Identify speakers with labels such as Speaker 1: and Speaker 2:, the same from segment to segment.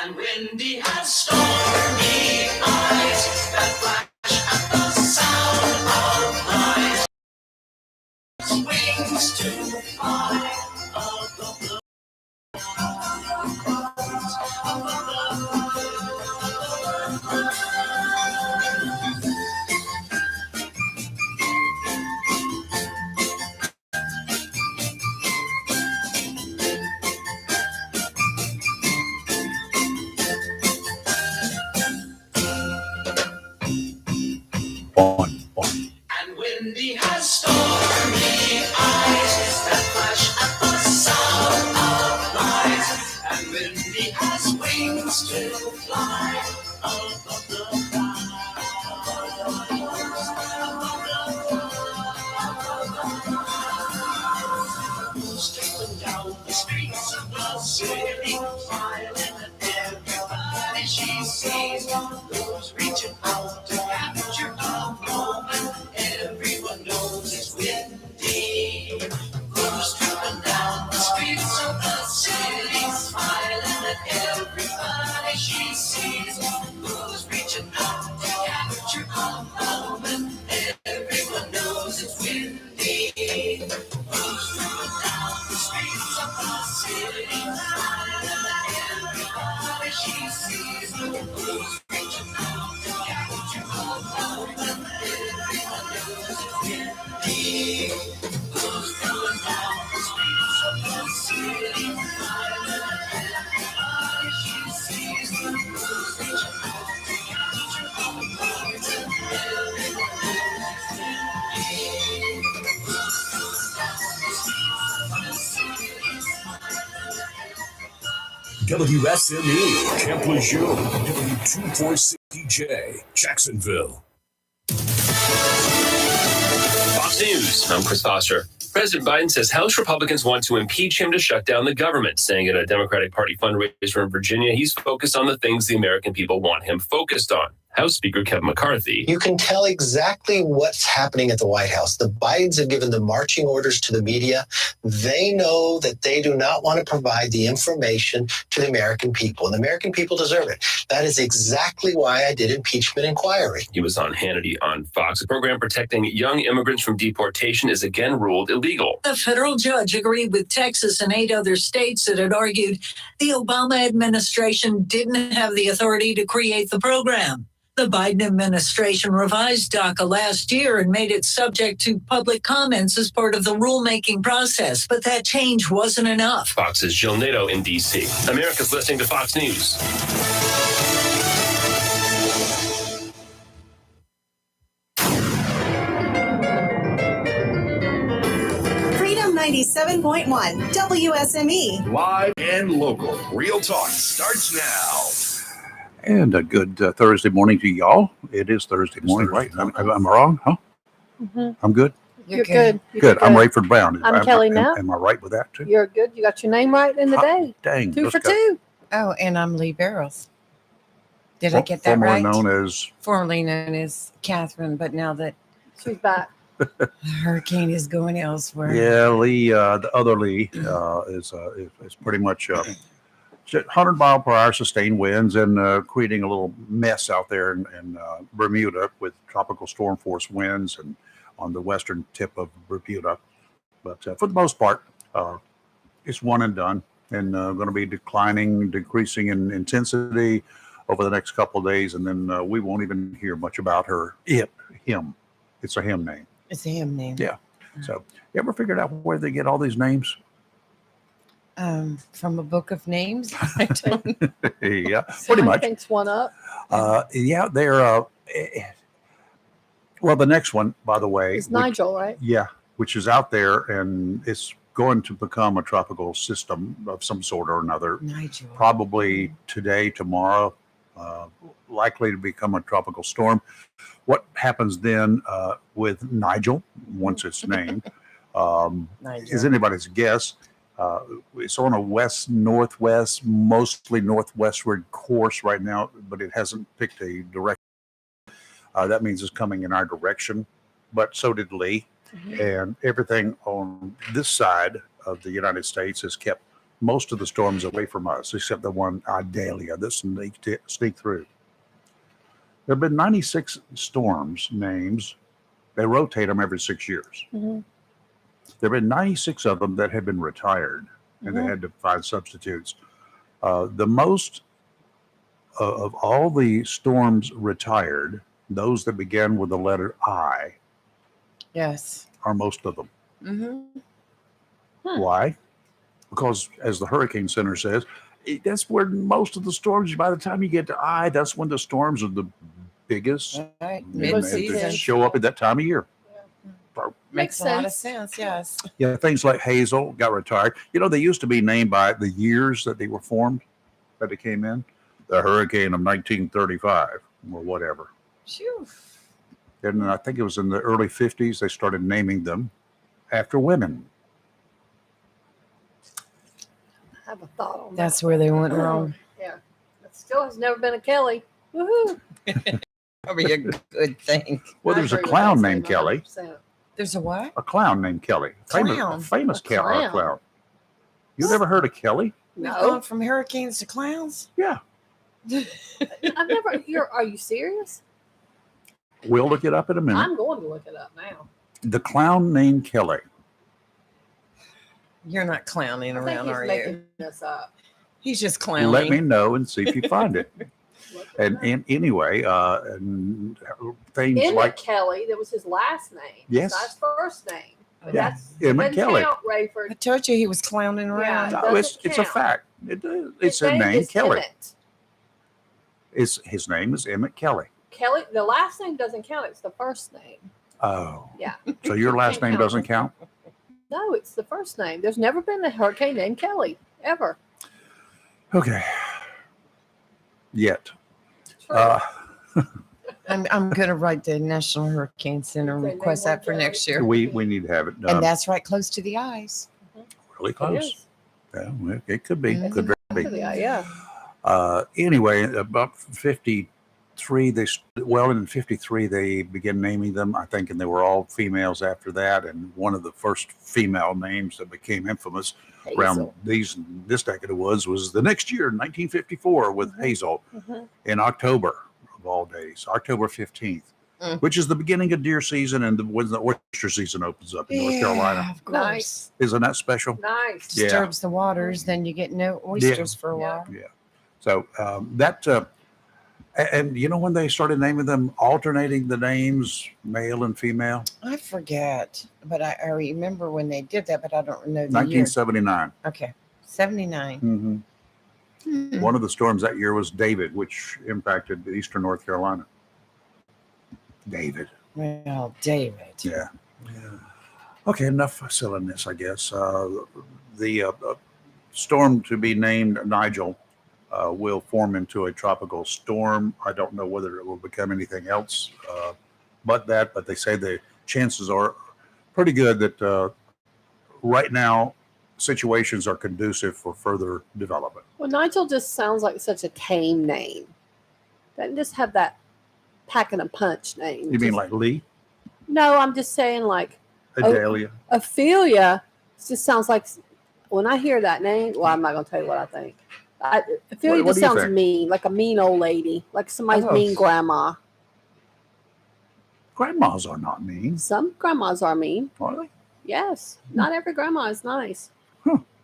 Speaker 1: And windy has stormy eyes that flash at the sound of lies. Wings to fly above the And windy has stormy eyes that flash at the sound of lies. And windy has wings to fly above the clouds. Straight down the streets of the city, smiling at everybody she sees. Those reaching out to capture a moment. Everyone knows it's windy. Who's tripping down the streets of the city, smiling at everybody she sees. Who's reaching out to capture a moment. Everyone knows it's windy. Who's tripping down the streets of the city, smiling at everybody she sees. Who's reaching out to capture a moment. Everyone knows it's windy. Who's coming down the streets of the city, smiling at everybody she sees. Who's reaching out to capture a moment. Everyone knows it's windy. Who's coming down the streets of the city, smiling at everybody.
Speaker 2: WSME, Camp Lejeune, W246DJ, Jacksonville.
Speaker 3: Fox News, I'm Chris Foster. President Biden says House Republicans want to impeach him to shut down the government, saying at a Democratic Party fundraiser in Virginia, he's focused on the things the American people want him focused on. House Speaker Kevin McCarthy.
Speaker 4: You can tell exactly what's happening at the White House. The Bidens have given the marching orders to the media. They know that they do not want to provide the information to the American people, and the American people deserve it. That is exactly why I did impeachment inquiry.
Speaker 3: He was on Hannity on Fox. The program protecting young immigrants from deportation is again ruled illegal.
Speaker 5: A federal judge agreed with Texas and 8 other states that had argued the Obama administration didn't have the authority to create the program. The Biden administration revised DACA last year and made it subject to public comments as part of the rulemaking process, but that change wasn't enough.
Speaker 3: Fox's Jill Nato in D.C. America's listening to Fox News.
Speaker 6: Freedom 97.1 WSME.
Speaker 2: Live and local. Real talk starts now.
Speaker 7: And a good Thursday morning to y'all. It is Thursday morning, right? I'm wrong, huh?
Speaker 8: Mm-hmm.
Speaker 7: I'm good.
Speaker 8: You're good.
Speaker 7: Good. I'm Rayford Brown.
Speaker 8: I'm Kelly Knapp.
Speaker 7: Am I right with that too?
Speaker 8: You're good. You got your name right in the day.
Speaker 7: Dang.
Speaker 8: 2 for 2.
Speaker 9: Oh, and I'm Lee Barrows. Did I get that right?
Speaker 7: Formerly
Speaker 9: known as Catherine, but now that
Speaker 8: she's back,
Speaker 9: the hurricane is going elsewhere.
Speaker 7: Yeah, Lee. The other Lee is pretty much 100-mile-per-hour sustained winds and creating a little mess out there in Bermuda with tropical storm force winds and on the western tip of Bermuda. But for the most part, it's one and done, and going to be decreasing in intensity over the next couple of days, and then we won't even hear much about him. It's a him name.
Speaker 9: It's a him name.
Speaker 7: Yeah. So you ever figured out where they get all these names?
Speaker 9: From a book of names.
Speaker 7: Yeah, pretty much.
Speaker 8: Thanks one up.
Speaker 7: Yeah, they're well, the next one, by the way,
Speaker 8: is Nigel, right?
Speaker 7: Yeah, which is out there, and it's going to become a tropical system of some sort or another.
Speaker 9: Nigel.
Speaker 7: Probably today, tomorrow, likely to become a tropical storm. What happens then with Nigel once it's named is anybody's guess. It's on a west-northwest, mostly northwestward course right now, but it hasn't picked a direction. That means it's coming in our direction, but so did Lee. Mm-hmm. And everything on this side of the United States is kept most of the storms away from us, except the one Idalia that sneaked through. There have been 96 storms names. They rotate them every 6 years.
Speaker 8: Mhm.
Speaker 7: There have been 96 of them that have been retired, and they had to find substitutes. The most of all the storms retired, those that began with the letter I,
Speaker 9: Yes.
Speaker 7: are most of them.
Speaker 9: Mm-hmm.
Speaker 7: Why? Because, as the Hurricane Center says, that's where most of the storms, by the time you get to I, that's when the storms are the biggest.
Speaker 9: Right.
Speaker 7: And
Speaker 9: Mid-season.
Speaker 7: they show up at that time of year.
Speaker 9: Makes a lot of sense. Yes.
Speaker 7: Yeah, things like Hazel got retired. You know, they used to be named by the years that they were formed, that they came in. The hurricane of 1935 or whatever.
Speaker 9: Phew.
Speaker 7: And I think it was in the early 50s they started naming them after women.
Speaker 8: I have a thought on that.
Speaker 9: That's where they went wrong.
Speaker 8: Yeah. It still has never been a Kelly. Woohoo.
Speaker 9: Probably a good thing.
Speaker 7: Well,
Speaker 8: I
Speaker 7: there's a
Speaker 8: agree with
Speaker 7: clown
Speaker 8: that
Speaker 7: named Kelly.
Speaker 8: statement, 100%.
Speaker 9: There's a what?
Speaker 7: A clown named Kelly.
Speaker 9: Clown?
Speaker 7: Famous
Speaker 8: A clown?
Speaker 7: clown. You never heard of Kelly?
Speaker 9: We've
Speaker 8: No.
Speaker 9: gone from hurricanes to clowns.
Speaker 7: Yeah.
Speaker 8: I've never. Are you serious?
Speaker 7: We'll look it up in a minute.
Speaker 8: I'm going to look it up now.
Speaker 7: The clown named Kelly.
Speaker 9: You're not clowning
Speaker 8: I think
Speaker 9: around,
Speaker 8: he's
Speaker 9: are
Speaker 8: making
Speaker 9: you?
Speaker 8: this up.
Speaker 9: He's just clowning.
Speaker 7: Let me know and see if you find it.
Speaker 8: Look it up.
Speaker 7: And anyway, and things
Speaker 8: Emmett
Speaker 7: like
Speaker 8: Kelly, that was his last name.
Speaker 7: Yes.
Speaker 8: It's not his first name. But
Speaker 7: Yeah,
Speaker 8: that's
Speaker 7: Emmett
Speaker 8: doesn't
Speaker 7: Kelly.
Speaker 8: count,
Speaker 9: I
Speaker 8: Rayford.
Speaker 9: told you he was clowning around.
Speaker 8: Yeah.
Speaker 7: no, it's
Speaker 8: doesn't
Speaker 7: a
Speaker 8: count.
Speaker 7: fact. It's
Speaker 8: His
Speaker 7: a name,
Speaker 8: is
Speaker 7: Kelly.
Speaker 8: Emmett.
Speaker 7: His name is Emmett Kelly.
Speaker 8: Kelly. The last name doesn't count. It's the first name.
Speaker 7: Oh,
Speaker 8: Yeah.
Speaker 7: so your last name doesn't count?
Speaker 8: No, it's the first name. There's never been a hurricane named Kelly ever.
Speaker 7: Okay. Yet.
Speaker 8: True.
Speaker 9: I'm going to write the National Hurricane Center and
Speaker 8: Say
Speaker 9: request
Speaker 8: name
Speaker 9: that for
Speaker 8: one
Speaker 9: next
Speaker 8: Kelly.
Speaker 9: year.
Speaker 7: We need to have it done.
Speaker 9: And that's right close to the eyes.
Speaker 7: really
Speaker 8: It
Speaker 7: close.
Speaker 8: is.
Speaker 7: Yeah, well, it could be.
Speaker 9: Mhm.
Speaker 7: Could very be.
Speaker 8: Yeah.
Speaker 7: Anyway, about 53, in 53, they began naming them, I think, and they were all females after that. And one of the first female names that became infamous around this neck of the woods was the next year, 1954, with Hazel
Speaker 8: Mhm.
Speaker 7: in October of all days, October 15th,
Speaker 9: Mm.
Speaker 7: which is the beginning of deer season and when the oyster season opens up in North Carolina.
Speaker 9: Of course.
Speaker 8: Nice.
Speaker 7: Isn't that special?
Speaker 8: Nice.
Speaker 7: Yeah.
Speaker 9: Disturbs the waters, then you get no oysters for a
Speaker 8: Yeah.
Speaker 9: while.
Speaker 7: So and you know when they started naming them, alternating the names, male and female?
Speaker 9: I forget, but I remember when they did that, but I don't know the
Speaker 7: 1979.
Speaker 9: year. Okay. 79.
Speaker 7: Mhm.
Speaker 9: Hmm.
Speaker 7: One of the storms that year was David, which impacted eastern North Carolina. David.
Speaker 9: Well, David.
Speaker 7: Yeah. Okay, enough silliness, I guess. The storm to be named Nigel will form into a tropical storm. I don't know whether it will become anything else but they say the chances are pretty good that right now situations are conducive for further development.
Speaker 8: Well, Nigel just sounds like such a tame name. Doesn't just have that packing a punch name.
Speaker 7: You mean
Speaker 8: Just-
Speaker 7: like Lee,
Speaker 8: No, I'm just saying like
Speaker 7: Adelia?
Speaker 8: Ophelia just sounds like when I hear that name. Well, I'm not gonna tell you what I think. Ophelia
Speaker 7: What
Speaker 8: just
Speaker 7: do you
Speaker 8: sounds
Speaker 7: think?
Speaker 8: mean, like a mean old lady, like somebody's
Speaker 9: Oh.
Speaker 8: mean grandma.
Speaker 7: Grandmas are not mean,
Speaker 8: Some grandmas are mean.
Speaker 7: are they?
Speaker 8: Yes, not every grandma is nice.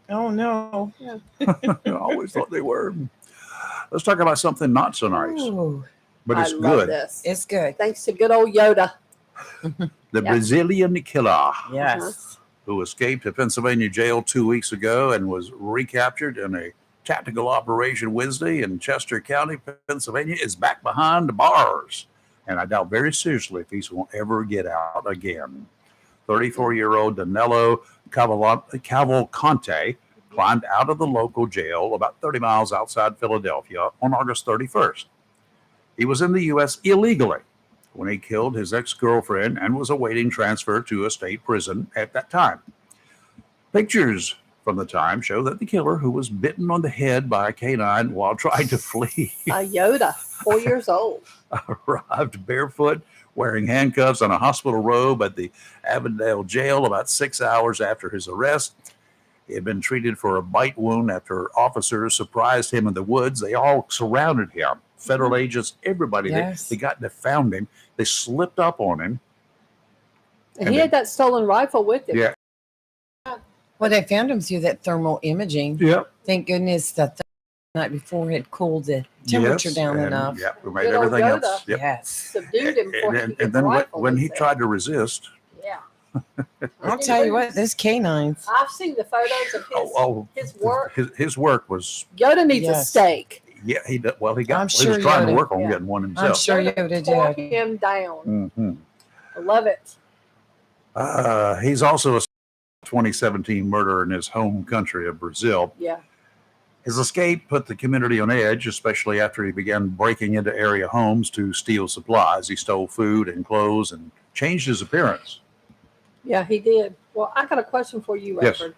Speaker 9: Oh, no.
Speaker 7: I always thought they were. Let's talk about something not so nice,
Speaker 9: Ooh,
Speaker 7: but it's
Speaker 8: I love
Speaker 7: good.
Speaker 8: this.
Speaker 9: it's good.
Speaker 8: Thanks to good old Yoda.
Speaker 7: The
Speaker 8: Yeah.
Speaker 7: Brazilian killer
Speaker 9: Yes.
Speaker 7: who escaped a Pennsylvania jail 2 weeks ago and was recaptured in a tactical operation Wednesday in Chester County, Pennsylvania, is back behind the bars. And I doubt very seriously if he won't ever get out again. 34-year-old Danilo Cavalcante climbed out of the local jail about 30 miles outside Philadelphia on August 31st. He was in the U.S. illegally when he killed his ex-girlfriend and was awaiting transfer to a state prison at that time. Pictures from the time show that the killer, who was bitten on the head by a canine while trying to flee,
Speaker 8: A Yoda, 4 years old.
Speaker 7: arrived barefoot, wearing handcuffs and a hospital robe at the Avondale jail about 6 hours after his arrest. He had been treated for a bite wound after officers surprised him in the woods. They all surrounded him. Federal agents, everybody.
Speaker 9: Yes.
Speaker 7: They found him. They slipped up on him.
Speaker 8: And he had that stolen rifle with him.
Speaker 7: Yeah.
Speaker 9: Well, they found him through that thermal imaging.
Speaker 7: Yep.
Speaker 9: Thank goodness the night before had cooled the temperature down enough.
Speaker 7: Yeah, we made
Speaker 8: Good old
Speaker 7: everything
Speaker 8: Yoda.
Speaker 7: else. Yep.
Speaker 9: Yes.
Speaker 8: Subdued him before he could get
Speaker 7: And
Speaker 8: the
Speaker 7: then
Speaker 8: rifle,
Speaker 7: when
Speaker 8: they
Speaker 7: he
Speaker 8: said.
Speaker 7: tried to resist,
Speaker 8: Yeah.
Speaker 9: I'll tell you what, those canines.
Speaker 8: I've seen the photos of his work.
Speaker 7: his work was,
Speaker 8: Yoda needs a
Speaker 9: Yes.
Speaker 8: steak.
Speaker 7: yeah, he did. Well, he
Speaker 9: I'm
Speaker 7: was
Speaker 9: sure
Speaker 7: trying to
Speaker 9: Yoda-
Speaker 7: work on
Speaker 8: yeah.
Speaker 7: getting one
Speaker 9: I'm
Speaker 7: himself.
Speaker 9: sure Yoda
Speaker 8: Tore
Speaker 9: did.
Speaker 8: him down.
Speaker 7: Mhm.
Speaker 8: I love it.
Speaker 7: He's also a 2017 murder in his home country of Brazil.
Speaker 8: Yeah.
Speaker 7: His escape put the community on edge, especially after he began breaking into area homes to steal supplies. He stole food and clothes and changed his appearance.
Speaker 8: Yeah, he did. Well, I got a question for you,
Speaker 7: Yes.
Speaker 8: Reverend.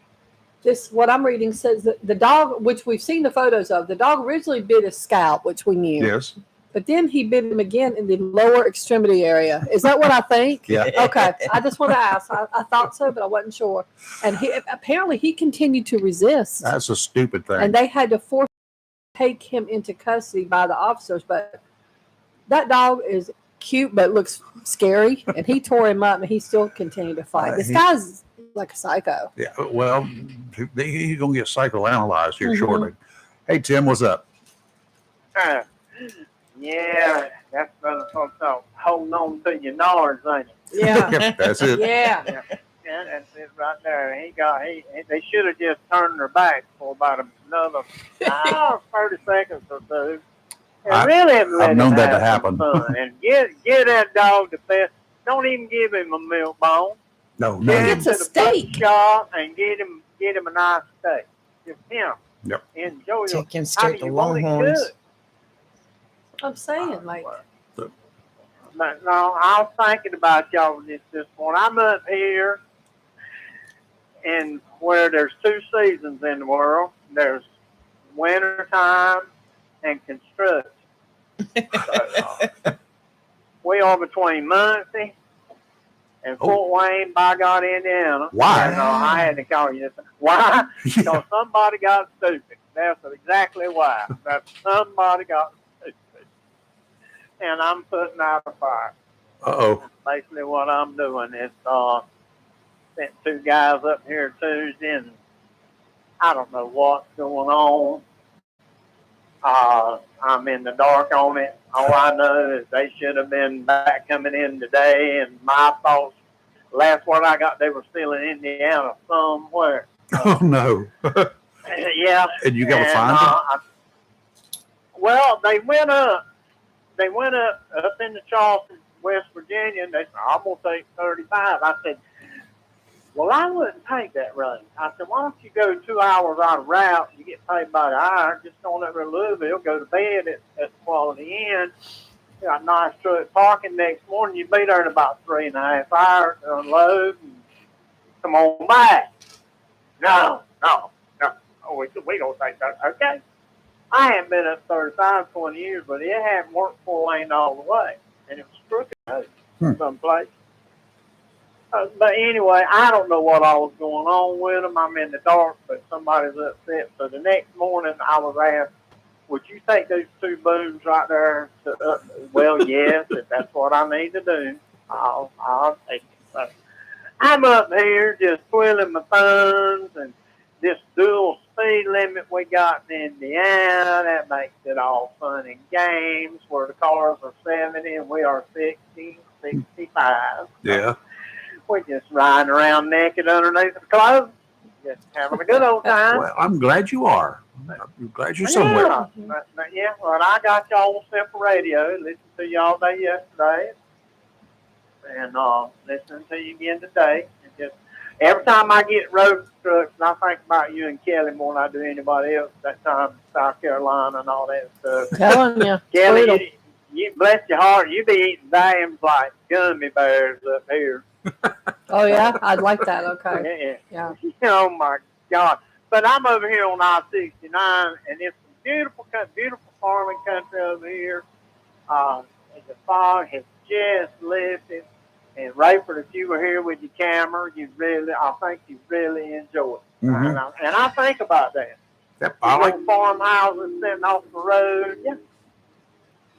Speaker 8: This, what I'm reading says that the dog, which we've seen the photos of, the dog originally bit his scalp, which we knew.
Speaker 7: Yes.
Speaker 8: But then he bit him again in the lower extremity area. Is that what I think?
Speaker 7: Yeah.
Speaker 8: Okay. I just want to ask. I thought so, but I wasn't sure. And he apparently he continued to resist.
Speaker 7: That's a stupid thing.
Speaker 8: And they had to take him into custody by the officers. But that dog is cute, but looks scary. And he tore him up, and he still continued to fight. This guy's like a psycho.
Speaker 7: Yeah. Well, he's going to get psychoanalyzed here
Speaker 8: Mhm.
Speaker 7: shortly. Hey, Tim, what's up?
Speaker 10: Yeah, that's better so holding on to your nards, ain't it?
Speaker 8: Yeah.
Speaker 7: Yep, that's it.
Speaker 8: Yeah.
Speaker 10: Yeah, that's it right there. They should have just turned their back for about another 30 seconds or so. And really let
Speaker 7: I've known
Speaker 10: him
Speaker 7: that to
Speaker 10: have some
Speaker 7: happen.
Speaker 10: fun. And get that dog the best. Don't even give him a milk bone.
Speaker 7: No,
Speaker 8: He
Speaker 7: no.
Speaker 8: gets a
Speaker 10: To the butcher
Speaker 8: steak.
Speaker 10: shop and get him a nice steak. Just him.
Speaker 7: Yep.
Speaker 10: Enjoy it.
Speaker 9: Take him
Speaker 10: How
Speaker 9: straight
Speaker 10: do
Speaker 9: to
Speaker 10: you want it
Speaker 9: Longhorns.
Speaker 10: good?
Speaker 8: I'm saying, like,
Speaker 10: But no, I was thinking about y'all this morning. I'm up here in where there's two seasons in the world. There's winter time and construction. We are between Muncie and Fort Wayne, by God, Indiana.
Speaker 7: Why?
Speaker 10: And, I had to call you this. Why? Because somebody got stupid. That's exactly why. That somebody got stupid. And I'm putting out a fire.
Speaker 7: Uh-oh.
Speaker 10: Basically what I'm doing is sent two guys up here Tuesday, and I don't know what's going on. I'm in the dark on it. All I know is they should have been back coming in today, and my thoughts, last word I got, they were still in Indiana somewhere.
Speaker 7: Oh, no.
Speaker 10: Yeah.
Speaker 7: And you got to find them?
Speaker 10: Well, they went up in the Charleston, West Virginia, and they said, I'm going to take 35. I said, well, I wouldn't take that run. I said, why don't you go 2 hours out of route? You get paid by the hour. Just go over to Louisville, go to bed at the Quality Inn. Got a nice truck parking. Next morning, you'd be there in about 3.5 hours to unload and come on back. No. We don't take that. Okay. I haven't been up 35, 20 years, but it hadn't worked 4 lane all the way. And it was crooked someplace. But anyway, I don't know what all was going on with them. I'm in the dark, but somebody's upset. So the next morning, I was asked, would you take those two booms right there? Well, yes, if that's what I need to do, I'll take it. So I'm up here just twiddling my thumbs, and this dual speed limit we got in Indiana, that makes it all fun and games, where the cars are 70 and we are 60, 65.
Speaker 7: Yeah.
Speaker 10: We're just riding around naked underneath the clothes, just having a good old time.
Speaker 7: Well, I'm glad you are. I'm glad you're somewhere.
Speaker 10: Yeah, well, I got y'all on separate radio, listened to you all day yesterday, and listening to you again today. And just every time I get road instructions, I think about you and Kelly more than I do anybody else. That time in South Carolina and all that stuff.
Speaker 8: telling you.
Speaker 10: Kelly, you bless your heart, you be eating dams like gummy bears up here.
Speaker 8: Oh, yeah? I'd like that. Okay.
Speaker 10: Yeah.
Speaker 8: Yeah.
Speaker 10: Oh my God! But I'm over here on I-69, and it's a beautiful farming country over here. The fog has just lifted. And Rayford, if you were here with your camera, I think you'd really enjoy it.
Speaker 7: Mhm.
Speaker 10: And I think about that.
Speaker 7: Yep, I like.
Speaker 10: Farmhouses sitting off the road. Yeah.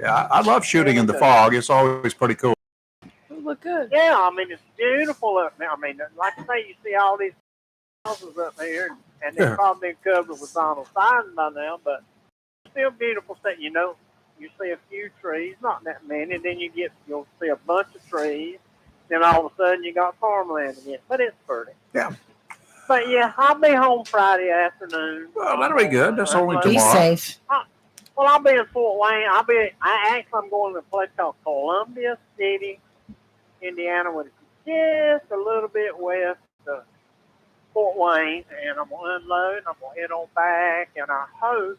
Speaker 7: Yeah, I love shooting in the fog. It's always pretty cool.
Speaker 8: It look good.
Speaker 10: Yeah, I mean, it's beautiful up there. I mean, like I say, you see all these houses up here, and they've probably been covered with vinyl siding by now, but still beautiful stuff. You know, you see a few trees, not that many, then you'll see a bunch of trees, then all of a sudden you got farmland again, but it's pretty.
Speaker 7: Yeah.
Speaker 10: But yeah, I'll be home Friday afternoon.
Speaker 7: Well, that'll be good. That's only
Speaker 9: Be
Speaker 7: tomorrow.
Speaker 9: safe.
Speaker 10: Well, I'll be in Fort Wayne. I'm going to a place called Columbia City, Indiana, which is just a little bit west of Fort Wayne, and I'm going to unload, and I'm going to head on back, and I hope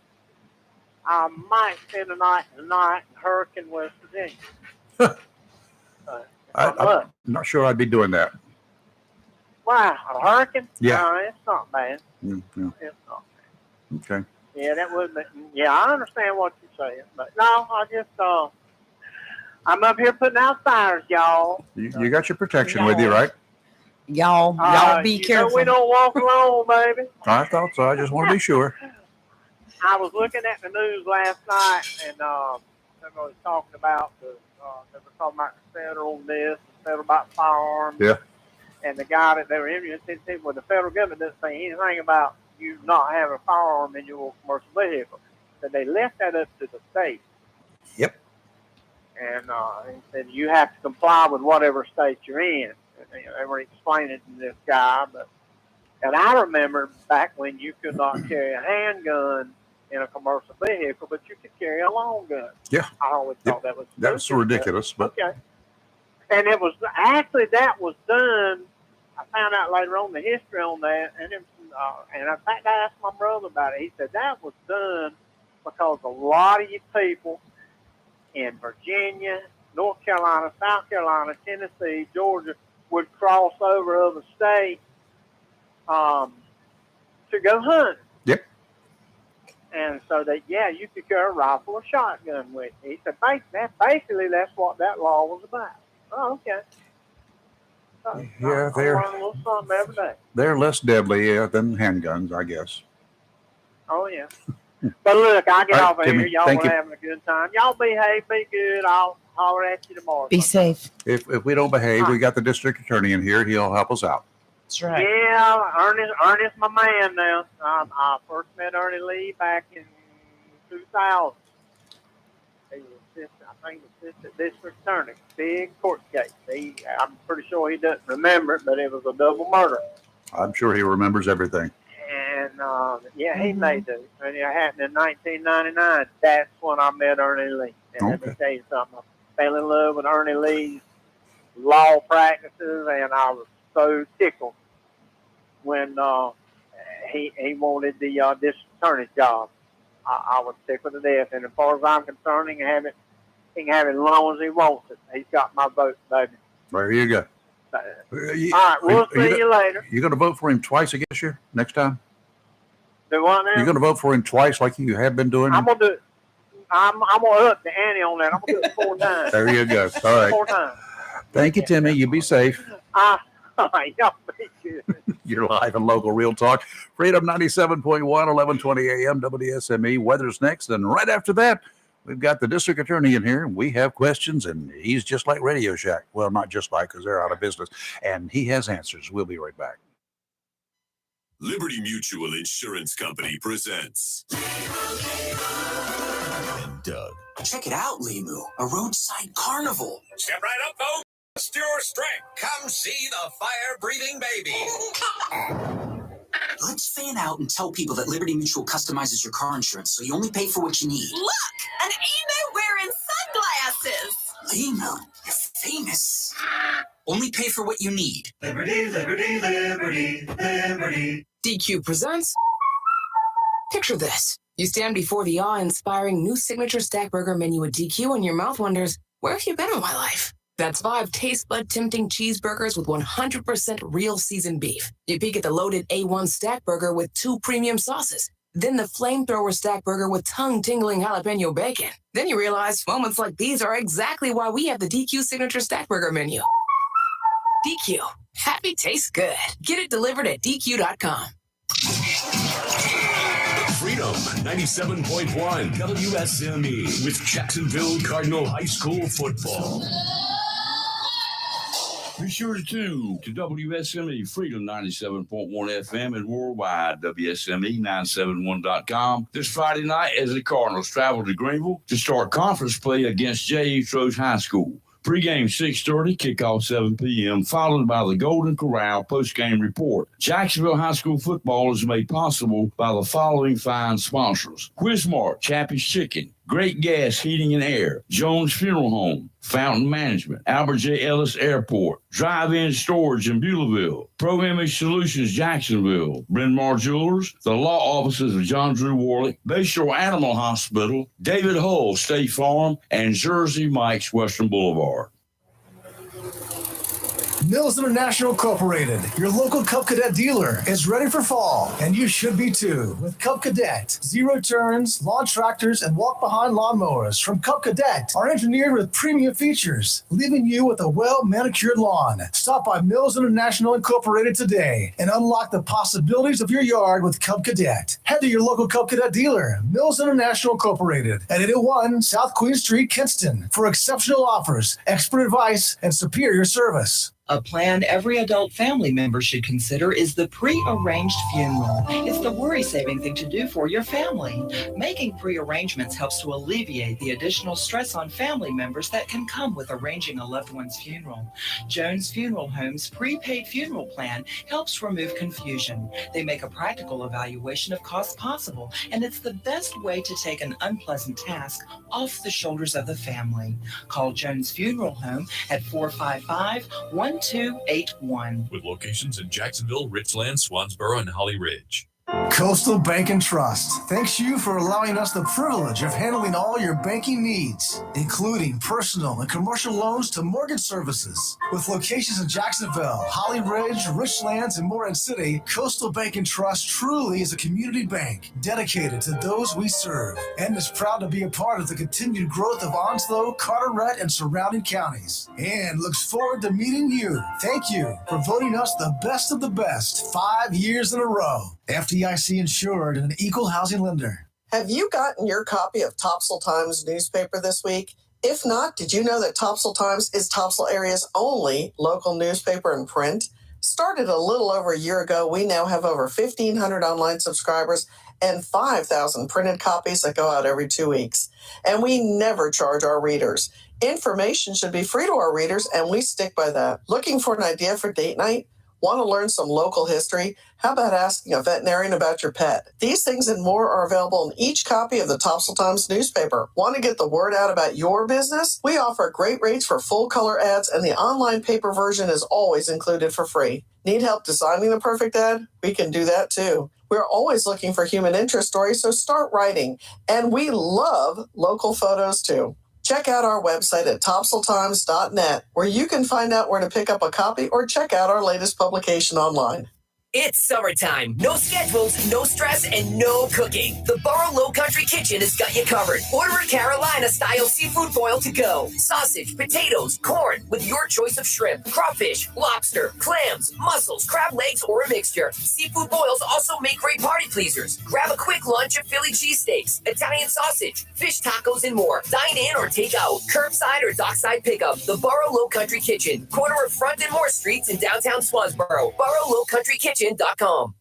Speaker 10: I might spend the night in Hurricane, West Virginia.
Speaker 7: I'm not sure I'd be doing that.
Speaker 10: Wow, a hurricane?
Speaker 7: Yeah.
Speaker 10: No, it's not bad.
Speaker 7: Yeah.
Speaker 10: It's not.
Speaker 7: Okay.
Speaker 10: Yeah, that would be. Yeah, I understand what you're saying, but no, I just I'm up here putting out fires, y'all.
Speaker 7: You got your protection with you, right?
Speaker 9: Y'all be careful.
Speaker 10: We don't walk alone, baby.
Speaker 7: I thought so. I just want to be sure.
Speaker 10: I was looking at the news last night, and they were talking about the federal this, the federal about firearms.
Speaker 7: Yeah.
Speaker 10: And the guy that they were interviewing said, well, the federal government doesn't say anything about you not having a firearm in your commercial vehicle. So they left that up to the state.
Speaker 7: Yep.
Speaker 10: And he said you have to comply with whatever state you're in. And, they were explaining to this guy, and I remember back when you could not carry a handgun in a commercial vehicle, but you could carry a long gun.
Speaker 7: Yeah.
Speaker 10: I always thought that was
Speaker 7: That's ridiculous, but
Speaker 10: okay. And it was actually that was done. I found out later on the history on that, and in fact I asked my brother about it. He said that was done because a lot of you people in Virginia, North Carolina, South Carolina, Tennessee, Georgia would cross over other states to go hunt.
Speaker 7: Yep.
Speaker 10: And so you could carry a rifle or shotgun with you. He said basically that's what that law was about. Oh, okay.
Speaker 7: Yeah,
Speaker 10: I learn a little something every day.
Speaker 7: they're less deadly than handguns, I guess.
Speaker 10: Oh, yeah. But look, I get
Speaker 7: All right,
Speaker 10: off of
Speaker 7: Timmy,
Speaker 10: here. Y'all
Speaker 7: thank
Speaker 10: were
Speaker 7: you.
Speaker 10: having a good time. Y'all behave, be good. I'll holler at you tomorrow.
Speaker 9: Be safe.
Speaker 7: If we don't behave, we got the district attorney in here. He'll help us out.
Speaker 9: That's right.
Speaker 10: Yeah, Ernest, my man now. I first met Ernie Lee back in 2000. He was assistant district attorney. Big court case. I'm pretty sure he doesn't remember it, but it was a double murder.
Speaker 7: I'm sure he remembers everything.
Speaker 10: And he made it. And it happened in 1999. That's when I met Ernie Lee. And let me tell you something. I fell in love with Ernie Lee's law practices, and I was so tickled when he wanted the district attorney's job. I was tickled to death. And as far as I'm concerned, he can have it as long as he wants it. He's got my vote, baby.
Speaker 7: There you go.
Speaker 10: All right, we'll see you later.
Speaker 7: You going to vote for him twice against you next time?
Speaker 10: Do what now?
Speaker 7: You're going to vote for him twice like you have been doing?
Speaker 10: I'm gonna do it. I'm gonna up the ante on that. I'm gonna do it 4 times.
Speaker 7: There you go. All right.
Speaker 10: 4 times.
Speaker 7: Thank you, Timmy. You be safe.
Speaker 10: Y'all be good.
Speaker 7: You're live and local Real Talk. Freedom 97.1, 1120 AM, WSME. Weather's next. And right after that, we've got the district attorney in here. We have questions, and he's just like Radio Shack. Well, not just like, because they're out of business. And he has answers. We'll be right back.
Speaker 2: Liberty Mutual Insurance Company presents. And Doug.
Speaker 1: Check it out, Limu, a roadside carnival.
Speaker 2: Step right up, folks. Trust your strength. Come see the fire-breathing baby.
Speaker 1: Let's fan out and tell people that Liberty Mutual customizes your car insurance so you only pay for what you need.
Speaker 11: Look, an emu wearing sunglasses.
Speaker 1: Limu, you're famous. Only pay for what you need.
Speaker 12: Liberty, liberty, liberty, liberty.
Speaker 13: DQ presents. Picture this. You stand before the awe-inspiring new signature stack burger menu at DQ and your mouth wonders, where have you been all my life? That's 5 taste bud tempting cheeseburgers with 100% real seasoned beef. You peek at the loaded A1 stack burger with 2 premium sauces. Then the flamethrower stack burger with tongue-tingling jalapeno bacon. Then you realize moments like these are exactly why we have the DQ signature stack burger menu. DQ. Happy tastes good. Get it delivered at DQ.com.
Speaker 14: Freedom 97.1 WSME with Jacksonville Cardinal High School football.
Speaker 15: Be sure to tune to WSME Freedom 97.1 FM and worldwide WSME971.com this Friday night as the Cardinals travel to Greenville to start conference play against J.E. Stroh High School. Pre-game 6:30, kickoff 7 p.m., followed by the Golden Corral post-game report. Jacksonville High School football is made possible by the following fine sponsors: Quizmart, Chappie's Chicken, Great Gas Heating and Air, Jones Funeral Home, Fountain Management, Albert J. Ellis Airport, Drive-In Storage in Beulahville, Pro Image Solutions Jacksonville, Bryn Mawr Jewelers, the law offices of John Drew Warlick, Bayshore Animal Hospital, David Hull State Farm, and Jersey Mike's Western Boulevard.
Speaker 16: Mills International Incorporated, your local Cub Cadet dealer, is ready for fall, and you should be too. With Cub Cadet, zero turns, lawn tractors, and walk-behind lawnmowers from Cub Cadet are engineered with premium features, leaving you with a well-manicured lawn. Stop by Mills International Incorporated today and unlock the possibilities of your yard with Cub Cadet. Head to your local Cub Cadet dealer, Mills International Incorporated, at 801 South Queen Street, Kinston, for exceptional offers, expert advice, and superior service.
Speaker 17: A plan every adult family member should consider is the pre-arranged funeral. It's the worry-saving thing to do for your family. Making pre-arrangements helps to alleviate the additional stress on family members that can come with arranging a loved one's funeral. Jones Funeral Home's prepaid funeral plan helps remove confusion. They make a practical evaluation of costs possible, and it's the best way to take an unpleasant task off the shoulders of the family. Call Jones Funeral Home at 455-1281.
Speaker 18: With locations in Jacksonville, Richland, Swansboro, and Holly Ridge.
Speaker 16: Coastal Bank and Trust thanks you for allowing us the privilege of handling all your banking needs, including personal and commercial loans to mortgage services. With locations in Jacksonville, Holly Ridge, Richlands, and Moreland City, Coastal Bank and Trust truly is a community bank dedicated to those we serve and is proud to be a part of the continued growth of Onslow, Carteret, and surrounding counties, and looks forward to meeting you. Thank you for voting us the best of the best 5 years in a row. FDIC insured and an equal housing lender.
Speaker 19: Have you gotten your copy of Topsail Times newspaper this week? If not, did you know that Topsail Times is Topsail area's only local newspaper in print? Started a little over a year ago, we now have over 1,500 online subscribers and 5,000 printed copies that go out every 2 weeks. And we never charge our readers. Information should be free to our readers, and we stick by that. Looking for an idea for date night? Want to learn some local history? How about asking a veterinarian about your pet? These things and more are available in each copy of the Topsail Times newspaper. Want to get the word out about your business? We offer great rates for full-color ads, and the online paper version is always included for free. Need help designing the perfect ad? We can do that too. We're always looking for human interest stories, so start writing. And we love local photos too. Check out our website at topsailtimes.net, where you can find out where to pick up a copy or check out our latest publication online.
Speaker 20: It's summertime. No schedules, no stress, and no cooking. The Borough Low Country Kitchen has got you covered. Order a Carolina-style seafood boil to go. Sausage, potatoes, corn, with your choice of shrimp, crawfish, lobster, clams, mussels, crab legs, or a mixture. Seafood boils also make great party pleasers. Grab a quick lunch of Philly cheesesteaks, Italian sausage, fish tacos, and more. Dine in or take out. Curbside or dockside pickup. The Borough Low Country Kitchen. Corner of Front and Moore Streets in downtown Swansboro. Borough Low Country Kitchen.com.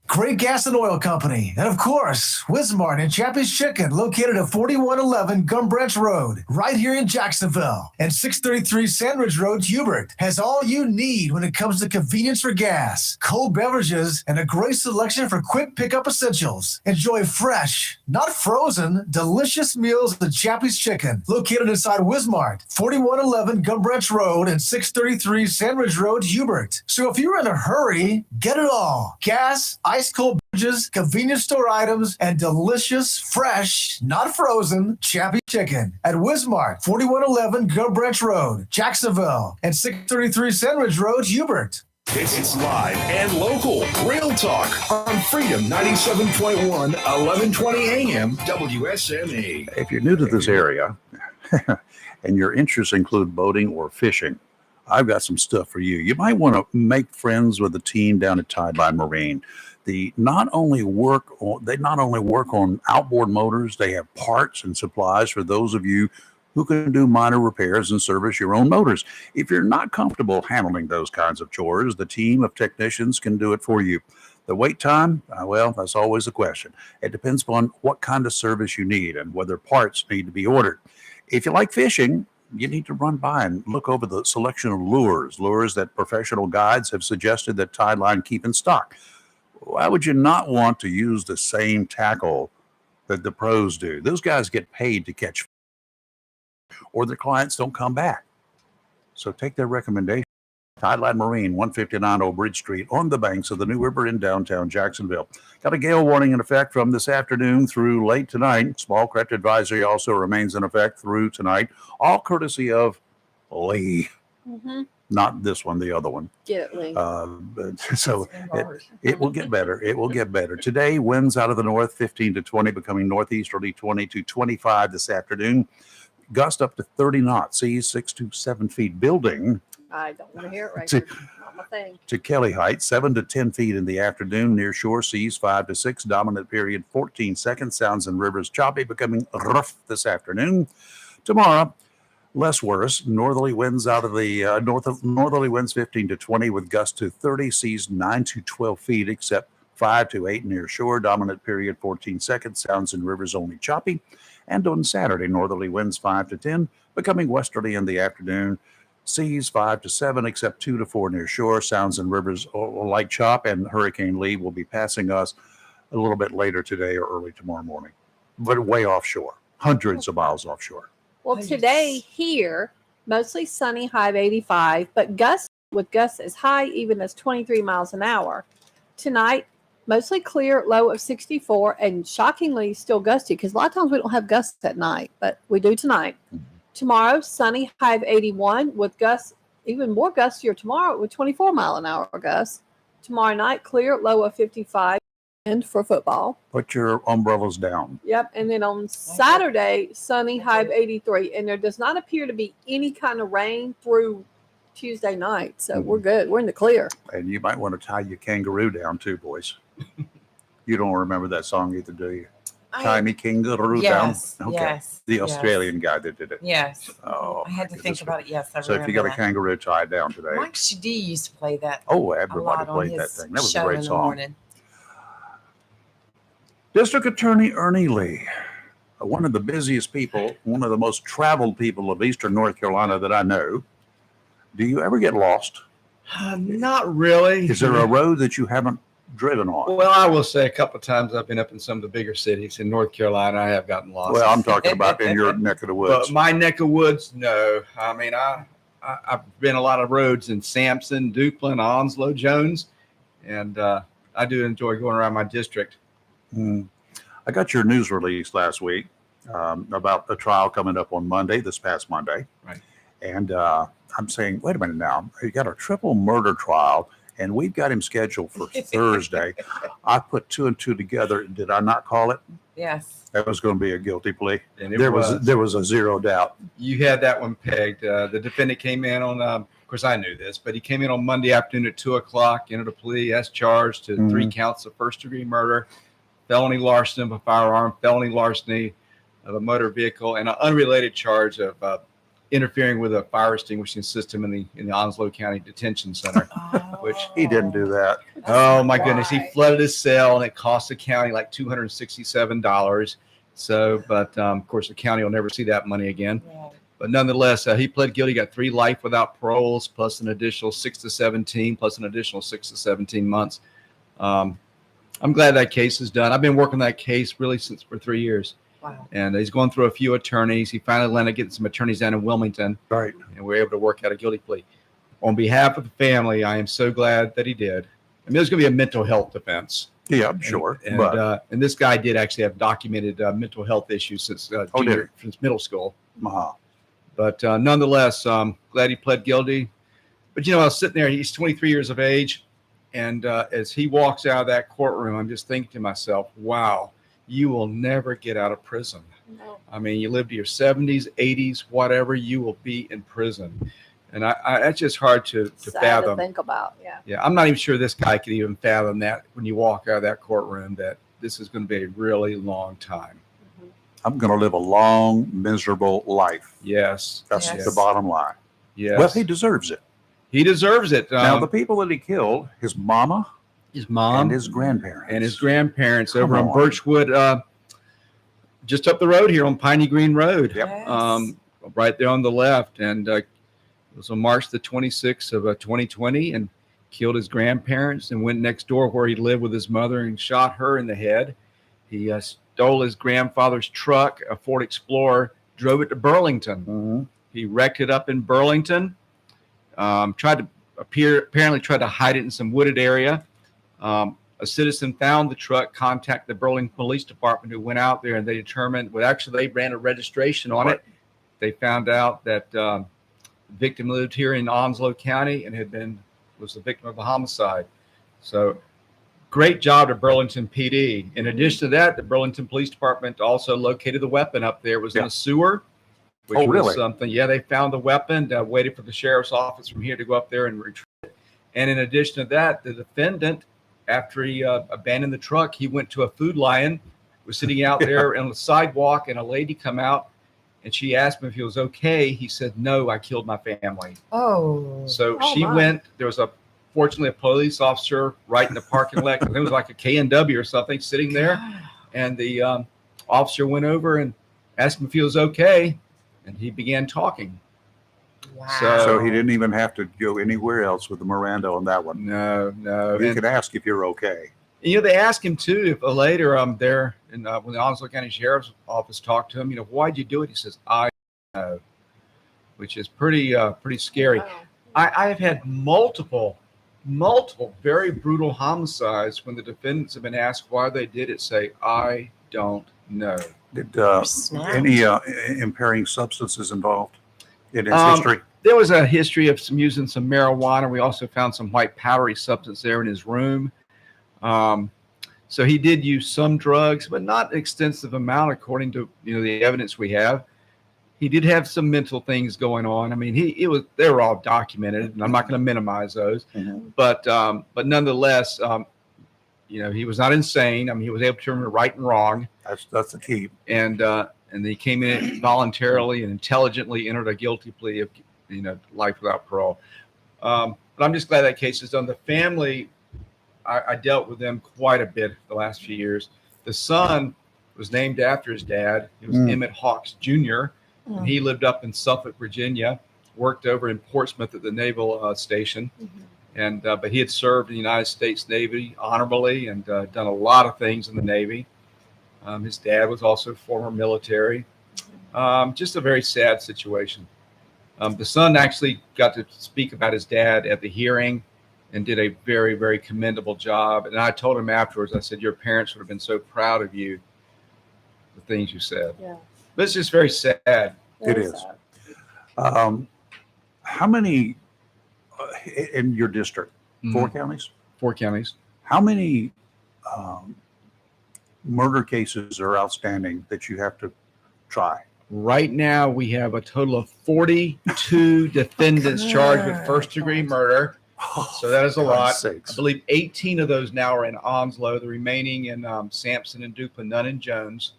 Speaker 16: Great Gas and Oil Company, and of course, Quizmart and Chappie's Chicken, located at 4111 Gum Branch Road, right here in Jacksonville, and 633 Sandridge Road, Hubert, has all you need when it comes to convenience for gas, cold beverages, and a great selection for quick pickup essentials. Enjoy fresh, not frozen, delicious meals at Chappie's Chicken, located inside Quizmart, 4111 Gum Branch Road, and 633 Sandridge Road, Hubert. So if you're in a hurry, get it all: gas, ice cold beverages, convenience store items, and delicious, fresh, not frozen, Chappie Chicken at Quizmart, 4111 Gum Branch Road, Jacksonville, and 633 Sandridge Road, Hubert.
Speaker 14: It's live and local. Real talk on Freedom 97.1, 1120 AM, WSME.
Speaker 7: If you're new to this area and your interests include boating or fishing, I've got some stuff for you. You might want to make friends with the team down at Tideline Marine. They not only work on outboard motors, they have parts and supplies for those of you who can do minor repairs and service your own motors. If you're not comfortable handling those kinds of chores, the team of technicians can do it for you. The wait time, well, that's always a question. It depends upon what kind of service you need and whether parts need to be ordered. If you like fishing, you need to run by and look over the selection of lures that professional guides have suggested that Tideline keep in stock. Why would you not want to use the same tackle that the pros do? Those guys get paid to catch, or their clients don't come back. So take their recommendation. Tideline Marine, 159 Old Bridge Street, on the banks of the New River in downtown Jacksonville. Got a gale warning in effect from this afternoon through late tonight. Small craft advisory also remains in effect through tonight, all courtesy of Lee.
Speaker 8: Mm-hmm.
Speaker 7: Not this one, the other one.
Speaker 8: Get it, Lee.
Speaker 7: So it will get better. It will get better. Today, winds out of the north, 15 to 20, becoming northeasterly 20 to 25 this afternoon. Gust up to 30 knots, seas 6 to 7 feet. Building
Speaker 8: I don't want to hear it right now. Not my thing.
Speaker 7: to Kelly Heights, 7 to 10 feet in the afternoon. Near shore seas 5 to 6. Dominant period 14 seconds. Sounds and rivers choppy, becoming rough this afternoon. Tomorrow, less worse. Northerly winds out of the northerly winds 15 to 20 with gusts to 30. Seas 9 to 12 feet, except 5 to 8 near shore. Dominant period 14 seconds. Sounds and rivers only choppy. And on Saturday, northerly winds 5 to 10, becoming westerly in the afternoon. Seas 5 to 7, except 2 to 4 near shore. Sounds and rivers like chop, and Hurricane Lee will be passing us a little bit later today or early tomorrow morning, but way offshore, hundreds of miles offshore.
Speaker 8: Well, today here, mostly sunny, high of 85, but gusts as high even as 23 miles an hour. Tonight, mostly clear, low of 64, and shockingly still gusty because a lot of times we don't have gusts at night, but we do tonight. Tomorrow, sunny, high of 81 with gusts, even more gustier tomorrow with 24 mile an hour gusts. Tomorrow night, clear, low of 55, and for football.
Speaker 7: Put your umbrellas down.
Speaker 8: Yep. And then on Saturday, sunny, high of 83. And there does not appear to be any kind of rain through Tuesday night. So we're good. We're in the clear.
Speaker 7: And you might want to tie your kangaroo down too, boys. You don't remember that song either, do you? Tie me kangaroo down. Okay.
Speaker 9: Yes.
Speaker 7: The Australian guy that did it.
Speaker 9: Yes.
Speaker 7: Oh,
Speaker 9: I had to think about it. Yes. I
Speaker 7: so if you got a kangaroo tied down today.
Speaker 9: Mike Shadee used to play that.
Speaker 7: Oh, everybody played that thing. That was a great song.
Speaker 9: Morning.
Speaker 7: District Attorney Ernie Lee, one of the busiest people, one of the most traveled people of Eastern North Carolina that I know. Do you ever get lost?
Speaker 21: Not really.
Speaker 7: Is there a road that you haven't driven on?
Speaker 21: Well, I will say a couple of times I've been up in some of the bigger cities in North Carolina. I have gotten lost.
Speaker 7: Well, I'm talking about in your neck of the woods.
Speaker 21: But my neck of woods, no. I mean, I've been a lot of roads in Sampson, Duplin, Onslow, Jones, and I do enjoy going around my district.
Speaker 7: I got your news release last week about a trial coming up on Monday, this past Monday.
Speaker 21: Right.
Speaker 7: And I'm saying, wait a minute now, you got a triple murder trial, and we've got him scheduled for Thursday. I put 2 and 2 together. Did I not call it?
Speaker 9: Yes.
Speaker 7: That was going to be a guilty plea.
Speaker 21: And
Speaker 7: there was a zero doubt.
Speaker 21: You had that one pegged. The defendant came in on, of course, I knew this, but he came in on Monday afternoon at 2:00, entered a plea as charged to 3 counts of first-degree murder, felony larceny of a firearm, felony larceny of a motor vehicle, and an unrelated charge of interfering with a fire extinguishing system in the Onslow County Detention Center. Which
Speaker 7: he didn't do that.
Speaker 21: Oh my goodness, he flooded his cell, and it cost the county like $267. So, but of course, the county will never see that money again. But nonetheless, he pled guilty, got 3 life without paroles, plus an additional 6 to 17, plus an additional 6 to 17 months. I'm glad that case is done. I've been working that case really since for 3 years.
Speaker 9: Wow.
Speaker 21: And he's going through a few attorneys. He finally landed getting some attorneys down in Wilmington.
Speaker 7: Right.
Speaker 21: And we were able to work out a guilty plea. On behalf of the family, I am so glad that he did. I mean, there's going to be a mental health defense.
Speaker 7: Yeah, I'm sure.
Speaker 21: And this guy did actually have documented mental health issues since middle school. But nonetheless, glad he pled guilty. But, I was sitting there. He's 23 years of age. And as he walks out of that courtroom, I'm just thinking to myself, wow, you will never get out of prison. No. I mean, you live to your 70s, 80s, whatever, you will be in prison. And that's just hard to
Speaker 8: Sad
Speaker 21: fathom.
Speaker 8: to think about. Yeah.
Speaker 21: Yeah, I'm not even sure this guy could even fathom that when you walk out of that courtroom, that this is going to be a really long time.
Speaker 7: I'm going to live a long, miserable life.
Speaker 21: Yes.
Speaker 7: That's
Speaker 21: Yes.
Speaker 7: the bottom line.
Speaker 21: Yes.
Speaker 7: Well, he deserves it.
Speaker 21: He deserves it.
Speaker 7: Now, the people that he killed, his mama,
Speaker 21: his mom,
Speaker 7: and his grandparents.
Speaker 21: Over on
Speaker 7: on.
Speaker 21: Birchwood, just up the road here on Piney Green Road.
Speaker 7: Yep.
Speaker 21: Right there on the left. And it was on March the 26th of 2020, and killed his grandparents and went next door where he lived with his mother and shot her in the head. He stole his grandfather's truck, a Ford Explorer, drove it to Burlington.
Speaker 7: Mm-hmm.
Speaker 21: He wrecked it up in Burlington. Apparently tried to hide it in some wooded area. A citizen found the truck, contacted the Burlington Police Department, who went out there, and they determined, well, actually they ran a registration on it. They found out that the victim lived here in Onslow County and was the victim of a homicide. So great job to Burlington PD. In addition to that, the Burlington Police Department also located the weapon up there. It was in a sewer. Which
Speaker 7: Oh,
Speaker 21: was
Speaker 7: really?
Speaker 21: something. Yeah, they found the weapon, waited for the sheriff's office from here to go up there and retrieve it. And in addition to that, the defendant, after he abandoned the truck, he went to a Food Lion, was sitting out there on the sidewalk, and a lady come out, and she asked him if he was okay. He said, "No, I killed my family."
Speaker 9: Oh.
Speaker 21: So she went. There was fortunately a police officer right in the parking lot. It was like a K&W or something sitting there, and the officer went over and asked him if he was okay. And he began talking.
Speaker 9: Wow.
Speaker 7: So he didn't even have to go anywhere else with the Miranda on that one.
Speaker 21: No.
Speaker 7: You could ask if you're okay.
Speaker 21: They asked him too, if later there, and when the Onslow County Sheriff's Office talked to him, why'd you do it? He says, I know, which is pretty scary.
Speaker 8: Wow.
Speaker 21: I have had multiple very brutal homicides when the defendants have been asked why they did it, say, I don't know.
Speaker 7: Did any impairing substances involved in his history?
Speaker 21: There was a history of using some marijuana. We also found some white powdery substance there in his room. So he did use some drugs, but not an extensive amount, according to the evidence we have. He did have some mental things going on. I mean, they were all documented, and I'm not going to minimize those.
Speaker 7: Mm-hmm.
Speaker 21: But nonetheless, he was not insane. I mean, he was able to determine right and wrong.
Speaker 7: That's the key.
Speaker 21: And he came in voluntarily and intelligently entered a guilty plea of life without parole. But I'm just glad that case is done. The family, I dealt with them quite a bit the last few years. The son was named after his dad. He was Emmett Hawks Jr. And he lived up in Suffolk, Virginia, worked over in Portsmouth at the Naval Station. And but he had served in the United States Navy honorably and done a lot of things in the Navy. His dad was also former military. Just a very sad situation. The son actually got to speak about his dad at the hearing and did a very, very commendable job. And I told him afterwards, I said, your parents would have been so proud of you, the things you said.
Speaker 8: Yeah.
Speaker 21: But it's just very sad.
Speaker 7: It is. How many in your district? 4 counties?
Speaker 21: 4 counties.
Speaker 7: How many murder cases are outstanding that you have to try?
Speaker 21: Right now, we have a total of 42 defendants charged with first-degree murder. So that is a lot.
Speaker 7: Sakes.
Speaker 21: I believe 18 of those now are in Onslow. The remaining in Sampson and Duplin, none in Jones.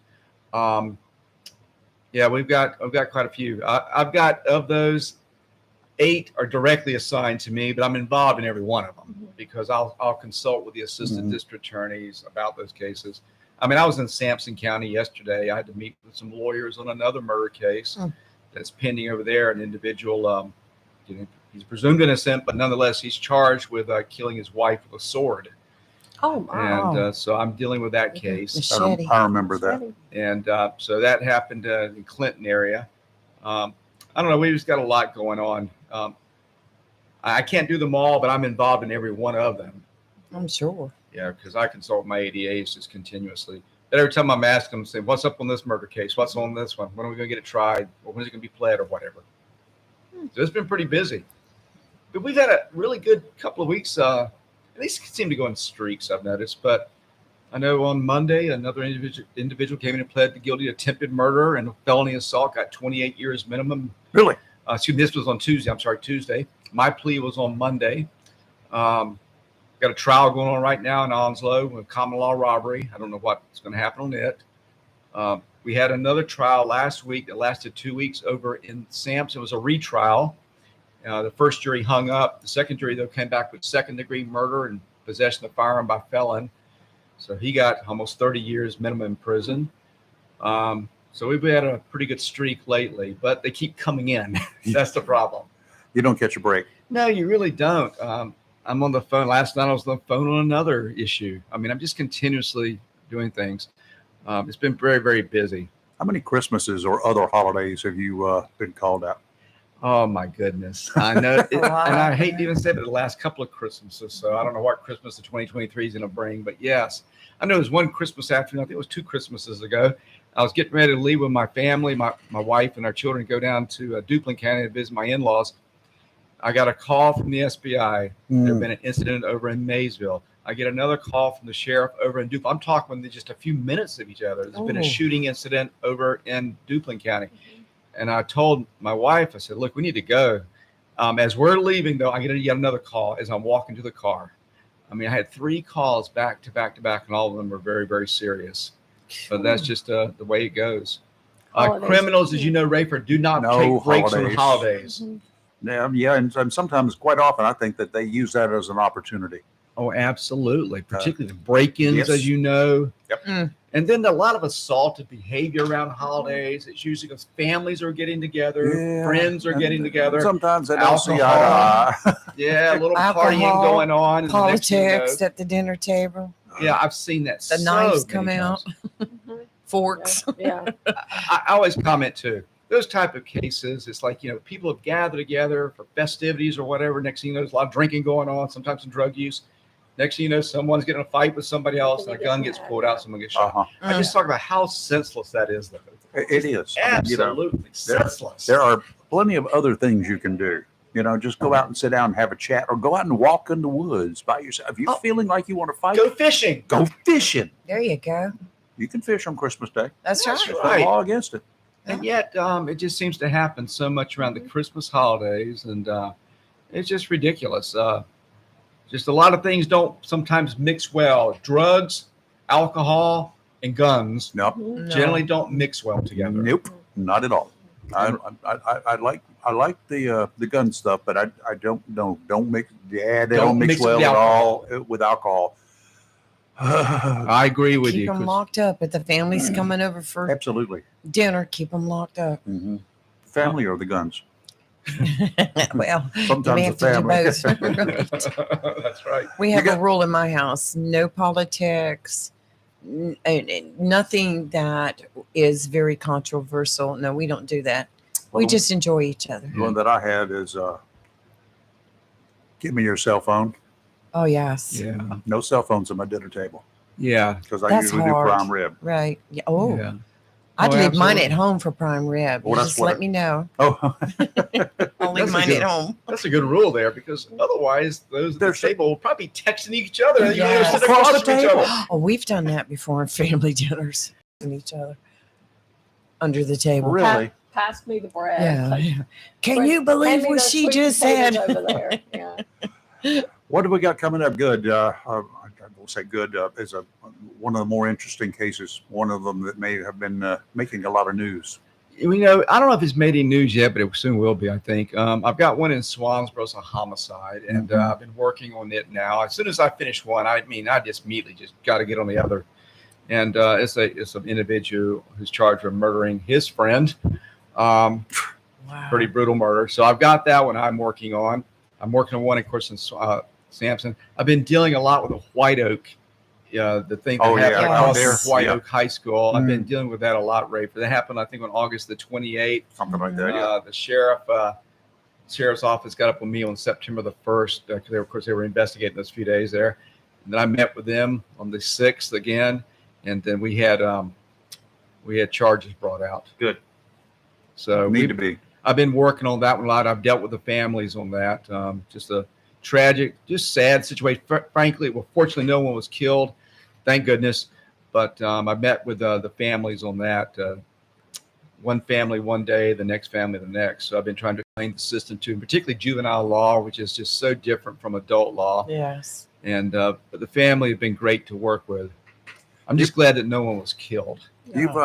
Speaker 21: Yeah, we've got quite a few. I've got, of those, 8 are directly assigned to me, but I'm involved in every one of them because I'll consult with the assistant district attorneys about those cases. I mean, I was in Sampson County yesterday. I had to meet with some lawyers on another murder case that's pending over there. An individual, he's presumed innocent, but nonetheless, he's charged with killing his wife with a sword.
Speaker 8: Oh, wow.
Speaker 21: And so I'm dealing with that case.
Speaker 7: I remember that.
Speaker 21: And so that happened in the Clinton area. I don't know. We just got a lot going on. I can't do them all, but I'm involved in every one of them.
Speaker 9: I'm sure.
Speaker 21: Yeah, because I consult my ADAs just continuously. But every time I'm asking them, say, what's up on this murder case? What's on this one? When are we going to get it tried? Or when is it going to be pled or whatever? So it's been pretty busy. But we've had a really good couple of weeks. At least it seemed to go in streaks, I've noticed. But I know on Monday, another individual came in and pled guilty to attempted murder and felony assault, got 28 years minimum.
Speaker 7: Really?
Speaker 21: Excuse me, this was on Tuesday. I'm sorry, Tuesday. My plea was on Monday. Got a trial going on right now in Onslow with common law robbery. I don't know what's going to happen on it. We had another trial last week that lasted 2 weeks over in Sampson. It was a retrial. The first jury hung up. The second jury, though, came back with second-degree murder and possession of firearm by felon. So he got almost 30 years minimum in prison. So we've had a pretty good streak lately, but they keep coming in. That's the problem.
Speaker 7: You don't catch a break.
Speaker 21: No, you really don't. I'm on the phone. Last night I was on the phone on another issue. I mean, I'm just continuously doing things. It's been very, very busy.
Speaker 7: How many Christmases or other holidays have you been called out?
Speaker 21: Oh my goodness. I know. And I hate to even say it, the last couple of Christmases. So I don't know what Christmas of 2023 is going to bring, but yes, I know there's one Christmas afternoon. I think it was 2 Christmases ago. I was getting ready to leave with my family, my wife and our children, go down to Duplin County to visit my in-laws. I got a call from the SBI. There had been an incident over in Maysville. I get another call from the sheriff over in Duplin. I'm talking within just a few minutes of each other. There's been a shooting incident over in Duplin County. And I told my wife, I said, look, we need to go. As we're leaving, though, I get yet another call as I'm walking to the car. I mean, I had 3 calls back to back to back, and all of them were very, very serious. But that's just the way it goes. Criminals, as you know, Rayford, do not take breaks on holidays.
Speaker 7: Yeah, and sometimes, quite often, I think that they use that as an opportunity.
Speaker 21: Oh, absolutely. Particularly the break-ins, as you know.
Speaker 7: Yep.
Speaker 21: And then a lot of assaultive behavior around holidays. It's usually because families are getting together, friends are getting together.
Speaker 7: Sometimes they don't see eye to eye.
Speaker 21: Yeah, a little partying going on. And
Speaker 9: Politics at the dinner table.
Speaker 21: Yeah, I've seen that.
Speaker 9: The knives come out. Forks.
Speaker 8: Yeah.
Speaker 21: I always comment too. Those type of cases, it's like, people have gathered together for festivities or whatever. Next thing you know, there's a lot of drinking going on, sometimes some drug use. Next thing you know, someone's getting a fight with somebody else and a gun gets pulled out, someone gets shot. I just talk about how senseless that is, though.
Speaker 7: It is.
Speaker 21: Absolutely senseless.
Speaker 7: There are plenty of other things you can do. Just go out and sit down and have a chat, or go out and walk in the woods by yourself. If you're feeling like you want to fight,
Speaker 21: go fishing.
Speaker 7: Go fishing.
Speaker 9: There you go.
Speaker 7: You can fish on Christmas Day.
Speaker 9: That's right.
Speaker 7: There's no law against it.
Speaker 21: And yet, it just seems to happen so much around the Christmas holidays, and it's just ridiculous. Just a lot of things don't sometimes mix well. Drugs, alcohol, and guns generally don't mix well together.
Speaker 7: Nope, not at all. I like the gun stuff, but I don't mix. Yeah, they don't mix well at all with alcohol.
Speaker 21: I agree with you.
Speaker 9: Keep them locked up. If the family's coming over for
Speaker 7: absolutely
Speaker 9: dinner, keep them locked up.
Speaker 7: Mm-hmm. Family or the guns?
Speaker 9: Well,
Speaker 7: sometimes the family.
Speaker 21: That's right.
Speaker 9: We have a rule in my house: no politics, nothing that is very controversial. No, we don't do that. We just enjoy each other.
Speaker 7: The one that I had is give me your cell phone.
Speaker 9: Oh, yes.
Speaker 21: Yeah.
Speaker 7: No cell phones at my dinner table.
Speaker 21: Yeah.
Speaker 7: Because I usually do prime rib.
Speaker 9: Right. Yeah. Oh. Yeah. I'd leave mine at home for prime rib. Well, just let me know.
Speaker 7: Oh.
Speaker 9: I'll leave mine at home.
Speaker 21: That's a good rule there, because otherwise those at the table will probably be texting each other.
Speaker 9: Yes.
Speaker 21: Across the table.
Speaker 9: Oh, we've done that before in family dinners. And each other under the table.
Speaker 7: Really?
Speaker 8: Pass me the bread.
Speaker 9: Yeah. Can you believe what she just said?
Speaker 8: Over there. Yeah.
Speaker 7: What have we got coming up? Good. I will say good is one of the more interesting cases. One of them that may have been making a lot of news.
Speaker 21: I don't know if it's made any news yet, but it soon will be, I think. I've got one in Swansboro, it's a homicide, and I've been working on it now. As soon as I finish one, I just immediately just got to get on the other. And it's an individual who's charged with murdering his friend. Wow. Pretty brutal murder. So I've got that one I'm working on. I'm working on one, of course, in Sampson. I've been dealing a lot with the White Oak, the thing that happened across White Oak High School. I've been dealing with that a lot, Ray. That happened, I think, on August the 28th.
Speaker 7: Something like that.
Speaker 21: The sheriff's office got up with me on September the 1st because, of course, they were investigating those few days there. And then I met with them on the 6th again, and then we had charges brought out.
Speaker 7: Good.
Speaker 21: So I've been working on that one a lot. I've dealt with the families on that. Just a tragic, just sad situation. Frankly, well, fortunately, no one was killed, thank goodness. But I met with the families on that. One family one day, the next family the next. So I've been trying to explain the system to them, particularly juvenile law, which is just so different from adult law.
Speaker 9: Yes.
Speaker 21: And but the family have been great to work with. I'm just glad that no one was killed.
Speaker 7: You've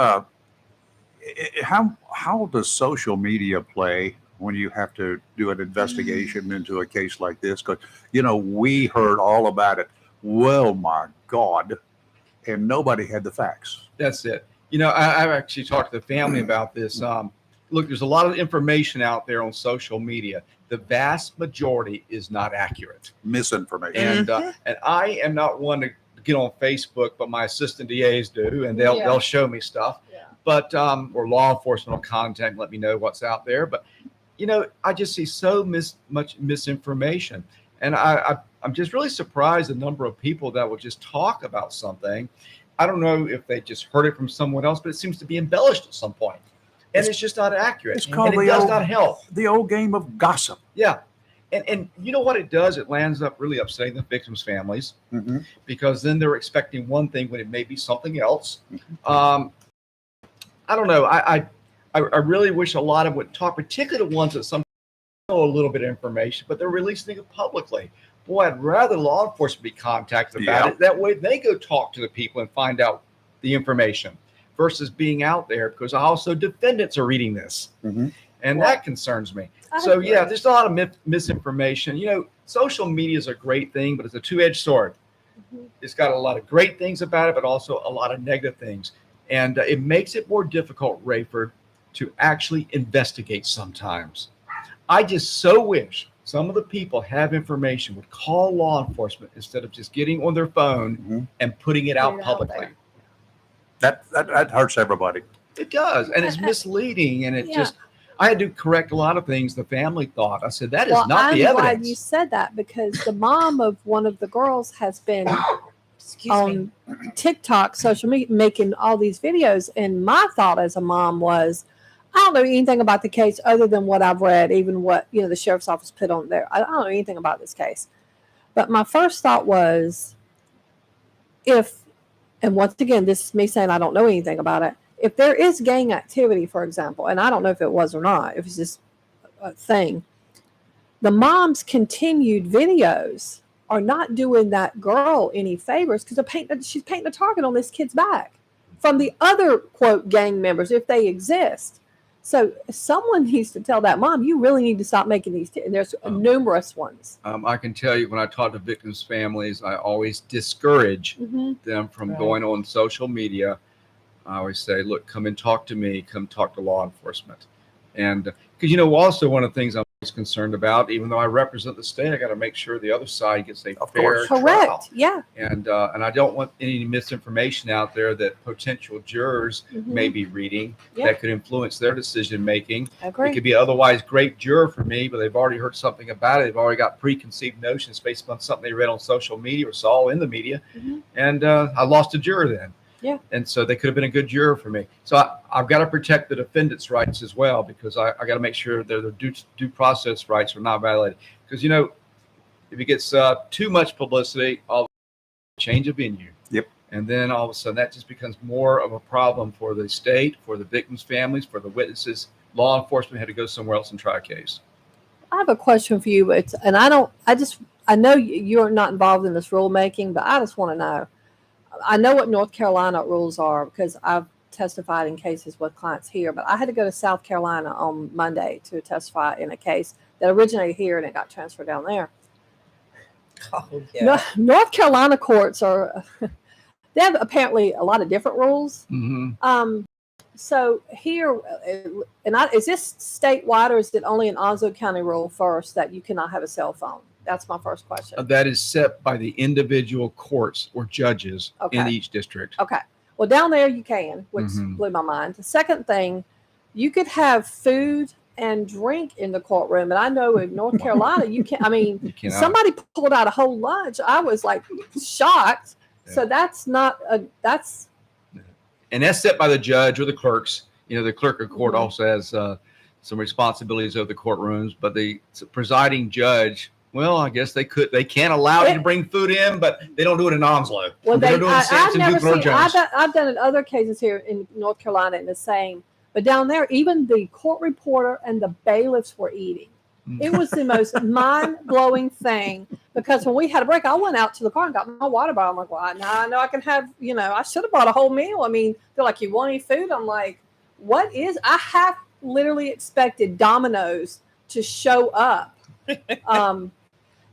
Speaker 7: how does social media play when you have to do an investigation into a case like this? Because we heard all about it. Well, my God, and nobody had the facts.
Speaker 21: That's it. I've actually talked to the family about this. Look, there's a lot of information out there on social media. The vast majority is not accurate.
Speaker 7: Misinformation.
Speaker 21: And I am not one to get on Facebook, but my assistant DAs do, and they'll show me stuff. Yeah. But or law enforcement will contact and let me know what's out there. But I just see so much misinformation, and I'm just really surprised the number of people that will just talk about something. I don't know if they just heard it from someone else, but it seems to be embellished at some point. And it's just not accurate.
Speaker 7: It's called
Speaker 21: and it does not help.
Speaker 7: The old game of gossip.
Speaker 21: Yeah. And you know what it does? It lands up really upsetting the victims' families because then they're expecting one thing when it may be something else. I don't know. I really wish a lot of would talk, particularly the ones that some know a little bit of information, but they're releasing it publicly. Boy, I'd rather law enforcement be contacted about it. That way they go talk to the people and find out the information versus being out there, because also defendants are reading this. And that concerns me. So yeah, there's a lot of misinformation. Social media is a great thing, but it's a two-edged sword. It's got a lot of great things about it, but also a lot of negative things. And it makes it more difficult, Rayford, to actually investigate sometimes. I just so wish some of the people have information would call law enforcement instead of just getting on their phone and putting it out publicly.
Speaker 7: That hurts everybody.
Speaker 21: It does. And it's misleading. And it just, I had to correct a lot of things the family thought. I said, that is not the evidence.
Speaker 8: I'm glad you said that, because the mom of one of the girls has been on TikTok, social media, making all these videos. And my thought as a mom was, I don't know anything about the case other than what I've read, even what the sheriff's office put on there. I don't know anything about this case. But my first thought was, and once again, this is me saying I don't know anything about it. If there is gang activity, for example, and I don't know if it was or not, if it's just a thing, the mom's continued videos are not doing that girl any favors, because she's painting a target on this kid's back from the other, quote, gang members, if they exist. So someone needs to tell that mom, you really need to stop making these. And there's numerous ones.
Speaker 21: I can tell you, when I talk to victims' families, I always discourage them from going on social media. I always say, look, come and talk to me. Come talk to law enforcement. And because, also one of the things I'm always concerned about, even though I represent the state, I got to make sure the other side gets a fair trial.
Speaker 8: Correct. Yeah.
Speaker 21: And I don't want any misinformation out there that potential jurors may be reading that could influence their decision making.
Speaker 8: I agree.
Speaker 21: It could be otherwise great juror for me, but they've already heard something about it. They've already got preconceived notions based upon something they read on social media or saw in the media. And I lost a juror then.
Speaker 8: Yeah.
Speaker 21: And so they could have been a good juror for me. So I've got to protect the defendant's rights as well, because I got to make sure their due process rights are not violated. Because, if it gets too much publicity, I'll change of venue.
Speaker 7: Yep.
Speaker 21: And then all of a sudden that just becomes more of a problem for the state, for the victims' families, for the witnesses. Law enforcement had to go somewhere else and try a case.
Speaker 8: I have a question for you. I know you're not involved in this rulemaking, but I just want to know. I know what North Carolina rules are because I've testified in cases with clients here, but I had to go to South Carolina on Monday to testify in a case that originated here and it got transferred down there.
Speaker 9: Oh, yeah.
Speaker 8: North Carolina courts they have apparently a lot of different rules. So here, is this statewide, or is it only an Onslow County rule first that you cannot have a cell phone? That's my first question.
Speaker 21: That is set by the individual courts or judges in each district.
Speaker 8: Okay. Well, down there you can, which blew my mind. The second thing, you could have food and drink in the courtroom. And I know in North Carolina, you can't. I mean, somebody pulled out a whole lunch. I was like shocked. Yeah. So that's not that's.
Speaker 21: And that's set by the judge or the clerks. The clerk of court also has some responsibilities of the courtrooms, but the presiding judge, well, I guess they can't allow you to bring food in, but they don't do it in Onslow.
Speaker 8: Well, I've done it other cases here in North Carolina and the same, But down there, even the court reporter and the bailiffs were eating. It was the most mind-blowing thing, because when we had a break, I went out to the car and got my water bottle. I'm like, well, now I know I can have, I should have bought a whole meal. I mean, they're like, you want any food? I'm like, I have literally expected Domino's to show up. And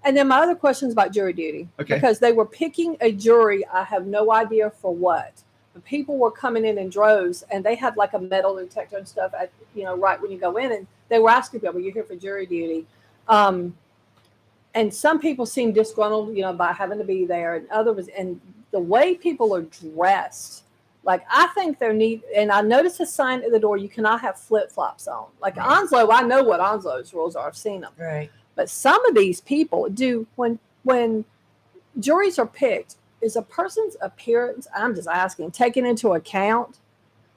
Speaker 8: then my other question is about jury duty.
Speaker 21: Okay.
Speaker 8: Because they were picking a jury, I have no idea for what. But people were coming in droves, and they had like a metal detector and stuff at, right when you go in, and they were asking people, you're here for jury duty. And some people seemed disgruntled, by having to be there, and others, and the way people are dressed, like, I think they're neat. And I noticed a sign at the door, you cannot have flip-flops on. Like Onslow, I know what Onslow's rules are. I've seen them.
Speaker 9: Right.
Speaker 8: But some of these people do, when juries are picked, is a person's appearance, I'm just asking, taken into account?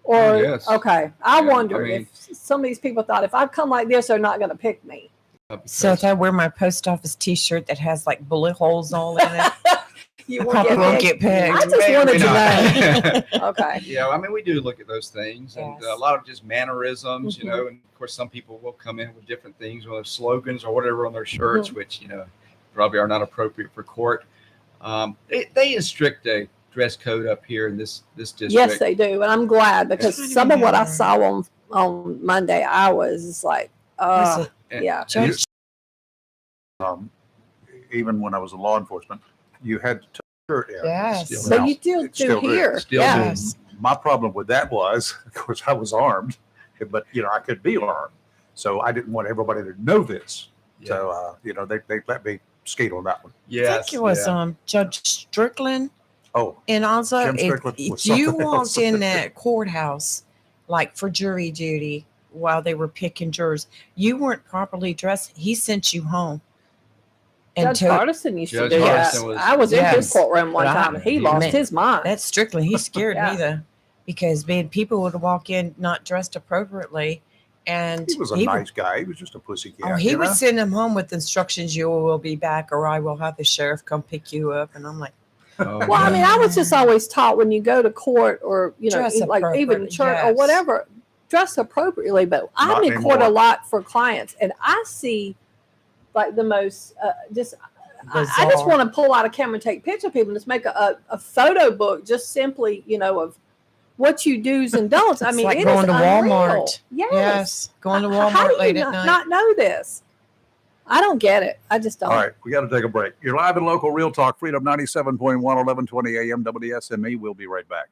Speaker 8: Or,
Speaker 21: yes.
Speaker 8: Okay. I wonder if some of these people thought, if I come like this, they're not going to pick me.
Speaker 9: So if I wear my post office T-shirt that has like bullet holes all in it,
Speaker 8: You
Speaker 9: I
Speaker 8: won't
Speaker 9: probably won't
Speaker 8: picked.
Speaker 9: get picked.
Speaker 8: I just wanted to know.
Speaker 21: Okay. Yeah, I mean, we do look at those things, and a lot of just mannerisms, and of course, some people will come in with different things, whether slogans or whatever on their shirts, which probably are not appropriate for court. They instruct a dress code up here in this district.
Speaker 8: Yes, they do, and I'm glad, because some of what I saw on Monday, I was like, yeah.
Speaker 7: Even when I was in law enforcement, you had to shirt in.
Speaker 9: Yes.
Speaker 8: So you do here. Yes.
Speaker 7: My problem with that was, of course, I was armed, but I could be armed, so I didn't want everybody to know this. So they let me skate on that one.
Speaker 9: I think it was Judge Strickland.
Speaker 7: Oh,
Speaker 9: and also
Speaker 7: Jim Strickland was
Speaker 9: if you
Speaker 7: something
Speaker 9: walked
Speaker 7: else.
Speaker 9: in that courthouse, like for jury duty, while they were picking jurors, you weren't properly dressed. He sent you home.
Speaker 8: Judge Hardison used to
Speaker 21: Judge
Speaker 8: do that.
Speaker 21: Hardison was-
Speaker 8: I was in his courtroom one time, and he lost his mind.
Speaker 9: That's Strickland. He scared
Speaker 8: Yeah.
Speaker 9: me though, because man, people would walk in not dressed appropriately, and
Speaker 7: He was a nice guy. He was just a pussycat.
Speaker 9: Oh, he would send them home with instructions: "You will be back, or I will have the sheriff come pick you up." And I'm like,
Speaker 8: Well, I mean, I was just always taught when you go to court, or
Speaker 9: Dress
Speaker 8: like even
Speaker 9: appropriately,
Speaker 8: church or
Speaker 9: yes.
Speaker 8: whatever, dress appropriately. But I'm
Speaker 7: Not
Speaker 8: in court a
Speaker 7: anymore.
Speaker 8: lot for clients, and I see like the most I just
Speaker 9: Bizarre.
Speaker 8: want to pull out a camera and take pictures of people and just make a photo book, just simply of what you do's and don'ts. I
Speaker 9: It's
Speaker 8: mean,
Speaker 9: like
Speaker 8: it
Speaker 9: going
Speaker 8: is
Speaker 9: to
Speaker 8: unreal.
Speaker 9: Walmart.
Speaker 8: Yes.
Speaker 9: Going to
Speaker 8: How
Speaker 9: Walmart
Speaker 8: do you
Speaker 9: late at night.
Speaker 8: not know this? I don't get it. I just don't.
Speaker 7: All right, we got to take a break. You're live and local, Real Talk, Freedom 97.1, 1120 AM, WSME. We'll be right back.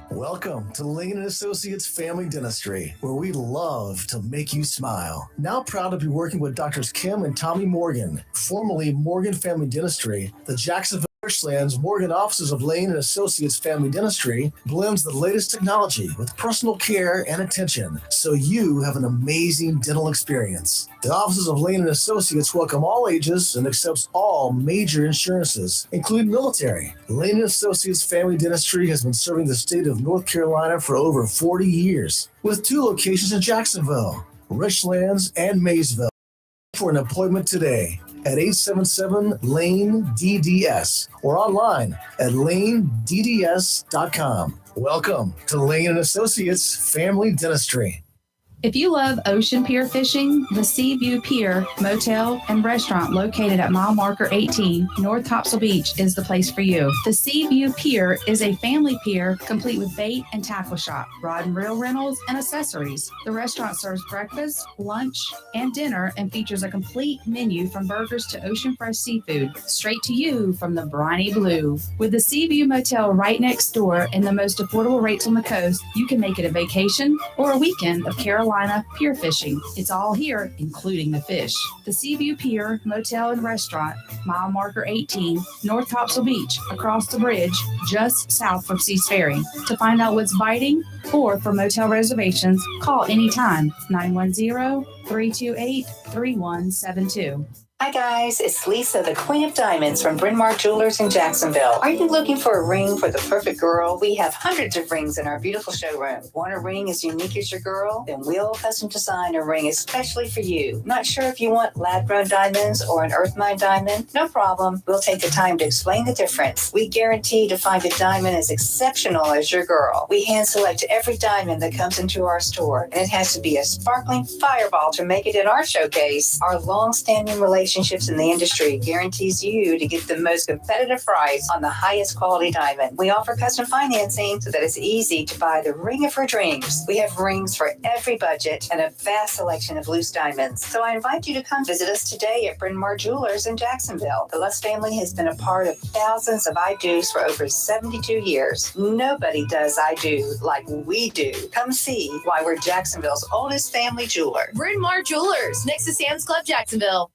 Speaker 16: Welcome to Lane & Associates Family Dentistry, where we love to make you smile. Now proud to be working with Doctors Kim and Tommy Morgan, formerly Morgan Family Dentistry. The Jacksonville Richlands Morgan offices of Lane & Associates Family Dentistry blends the latest technology with personal care and attention, so you have an amazing dental experience. The offices of Lane & Associates welcome all ages and accepts all major insurances, including military. Lane & Associates Family Dentistry has been serving the state of North Carolina for over 40 years, with 2 locations in Jacksonville, Richlands, and Maysville. For an appointment today at 877-LANE-DDS or online at lanedds.com. Welcome to Lane & Associates Family Dentistry.
Speaker 4: If you love ocean pier fishing, the Seaview Pier Motel and Restaurant located at mile marker 18, North Topsail Beach is the place for you. The Seaview Pier is a family pier complete with bait and tackle shop, rod and reel rentals, and accessories. The restaurant serves breakfast, lunch, and dinner and features a complete menu from burgers to ocean fresh seafood, straight to you from the briny blue. With the Seaview Motel right next door and the most affordable rates on the coast, you can make it a vacation or a weekend of Carolina pier fishing. It's all here, including the fish. The Seaview Pier Motel and Restaurant, mile marker 18, North Topsail Beach, across the bridge, just south from Seas Ferry. To find out what's biting or for motel reservations, call anytime, 910-328-3172.
Speaker 5: Hi guys, it's Lisa, the Queen of Diamonds from Bryn Mawr Jewelers in Jacksonville. Are you looking for a ring for the perfect girl? We have hundreds of rings in our beautiful showroom. Want a ring as unique as your girl? Then we'll custom design a ring especially for you. Not sure if you want lab-grown diamonds or an earth mine diamond? No problem. We'll take the time to explain the difference. We guarantee to find a diamond as exceptional as your girl. We hand select every diamond that comes into our store, and it has to be a sparkling fireball to make it in our showcase. Our long-standing relationships in the industry guarantees you to get the most competitive price on the highest quality diamond. We offer custom financing so that it's easy to buy the ring of her dreams. We have rings for every budget and a vast selection of loose diamonds. So I invite you to come visit us today at Bryn Mawr Jewelers in Jacksonville. The Lust family has been a part of thousands of I Do's for over 72 years. Nobody does I Do like we do. Come see why we're Jacksonville's oldest family jeweler.
Speaker 22: Bryn Mawr Jewelers, next to Sam's Club Jacksonville.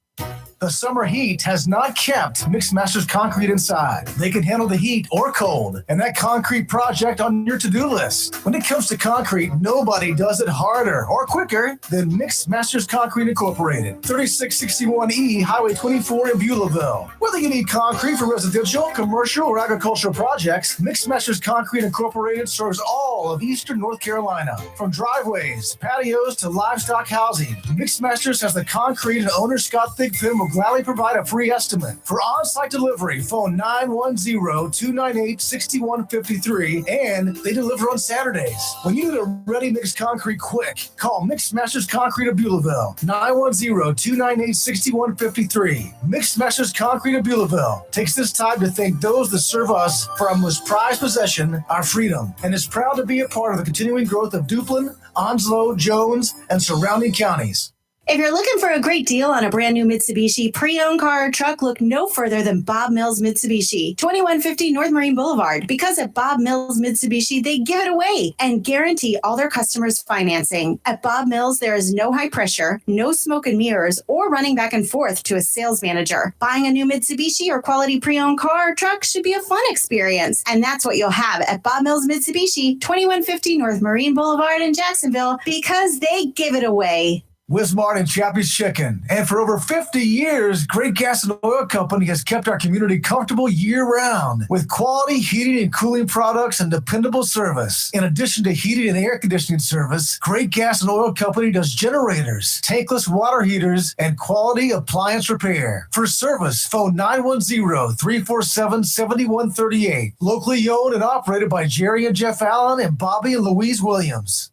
Speaker 16: The summer heat has not kept Mixed Masters Concrete inside. They can handle the heat or cold, and that concrete project on your to-do list. When it comes to concrete, nobody does it harder or quicker than Mixed Masters Concrete Incorporated, 3661E Highway 24 in Beulahville. Whether you need concrete for residential, commercial, or agricultural projects, Mixed Masters Concrete Incorporated serves all of eastern North Carolina. From driveways, patios, to livestock housing, Mixed Masters has the concrete, and owner Scott Thigpen will gladly provide a free estimate. For on-site delivery, phone 910-298-6153, and they deliver on Saturdays. When you need a ready-mix concrete quick, call Mixed Masters Concrete of Beulahville, 910-298-6153. Mixed Masters Concrete of Beulahville takes this time to thank those that serve us for our most prized possession, our freedom, and is proud to be a part of the continuing growth of Duplin, Onslow, Jones, and surrounding counties.
Speaker 6: If you're looking for a great deal on a brand new Mitsubishi pre-owned car or truck, look no further than Bob Mills Mitsubishi, 2150 North Marine Boulevard. Because at Bob Mills Mitsubishi, they give it away and guarantee all their customers financing. At Bob Mills, there is no high pressure, no smoke and mirrors, or running back and forth to a sales manager. Buying a new Mitsubishi or quality pre-owned car or truck should be a fun experience. And that's what you'll have at Bob Mills Mitsubishi, 2150 North Marine Boulevard in Jacksonville, because they give it away.
Speaker 16: Wismart and Chappie's Chicken. And for over 50 years, Great Gas and Oil Company has kept our community comfortable year-round with quality heating and cooling products and dependable service. In addition to heating and air conditioning service, Great Gas and Oil Company does generators, tankless water heaters, and quality appliance repair. For service, phone 910-347-7138. Locally owned and operated by Jerry and Jeff Allen and Bobby and Louise Williams.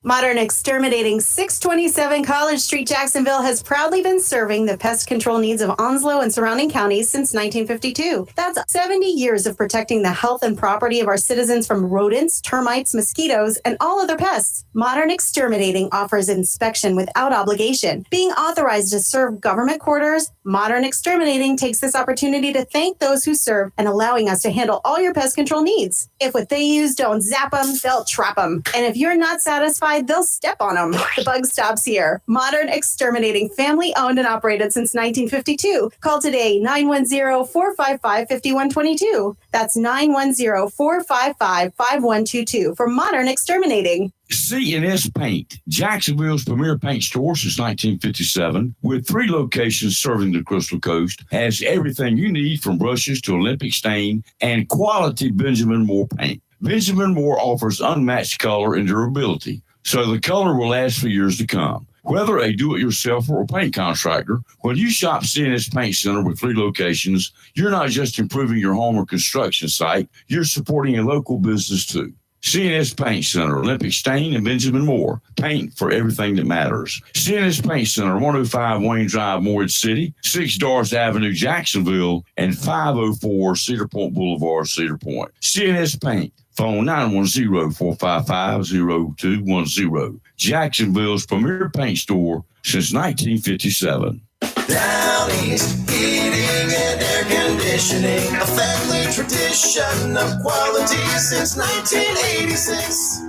Speaker 6: Modern Exterminating, 627 College Street, Jacksonville has proudly been serving the pest control needs of Onslow and surrounding counties since 1952. That's 70 years of protecting the health and property of our citizens from rodents, termites, mosquitoes, and all other pests. Modern Exterminating offers inspection without obligation. Being authorized to serve government quarters, Modern Exterminating takes this opportunity to thank those who serve and allowing us to handle all your pest control needs. If what they use don't zap them, they'll trap them. And if you're not satisfied, they'll step on them. The bug stops here. Modern Exterminating, family owned and operated since 1952. Call today, 910-455-5122. That's 910-455-5122 for Modern Exterminating.
Speaker 15: C&S Paint, Jacksonville's premier paint store since 1957, with 3 locations serving the Crystal Coast, has everything you need from brushes to Olympic stain and quality Benjamin Moore paint. Benjamin Moore offers unmatched color and durability, so the color will last for years to come. Whether a do-it-yourselfer or paint contractor, when you shop C&S Paint Center with 3 locations, you're not just improving your home or construction site, you're supporting a local business too. C&S Paint Center, Olympic Stain and Benjamin Moore. Paint for everything that matters. C&S Paint Center, 105 Wayne Drive, Morehead City, 6 Dars Avenue, Jacksonville, and 504 Cedar Point Boulevard, Cedar Point. C&S Paint. Phone 910-455-0210. Jacksonville's premier paint store since 1957.
Speaker 1: Down East, heating and air conditioning, a family tradition of quality since 1986.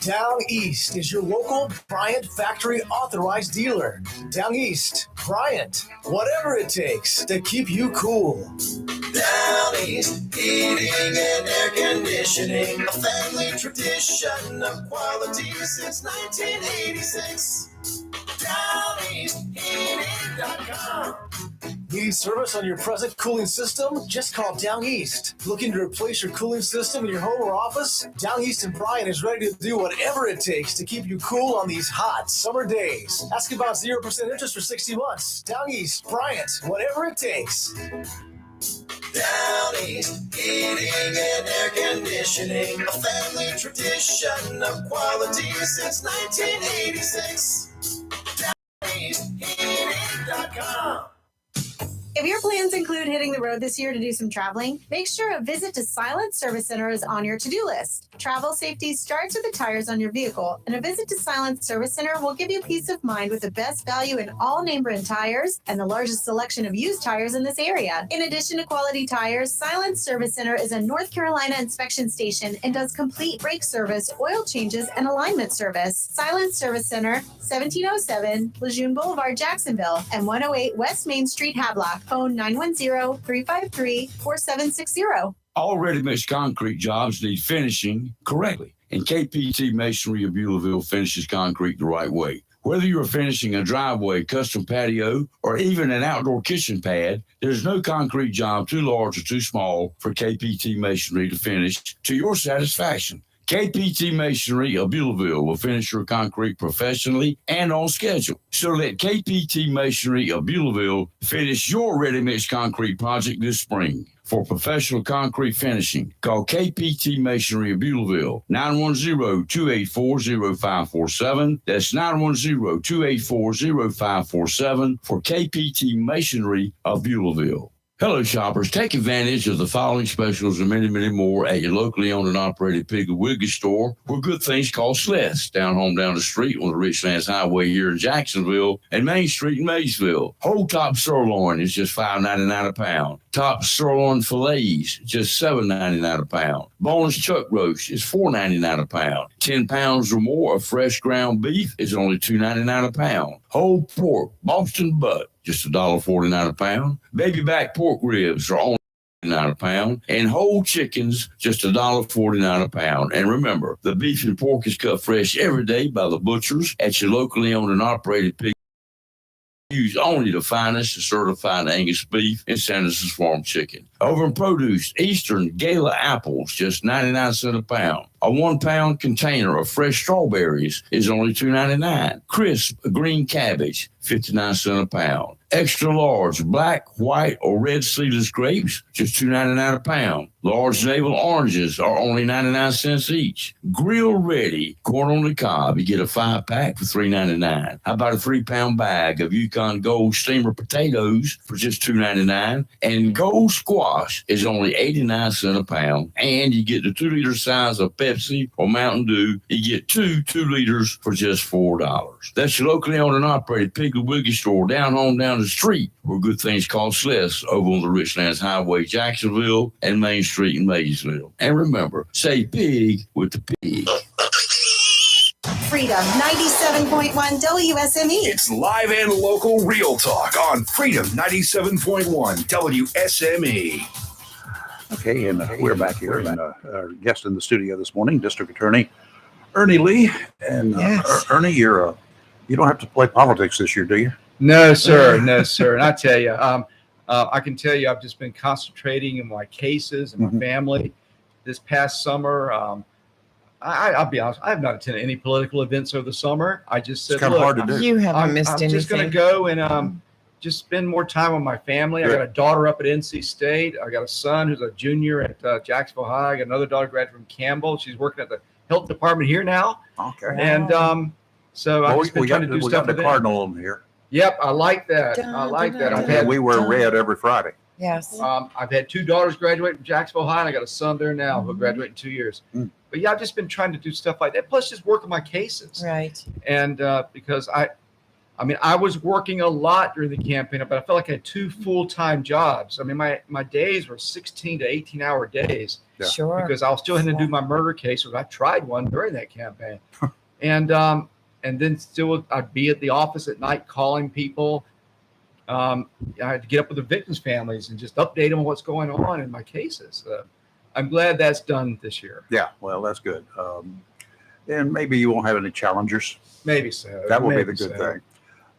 Speaker 16: Down East is your local Bryant Factory authorized dealer. Down East, Bryant, whatever it takes to keep you cool.
Speaker 1: Down East, heating and air conditioning, a family tradition of quality since 1986. DownEastHeating.com.
Speaker 16: Need service on your present cooling system? Just call Down East. Looking to replace your cooling system in your home or office? Down East and Bryan is ready to do whatever it takes to keep you cool on these hot summer days. Ask about 0% interest for 60 months. Down East, Bryant, whatever it takes.
Speaker 1: Down East Heating and Air Conditioning, a family tradition of quality since 1986. DownEastHeating.com.
Speaker 6: If your plans include hitting the road this year to do some traveling, make sure a visit to Silent Service Center is on your to-do list. Travel safety starts with the tires on your vehicle, and a visit to Silent Service Center will give you peace of mind with the best value in all name brand tires and the largest selection of used tires in this area. In addition to quality tires, Silent Service Center is a North Carolina inspection station and does complete brake service, oil changes, and alignment service. Silent Service Center, 1707 Lejeune Boulevard, Jacksonville, and 108 West Main Street, Havelock. Phone 910-353-4760.
Speaker 15: All ready-mix concrete jobs need finishing correctly, and KPT Masonry of Beulahville finishes concrete the right way. Whether you're finishing a driveway, custom patio, or even an outdoor kitchen pad, there's no concrete job too large or too small for KPT Masonry to finish to your satisfaction. KPT Masonry of Beulahville will finish your concrete professionally and on schedule. So let KPT Masonry of Beulahville finish your ready-mix concrete project this spring. For professional concrete finishing, call KPT Masonry of Beulahville, 910-284-0547. That's 910-284-0547 for KPT Masonry of Beulahville. Hello, shoppers. Take advantage of the following specials and many, many more at your locally owned and operated Piggly Wiggly store, where good things call Sless, down home down the street on the Richlands Highway here in Jacksonville, and Main Street in Maysville. Whole top sirloin is just $5.99 a pound. Top sirloin fillets, just $7.99 a pound. Boneless chuck roast is $4.99 a pound. 10 pounds or more of fresh ground beef is only $2.99 a pound. Whole pork, Boston butt, just $1.49 a pound. Baby back pork ribs are only $9 a pound, and whole chickens just $1.49 a pound. And remember, the beef and pork is cut fresh every day by the butchers at your locally owned and operated pig. Use only the finest certified Angus beef and Sanderson's Farm chicken. Over in produce, Eastern Gala apples, just 99 cents a pound. A 1 pound container of fresh strawberries is only $2.99. Crisp green cabbage, 59 cents a pound. Extra large black, white, or red seedless grapes, just $2.99 a pound. Large navel oranges are only 99 cents each. Grill ready corn on the cob, you get a 5-pack for $3.99. How about a 3-pound bag of Yukon Gold steamer potatoes for just $2.99? And Gold squash is only 89 cents a pound. And you get the 2-liter size of Pepsi or Mountain Dew. You get 2 liters for just $4. That's your locally owned and operated Piggly Wiggly store down home down the street, where good things called Sless, over on the Richlands Highway, Jacksonville, and Main Street in Maysville. And remember, say pig with the pig.
Speaker 6: Freedom 97.1 WSME.
Speaker 14: It's live and local real talk on Freedom 97.1 WSME.
Speaker 7: Okay, and we're back here. And our guest in the studio this morning, District Attorney Ernie Lee. And Ernie, you don't have to play politics this year, do you?
Speaker 21: No, sir. No, sir. And I tell you, I can tell you, I've just been concentrating in my cases and my family. This past summer, I'll be honest, I have not attended any political events over the summer. I just said,
Speaker 7: it's kind of hard to do.
Speaker 9: You haven't missed anything.
Speaker 21: I'm just going to go and just spend more time with my family.
Speaker 7: Good.
Speaker 21: I got a daughter up at NC State. I got a son who's a junior at Jacksonville High. I got another daughter graduated from Campbell. She's working at the health department here now.
Speaker 7: Okay.
Speaker 21: And so I've just been trying to do stuff
Speaker 7: we got
Speaker 21: with
Speaker 7: the Cardinal in here.
Speaker 21: Yep, I like that. I like that.
Speaker 7: We wear red every Friday.
Speaker 9: Yes.
Speaker 21: I've had 2 daughters graduate from Jacksonville High, and I got a son there now who'll graduate in 2 years. But yeah, I've just been trying to do stuff like that. Plus, just working my cases.
Speaker 9: Right.
Speaker 21: And because I was working a lot during the campaign, but I felt like I had 2 full-time jobs. I mean, my days were 16 to 18-hour days.
Speaker 7: Yeah.
Speaker 9: Sure.
Speaker 21: Because I was still having to do my murder case, because I tried one during that campaign. And then still I'd be at the office at night calling people. I had to get up with the victims' families and just update them on what's going on in my cases. I'm glad that's done this year.
Speaker 7: Yeah, well, that's good. And maybe you won't have any challengers.
Speaker 21: Maybe so.
Speaker 7: That will be
Speaker 21: Maybe
Speaker 7: the good
Speaker 21: so.
Speaker 7: thing.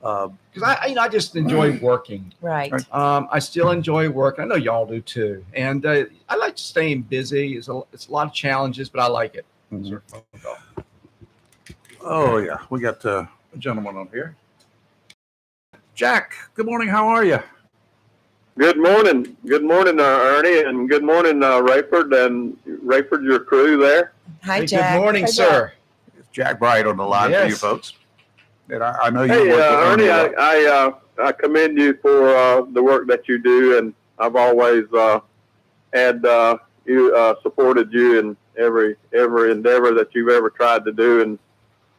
Speaker 21: Because I just enjoy working.
Speaker 9: Right.
Speaker 21: I still enjoy work. I know y'all do too. And I like staying busy. It's a lot of challenges, but I like it.
Speaker 7: Oh yeah, we got a gentleman on here. Jack, good morning. How are you?
Speaker 3: Good morning. Good morning, Ernie, and good morning, Rayford, and Rayford, your crew there.
Speaker 9: Hi,
Speaker 21: Hey,
Speaker 9: Jack.
Speaker 21: good morning,
Speaker 9: Hi,
Speaker 21: sir.
Speaker 7: It's Jack Bright on the line for you folks. And I know you.
Speaker 3: Hey,
Speaker 7: work with
Speaker 3: Ernie,
Speaker 7: Ernie.
Speaker 3: I commend you for the work that you do, and I've always supported you in every endeavor that you've ever tried to do, and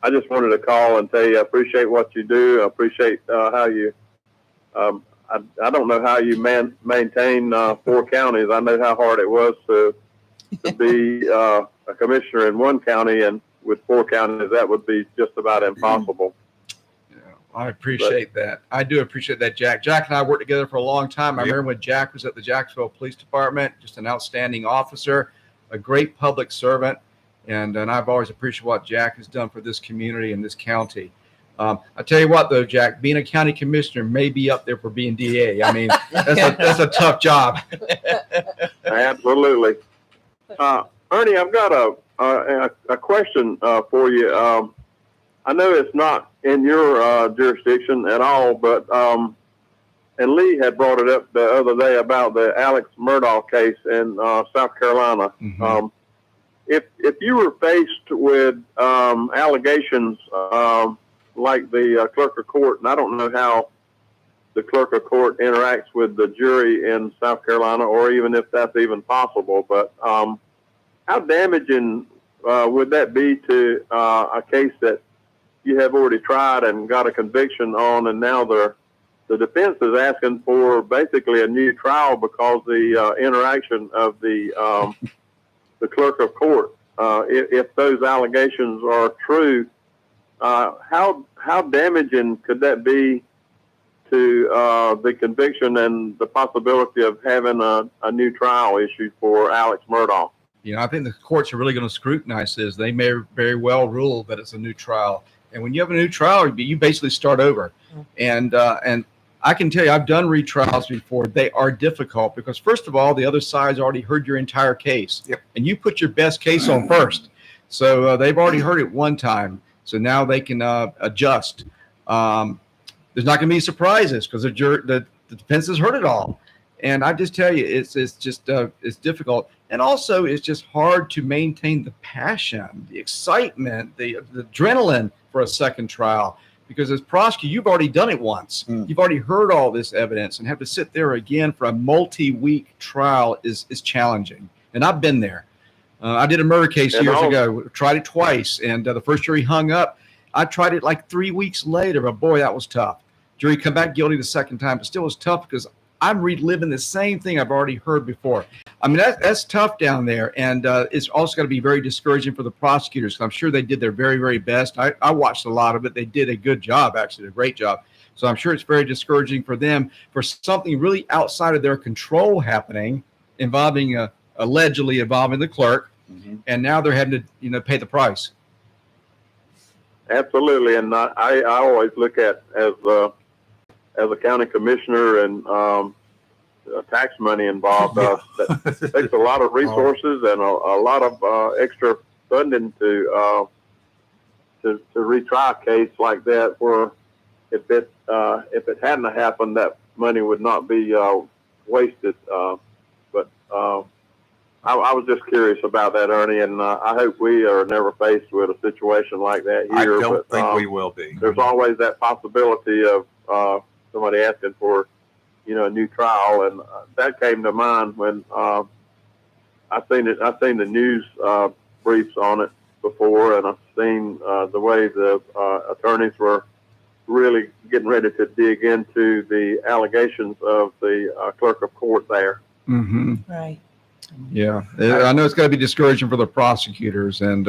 Speaker 3: I just wanted to call and tell you I appreciate what you do. I appreciate how you. I don't know how you maintain 4 counties. I know how hard it was to be a commissioner in one county, and with 4 counties, that would be just about impossible.
Speaker 21: I appreciate that. I do appreciate that, Jack. Jack and I worked together for a long time. I remember when Jack was at the Jacksonville Police Department, just an outstanding officer, a great public servant. And I've always appreciated what Jack has done for this community and this county. I tell you what, though, Jack, being a county commissioner may be up there for being DA. I mean, that's a tough job.
Speaker 3: Absolutely. Ernie, I've got a question for you. I know it's not in your jurisdiction at all, but and Lee had brought it up the other day about the Alex Murdaugh case in South Carolina.
Speaker 21: Mm-hmm.
Speaker 3: If you were faced with allegations like the clerk of court, and I don't know how the clerk of court interacts with the jury in South Carolina, or even if that's even possible, but how damaging would that be to a case that you have already tried and got a conviction on, and now the defense is asking for basically a new trial because the interaction of the clerk of court. If those allegations are true, how damaging could that be to the conviction and the possibility of having a new trial issued for Alex Murdaugh?
Speaker 21: I think the courts are really going to scrutinize this. They may very well rule that it's a new trial. And when you have a new trial, you basically start over. And I can tell you, I've done retrials before. They are difficult because, first of all, the other side's already heard your entire case.
Speaker 7: Yep.
Speaker 21: And you put your best case on first. So they've already heard it one time. So now they can adjust. There's not going to be surprises because the defense has heard it all. And I just tell you, it's difficult. And also, it's just hard to maintain the passion, the excitement, the adrenaline for a second trial. Because as prosecutor, you've already done it once. You've already heard all this evidence, and have to sit there again for a multi-week trial is challenging. And I've been there. I did a murder case years ago, tried it twice, and the first jury hung up. I tried it like 3 weeks later, but boy, that was tough. Jury come back guilty the second time, but still was tough because I'm reliving the same thing I've already heard before. I mean, that's tough down there. And it's also got to be very discouraging for the prosecutors. I'm sure they did their very, very best. I watched a lot of it. They did a good job, actually, a great job. So I'm sure it's very discouraging for them for something really outside of their control happening, allegedly involving the clerk. Mm-hmm. And now they're having to, pay the price.
Speaker 3: Absolutely. And I always look at as a county commissioner and tax money involved. That takes a lot of resources and a lot of extra funding to retry a case like that. Where if it hadn't happened, that money would not be wasted. But I was just curious about that, Ernie, and I hope we are never faced with a situation like that here.
Speaker 7: I don't think we will be.
Speaker 3: There's always that possibility of somebody asking for, a new trial, and that came to mind when I seen it. I've seen the news briefs on it before, and I've seen the way the attorneys were really getting ready to dig into the allegations of the clerk of court there.
Speaker 21: Mm-hmm.
Speaker 9: Right.
Speaker 21: Yeah, I know it's got to be discouraging for the prosecutors and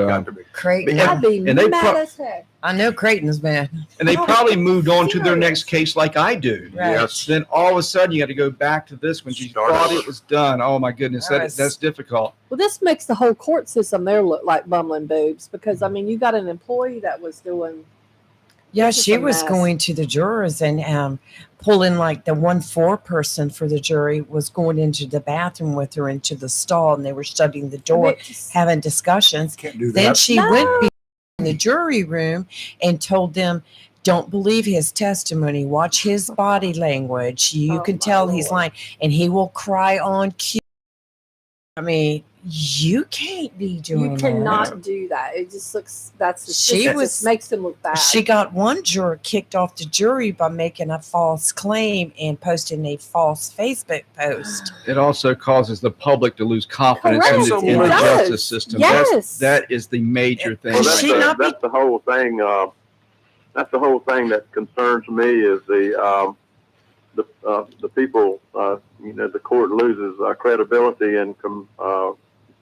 Speaker 9: Creighton.
Speaker 8: I'd be mad as heck.
Speaker 9: I know Creighton's mad.
Speaker 21: And they probably moved on to their next case like I do.
Speaker 9: Right.
Speaker 21: Yes. Then all of a sudden you got to go back to this when you thought it was done. Oh my goodness, that's difficult.
Speaker 8: Well, this makes the whole court system there look like bumbling boobs because, I mean, you got an employee that was doing
Speaker 9: Yeah,
Speaker 8: This is
Speaker 9: she
Speaker 8: a
Speaker 9: was
Speaker 8: mess.
Speaker 9: going to the jurors and pulling like the 1-4 person for the jury was going into the bathroom with her into the stall, and they were shutting the door, having discussions.
Speaker 7: Can't do
Speaker 9: Then
Speaker 7: that.
Speaker 9: she went in the jury room and told them, "Don't believe his testimony. Watch his body language. You can tell he's lying, and he will cry on cue." I mean, you can't be doing
Speaker 8: You
Speaker 9: that.
Speaker 8: cannot do that. It just looks.
Speaker 9: She
Speaker 8: it
Speaker 9: was-
Speaker 8: just makes them look bad.
Speaker 9: She got one juror kicked off the jury by making a false claim and posting a false Facebook post.
Speaker 21: It also causes the public to lose confidence in
Speaker 9: Correct.
Speaker 21: the, in the
Speaker 9: It does.
Speaker 21: justice system.
Speaker 9: Yes.
Speaker 21: That is the major thing.
Speaker 3: Well,
Speaker 21: right there.
Speaker 3: that's the whole thing. That's the whole thing that concerns me is the people. The court loses credibility and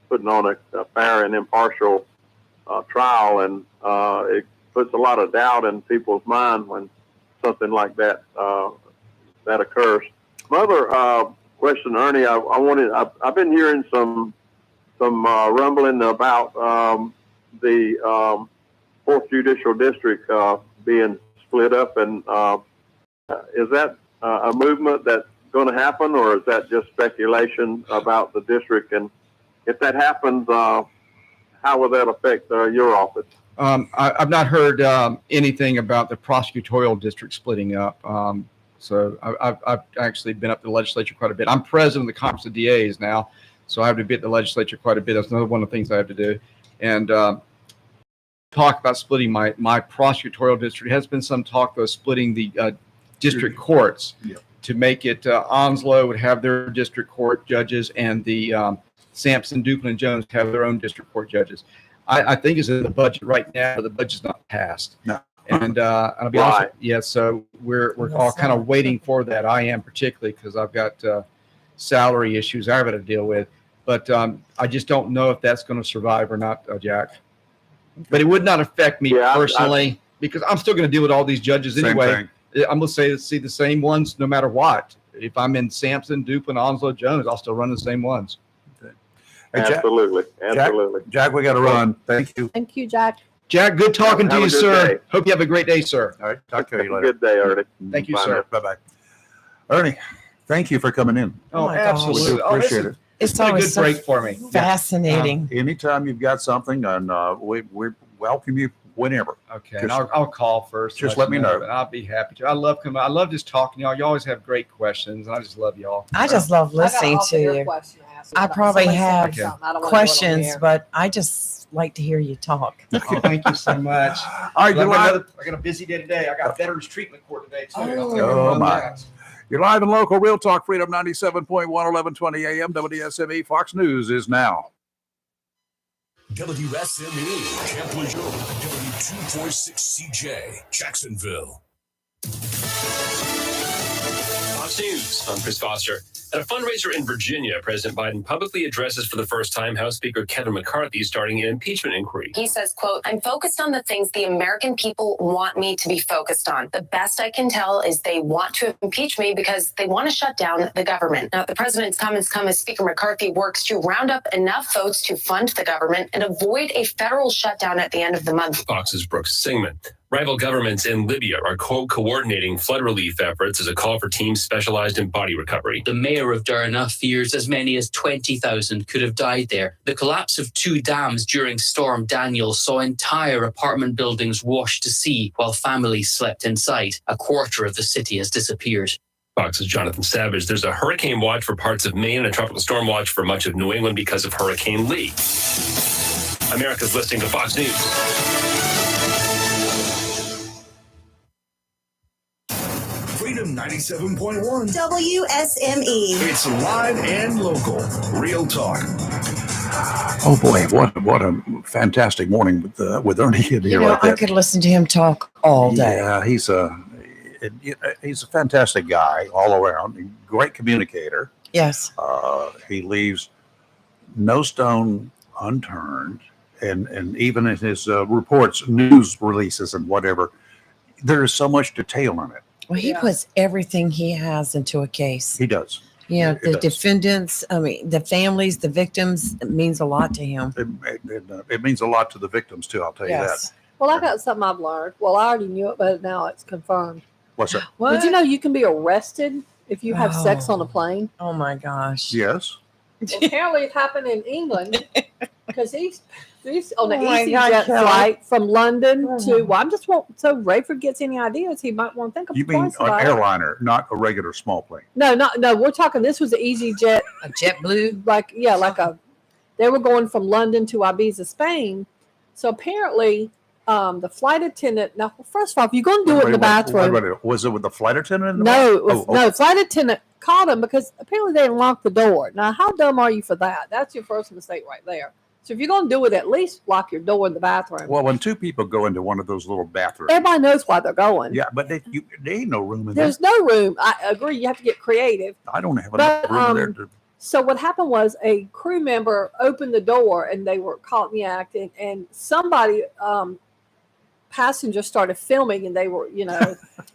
Speaker 3: putting on a fair and impartial trial, and it puts a lot of doubt in people's mind when something like that that occurs. My other question, Ernie, I've been hearing some rumbling about the Fourth Judicial District being split up, and is that a movement that's going to happen, or is that just speculation about the district? And if that happens, how will that affect your office?
Speaker 21: I've not heard anything about the prosecutorial district splitting up. So I've actually been up to the legislature quite a bit. I'm president of the Conference of DAs now, so I have to be at the legislature quite a bit. That's another one of the things I have to do. And talk about splitting my prosecutorial district. Has been some talk of splitting the district courts to make it Onslow would have their district court judges, and the Sampson, Duplin, and Jones have their own district court judges. I think it's in the budget right now, but the budget's not passed.
Speaker 7: No.
Speaker 21: And I'll be honest, yeah. So we're all kind of waiting for that. I am particularly because I've got salary issues I've got to deal with. But I just don't know if that's going to survive or not, Jack. But it would not affect me personally because I'm still going to deal with all these judges
Speaker 7: Same
Speaker 21: anyway.
Speaker 7: thing.
Speaker 21: I'm going to see the same ones no matter what. If I'm in Sampson, Duplin, Onslow, Jones, I'll still run the same ones.
Speaker 7: Hey, Jack-
Speaker 3: Absolutely.
Speaker 7: Jack, we got to run. Thank you.
Speaker 8: Thank you, Jack.
Speaker 21: Jack, good talking to
Speaker 3: Have
Speaker 21: you,
Speaker 3: a good
Speaker 21: sir.
Speaker 3: day.
Speaker 21: Hope you have a great day, sir.
Speaker 7: All right. Talk to you
Speaker 3: Have a
Speaker 7: later.
Speaker 3: good day, Ernie.
Speaker 21: Thank you,
Speaker 3: Bye
Speaker 21: sir.
Speaker 7: Bye bye. Ernie, thank you for coming in.
Speaker 21: Oh,
Speaker 9: my gosh.
Speaker 21: absolutely. Oh, this
Speaker 7: Appreciate
Speaker 21: is-
Speaker 7: it.
Speaker 21: It's been a
Speaker 9: always
Speaker 21: good
Speaker 9: so
Speaker 21: break for me.
Speaker 9: Fascinating.
Speaker 7: Anytime you've got something, and we welcome you whenever.
Speaker 21: Okay,
Speaker 7: Just-
Speaker 21: and I'll call first.
Speaker 7: just let me know.
Speaker 21: And I'll be happy to. I love coming. I love just talking to y'all. You always have great questions, and I just love y'all.
Speaker 9: I just love listening to you. I probably have questions, but I just like to hear you talk.
Speaker 21: Oh, thank you so much.
Speaker 7: All right,
Speaker 21: I
Speaker 7: you're live.
Speaker 21: got a busy day today. I got Veterans Treatment Court today too.
Speaker 7: Oh, my. You're live and local. Real Talk Freedom 97.1, 1120 AM. WSME Fox News is now.
Speaker 18: WSME, Camp Lejeune, W246CJ, Jacksonville.
Speaker 2: Fox News. I'm Chris Foster. At a fundraiser in Virginia, President Biden publicly addresses for the first time House Speaker Kevin McCarthy starting an impeachment inquiry.
Speaker 10: He says, quote, "I'm focused on the things the American people want me to be focused on. The best I can tell is they want to impeach me because they want to shut down the government." Now, the president's comments come as Speaker McCarthy works to round up enough votes to fund the government and avoid a federal shutdown at the end of the month.
Speaker 2: Fox's Brooks Singman. Rival governments in Libya are coordinating flood relief efforts as a call for teams specialized in body recovery.
Speaker 23: The mayor of Derna fears as many as 20,000 could have died there. The collapse of 2 dams during Storm Daniel saw entire apartment buildings washed to sea while families slept inside. A quarter of the city has disappeared.
Speaker 2: Fox's Jonathan Savage. There's a hurricane watch for parts of Maine and a tropical storm watch for much of New England because of Hurricane Lee. America's listening to Fox News.
Speaker 14: Freedom 97.1.
Speaker 6: WSME.
Speaker 14: It's live and local. Real talk.
Speaker 7: Oh boy, what a fantastic morning with Ernie in
Speaker 9: You
Speaker 7: here
Speaker 9: know,
Speaker 7: like
Speaker 9: I
Speaker 7: that.
Speaker 9: could listen to him talk all day.
Speaker 7: Yeah, he's a fantastic guy all around. Great communicator.
Speaker 9: Yes.
Speaker 7: He leaves no stone unturned, and even in his reports, news releases, and whatever, there is so much detail in it.
Speaker 9: Well, he puts everything he has into a case.
Speaker 7: He does.
Speaker 9: You know,
Speaker 7: It
Speaker 9: the
Speaker 7: does.
Speaker 9: defendants, I mean, the families, the victims, it means a lot to him.
Speaker 7: It means a lot to the victims too. I'll tell you
Speaker 9: Yes.
Speaker 8: Well, I got something I've learned. Well, I already knew it, but now it's confirmed.
Speaker 7: What's that?
Speaker 8: Did you know you can be arrested if you have sex on a plane?
Speaker 9: Oh my gosh.
Speaker 7: Yes.
Speaker 8: Well, apparently, it happened in England because these on the
Speaker 9: Oh my God,
Speaker 8: EasyJet
Speaker 9: Kelly.
Speaker 8: flight from London to. Well, I'm just want so Rayford gets any ideas, he might want to think of.
Speaker 7: You mean
Speaker 8: twice
Speaker 7: an
Speaker 8: about it.
Speaker 7: airliner, not a regular small plane?
Speaker 8: No. We're talking. This was the EasyJet,
Speaker 9: A JetBlue?
Speaker 8: like they were going from London to Ibiza, Spain. So apparently, the flight attendant. Now, first of all, if you're going to do it in the bathroom,
Speaker 7: Was it with the flight attendant in the
Speaker 8: no, it
Speaker 7: bathroom?
Speaker 8: was
Speaker 7: Oh,
Speaker 8: no
Speaker 7: okay.
Speaker 8: flight attendant called him because apparently they didn't lock the door. Now, how dumb are you for that? That's your first mistake right there. So if you're going to do it, at least lock your door in the bathroom.
Speaker 7: Well, when two people go into one of those little bathrooms,
Speaker 8: Everybody knows why they're going.
Speaker 7: yeah, but they ain't no room in
Speaker 8: There's
Speaker 7: there.
Speaker 8: no room. I agree. You have to get creative.
Speaker 7: I don't have
Speaker 8: But,
Speaker 7: enough room there. To,
Speaker 8: So what happened was a crew member opened the door and they were caught in the act, and somebody passenger started filming, and they were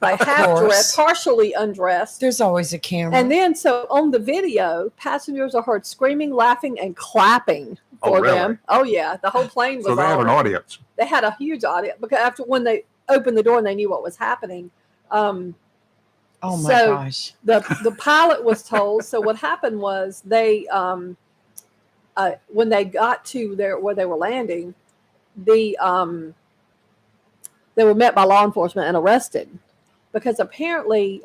Speaker 8: like half
Speaker 9: course.
Speaker 8: dressed, partially undressed.
Speaker 9: There's always a camera.
Speaker 8: And then so on the video, passengers are heard screaming, laughing, and clapping
Speaker 7: Oh,
Speaker 8: for
Speaker 7: really?
Speaker 8: them. Oh yeah, the whole plane was.
Speaker 7: so they have
Speaker 8: on
Speaker 7: an
Speaker 8: it.
Speaker 7: audience.
Speaker 8: They had a huge audience because when they opened the door and they knew what was happening.
Speaker 9: oh my
Speaker 8: so
Speaker 9: gosh.
Speaker 8: the pilot was told. So what happened was they when they got to where they were landing, they were met by law enforcement and arrested because apparently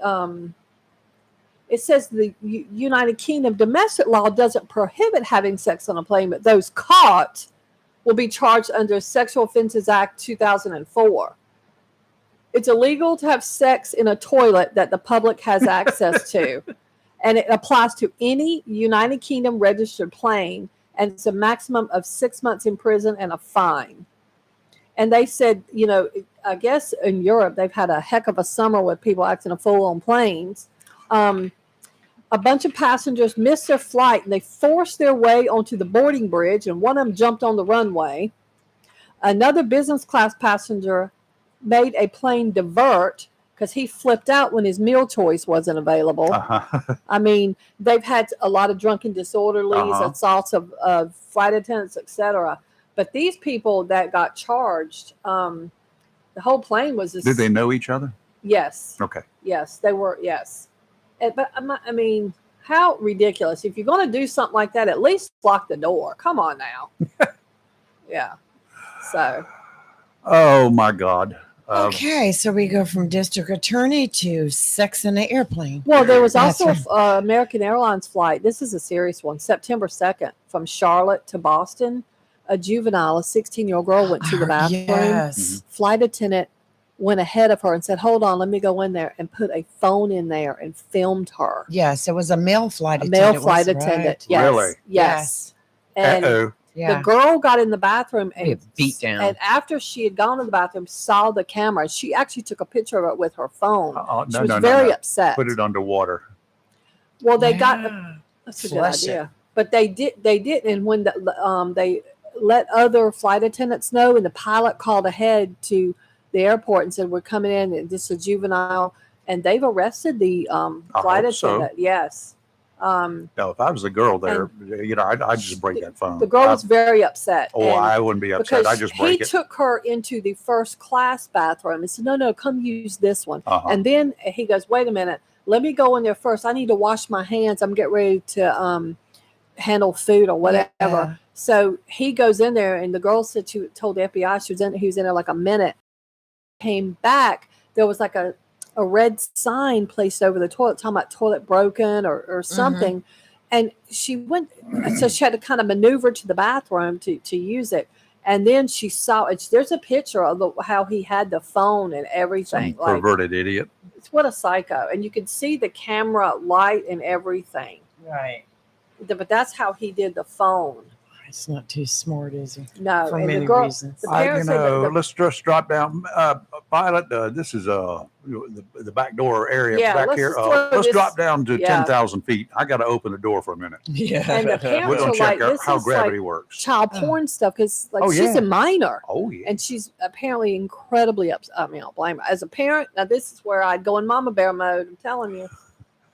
Speaker 8: it says the United Kingdom domestic law doesn't prohibit having sex on a plane, but those caught will be charged under Sexual Offenses Act 2004. It's illegal to have sex in a toilet that the public has access to, and it applies to any United Kingdom registered plane, and it's a maximum of 6 months in prison and a fine. And they said, I guess in Europe, they've had a heck of a summer with people acting a fool on planes. A bunch of passengers missed their flight and they forced their way onto the boarding bridge, and one of them jumped on the runway. Another business class passenger made a plane divert because he flipped out when his meal choice wasn't available.
Speaker 7: Uh-huh.
Speaker 8: I mean, they've had a lot of drunken disorderlies, assaults of flight attendants, etc. But these people that got charged, the whole plane was just.
Speaker 7: Did they know each other?
Speaker 8: Yes.
Speaker 7: Okay.
Speaker 8: Yes, they were. Yes. But I mean, how ridiculous. If you're going to do something like that, at least lock the door. Come on now. Yeah. So.
Speaker 7: Oh my God.
Speaker 9: Okay, so we go from district attorney to sex in the airplane.
Speaker 8: Well, there was
Speaker 9: That's
Speaker 8: also
Speaker 9: right.
Speaker 8: an American Airlines flight. This is a serious one. September 2nd from Charlotte to Boston. A juvenile, a 16-year-old girl, went to the bathroom.
Speaker 9: Yes.
Speaker 8: Flight attendant went ahead of her and said, "Hold on, let me go in there," and put a phone in there and filmed her.
Speaker 9: Yes, it was a male flight
Speaker 8: A
Speaker 9: attendant.
Speaker 8: male flight
Speaker 9: wasn't it?
Speaker 8: attendant. Yes.
Speaker 7: Really?
Speaker 8: Yes. And
Speaker 7: Uh-oh.
Speaker 9: Yeah.
Speaker 8: the girl got in the bathroom
Speaker 9: Be a
Speaker 8: and
Speaker 9: beat down.
Speaker 8: And after she had gone to the bathroom, saw the camera. She actually took a picture of it with her phone. She was very upset.
Speaker 7: Put it underwater.
Speaker 8: Well, they got that's a good
Speaker 9: Flush
Speaker 8: idea.
Speaker 9: it.
Speaker 8: But they did, and when they let other flight attendants know, and the pilot called ahead to the airport and said, "We're coming in, and this is a juvenile," and they've arrested the flight
Speaker 7: hope so.
Speaker 8: attendant. Yes.
Speaker 7: No, if I was a girl there, I'd just break that phone.
Speaker 8: The girl was very upset.
Speaker 7: Oh,
Speaker 8: and
Speaker 7: I wouldn't be upset.
Speaker 8: because
Speaker 7: I just break
Speaker 8: he
Speaker 7: it.
Speaker 8: took her into the first class bathroom and said, "No, come use this one."
Speaker 7: Uh-huh.
Speaker 8: And then he goes, "Wait a minute, let me go in there first. I need to wash my hands. I'm getting ready to handle food or whatever."
Speaker 9: Yeah.
Speaker 8: So he goes in there, and the girl said she told the FBI he was in there like a minute. Came back, there was like a red sign placed over the toilet talking about toilet broken or something. And she went, so she had to kind of maneuver to the bathroom to use it. And then she saw it. There's a picture of how he had the phone and everything.
Speaker 7: Some perverted idiot.
Speaker 8: What a psycho. And you could see the camera light and everything.
Speaker 9: Right.
Speaker 8: But that's how he did the phone.
Speaker 9: It's not too smart, is he?
Speaker 8: No.
Speaker 9: For
Speaker 8: and
Speaker 9: many
Speaker 8: the girl,
Speaker 9: reasons.
Speaker 8: the parents said that
Speaker 7: Let's just drop down. Pilot, this is the back door area
Speaker 8: Yeah,
Speaker 7: back
Speaker 8: let's
Speaker 7: here.
Speaker 8: just throw
Speaker 7: Let's
Speaker 8: this-
Speaker 7: drop down to
Speaker 8: yeah.
Speaker 7: 10,000 feet. I got to open the door for a minute.
Speaker 9: Yeah.
Speaker 8: And the parents
Speaker 7: We're
Speaker 8: are
Speaker 7: going to check
Speaker 8: like,
Speaker 7: out
Speaker 8: this
Speaker 7: how
Speaker 8: is
Speaker 7: gravity
Speaker 8: like
Speaker 7: works.
Speaker 8: child porn stuff because
Speaker 7: Oh,
Speaker 8: she's
Speaker 7: yeah.
Speaker 8: a minor.
Speaker 7: Oh, yeah.
Speaker 8: And she's apparently incredibly upset. I mean, I'll blame her. As a parent, now this is where I'd go in mama bear mode. I'm telling you.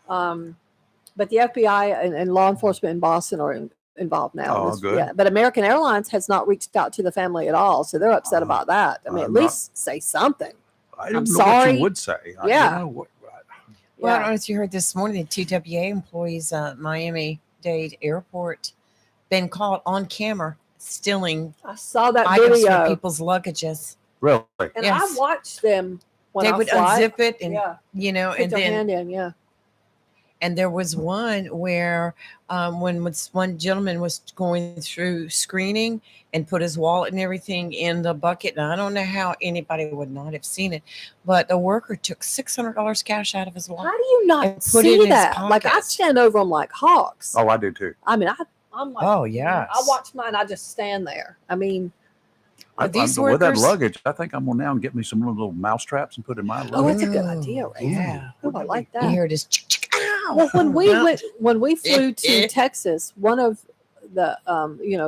Speaker 8: But the FBI and law enforcement in Boston are involved now.
Speaker 7: Oh, good.
Speaker 8: Yeah, but American Airlines has not reached out to the family at all, so they're upset about that. I mean, at least say something.
Speaker 7: I don't
Speaker 8: I'm
Speaker 7: know
Speaker 8: sorry.
Speaker 7: what you would say.
Speaker 8: Yeah.
Speaker 9: Well, I don't know if you heard this morning, the TWA employees at Miami-Dade Airport been caught on camera stealing
Speaker 8: I saw that
Speaker 9: items
Speaker 8: video.
Speaker 9: from people's luggages.
Speaker 7: Really?
Speaker 8: And I watched them when
Speaker 9: They
Speaker 8: I
Speaker 9: would
Speaker 8: fly.
Speaker 9: unzip it and,
Speaker 8: Yeah.
Speaker 9: you know,
Speaker 8: Put
Speaker 9: and
Speaker 8: their
Speaker 9: then
Speaker 8: hand in, yeah.
Speaker 9: And there was one where when one gentleman was going through screening and put his wallet and everything in the bucket. And I don't know how anybody would not have seen it, but the worker took $600 cash out of his wallet.
Speaker 8: How do you not
Speaker 9: and put it
Speaker 8: see
Speaker 9: in his
Speaker 8: that? Like I
Speaker 9: pocket.
Speaker 8: stand over them like hawks.
Speaker 7: Oh, I do too.
Speaker 8: I mean, I'm like,
Speaker 9: Oh, yes.
Speaker 8: I watch mine. I just stand there. I mean,
Speaker 7: With that luggage, I think I'm going to now get me some little mouse traps and put in my luggage.
Speaker 8: oh, that's a good idea, right?
Speaker 9: Yeah.
Speaker 8: Oh, I like that.
Speaker 9: You hear this.
Speaker 8: Well, when we flew to Texas, one of the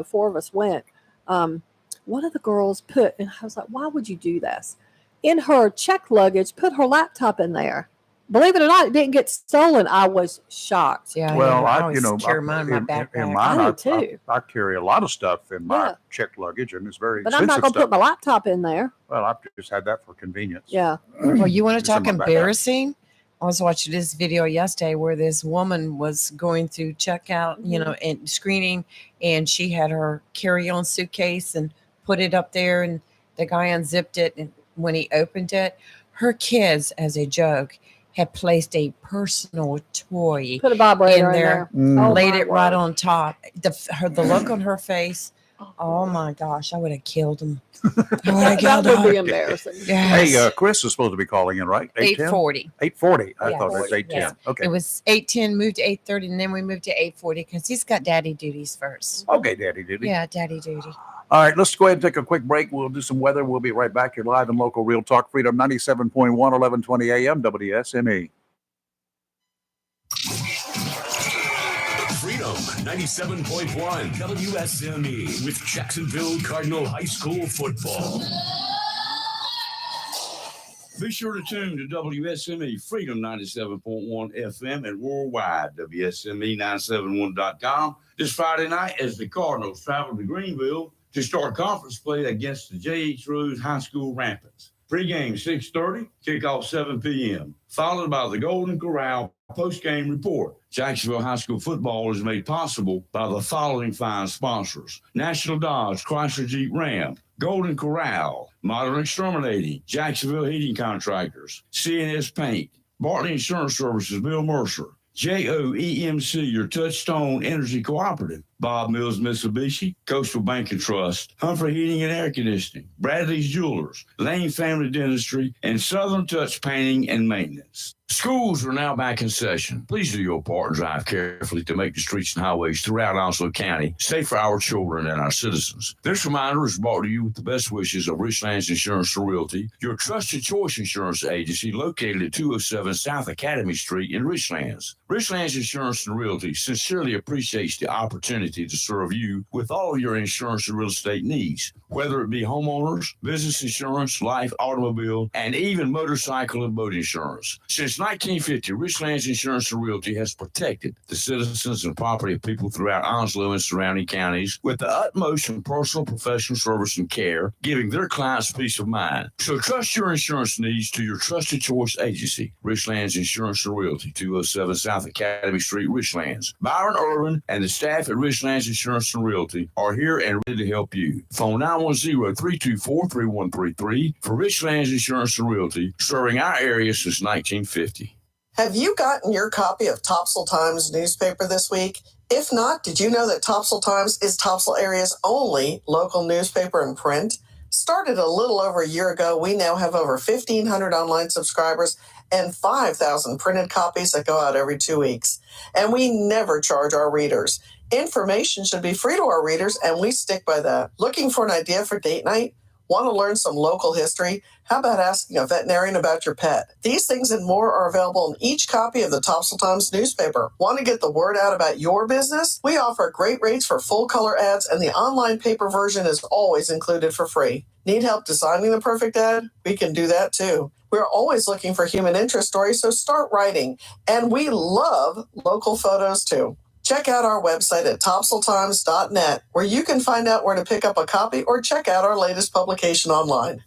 Speaker 8: 4 of us went. One of the girls put, and I was like, why would you do this? In her checked luggage, put her laptop in there. Believe it or not, it didn't get stolen. I was shocked.
Speaker 9: Yeah.
Speaker 7: Well,
Speaker 9: I
Speaker 7: I
Speaker 9: always carry mine in my backpack.
Speaker 7: in mine,
Speaker 8: I do too.
Speaker 7: I carry a lot of stuff in my
Speaker 8: Yeah.
Speaker 7: checked luggage, and it's very
Speaker 8: But I'm
Speaker 7: expensive
Speaker 8: not going to
Speaker 7: stuff.
Speaker 8: put my laptop in there.
Speaker 7: Well, I've just had that for convenience.
Speaker 8: Yeah.
Speaker 9: Well, you want to
Speaker 7: It's in
Speaker 9: talk
Speaker 7: my backpack.
Speaker 9: embarrassing? I was watching this video yesterday where this woman was going through checkout, and screening, and she had her carry-on suitcase and put it up there, and the guy unzipped it, and when he opened it, her kids, as a joke, had placed a personal toy
Speaker 8: Put a vibrator
Speaker 9: in there,
Speaker 8: Oh,
Speaker 9: laid
Speaker 8: my
Speaker 9: it right
Speaker 8: word.
Speaker 9: on top. The look on her face. Oh my gosh, I would have killed him. I would have
Speaker 8: That
Speaker 9: killed
Speaker 8: would be
Speaker 9: him.
Speaker 8: embarrassing.
Speaker 9: Yes.
Speaker 7: Hey, Chris is supposed to be calling in, right?
Speaker 9: 8:40.
Speaker 7: 8:40. I
Speaker 9: Yeah.
Speaker 7: thought it was 8:10.
Speaker 9: Yeah.
Speaker 7: Okay.
Speaker 9: It was 8:10, moved to 8:30, and then we moved to 8:40 because he's got daddy duties first.
Speaker 7: Okay, Daddy Duty.
Speaker 9: Yeah, daddy duty.
Speaker 7: All right, let's go ahead and take a quick break. We'll do some weather. We'll be right back here live in local Real Talk Freedom 97.1, 1120 AM, WSME.
Speaker 14: Freedom 97.1 WSME with Jacksonville Cardinal High School football.
Speaker 15: Be sure to tune to WSME Freedom 97.1 FM and worldwide, WSME971.com. This Friday night, as the Cardinals travel to Greenville to start conference play against the J.H. Rose High School Rapids. Pre-game 6:30, kickoff 7 p.m., followed by the Golden Corral post-game report. Jacksonville High School football is made possible by the following fine sponsors: National Dodge, Chrysler Jeep Ram, Golden Corral, Modern Exterminating, Jacksonville Heating Contractors, CNS Paint, Bartley Insurance Services, Bill Mercer, JOEMC, your Touchstone Energy Cooperative, Bob Mills Mitsubishi, Coastal Bank and Trust, Humphrey Heating and Air Conditioning, Bradley's Jewelers, Lane Family Dentistry, and Southern Touch Painting and Maintenance. Schools are now back in session. Please do your part and drive carefully to make the streets and highways throughout Onslow County safe for our children and our citizens. This reminder is brought to you with the best wishes of Richlands Insurance and Realty, your trusted choice insurance agency located at 207 South Academy Street in Richlands. Richlands Insurance and Realty sincerely appreciates the opportunity to serve you with all of your insurance and real estate needs, whether it be homeowners, business insurance, life, automobile, and even motorcycle and boat insurance. Since 1950, Richlands Insurance and Realty has protected the citizens and property of people throughout Onslow and surrounding counties with the utmost and personal professional service and care, giving their clients peace of mind. So trust your insurance needs to your trusted choice agency, Richlands Insurance and Realty, 207 South Academy Street, Richlands. Byron Irvin and the staff at Richlands Insurance and Realty are here and ready to help you. Phone 910-324-3133 for Richlands Insurance and Realty, serving our area since 1950.
Speaker 19: Have you gotten your copy of Topsail Times newspaper this week? If not, did you know that Topsail Times is Topsail area's only local newspaper in print? Started a little over a year ago, we now have over 1,500 online subscribers and 5,000 printed copies that go out every 2 weeks. And we never charge our readers. Information should be free to our readers, and we stick by that. Looking for an idea for date night? Want to learn some local history? How about asking a veterinarian about your pet? These things and more are available in each copy of the Topsail Times newspaper. Want to get the word out about your business? We offer great rates for full color ads, and the online paper version is always included for free. Need help designing the perfect ad? We can do that too. We're always looking for human interest stories, so start writing. And we love local photos too. Check check out our website at topsailtimes.net, where you can find out where to pick up a copy or check out our latest publication online.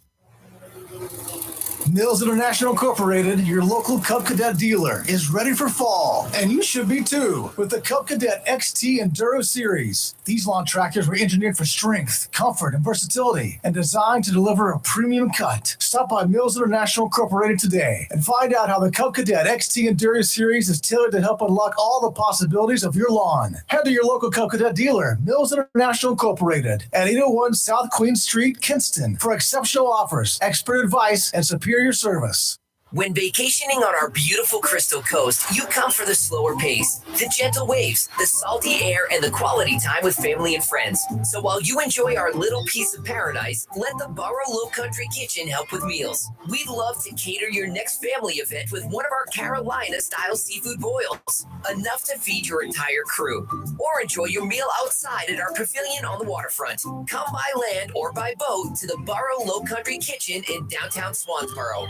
Speaker 16: Mills International Incorporated, your local Cub Cadet dealer, is ready for fall, and you should be too, with the Cub Cadet XT Enduro Series. These lawn tractors were engineered for strength, comfort, and versatility, and designed to deliver a premium cut. Stop by Mills International Incorporated today and find out how the Cub Cadet XT Enduro Series is tailored to help unlock all the possibilities of your lawn. Head to your local Cub Cadet dealer, Mills International Incorporated, at 801 South Queen Street, Kinston, for exceptional offers, expert advice, and superior service.
Speaker 20: When vacationing on our beautiful Crystal Coast, you come for the slower pace, the gentle waves, the salty air, and the quality time with family and friends. So while you enjoy our little piece of paradise, let the Barrow Low Country Kitchen help with meals. We'd love to cater your next family event with one of our Carolina-style seafood boils, enough to feed your entire crew. Or enjoy your meal outside at our pavilion on the waterfront. Come by land or by boat to the Barrow Low Country Kitchen in downtown Swansboro.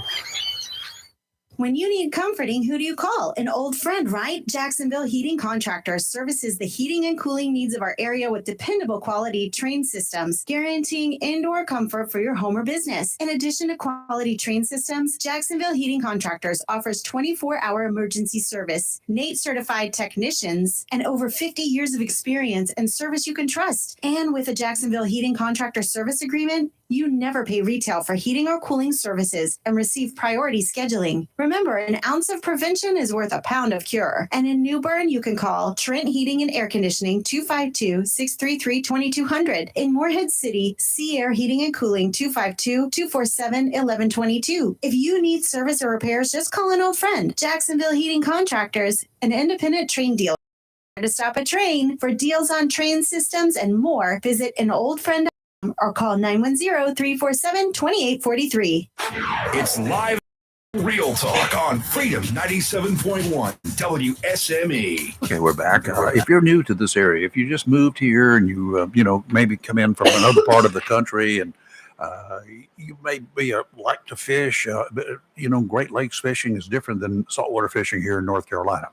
Speaker 6: When you need comforting, who do you call? An old friend, right? Jacksonville Heating Contractors services the heating and cooling needs of our area with dependable quality train systems, guaranteeing indoor comfort for your home or business. In addition to quality train systems, Jacksonville Heating Contractors offers 24-hour emergency service, NATE certified technicians, and over 50 years of experience and service you can trust. And with a Jacksonville Heating Contractor service agreement, you never pay retail for heating or cooling services and receive priority scheduling. Remember, an ounce of prevention is worth a pound of cure. And in New Bern, you can call Trent Heating and Air Conditioning 252-633-2200. In Morehead City, Sea Air Heating and Cooling 252-247-1122. If you need service or repairs, just call an old friend. Jacksonville Heating Contractors, an independent train dealer. To stop a train for deals on train systems and more, visit an old friend or call 910-347-2843.
Speaker 14: It's live Real Talk on Freedom 97.1 WSME.
Speaker 7: Okay, we're back. If you're new to this area, if you just moved here and you maybe come in from another part of the country and you may be like to fish, but, Great Lakes fishing is different than saltwater fishing here in North Carolina.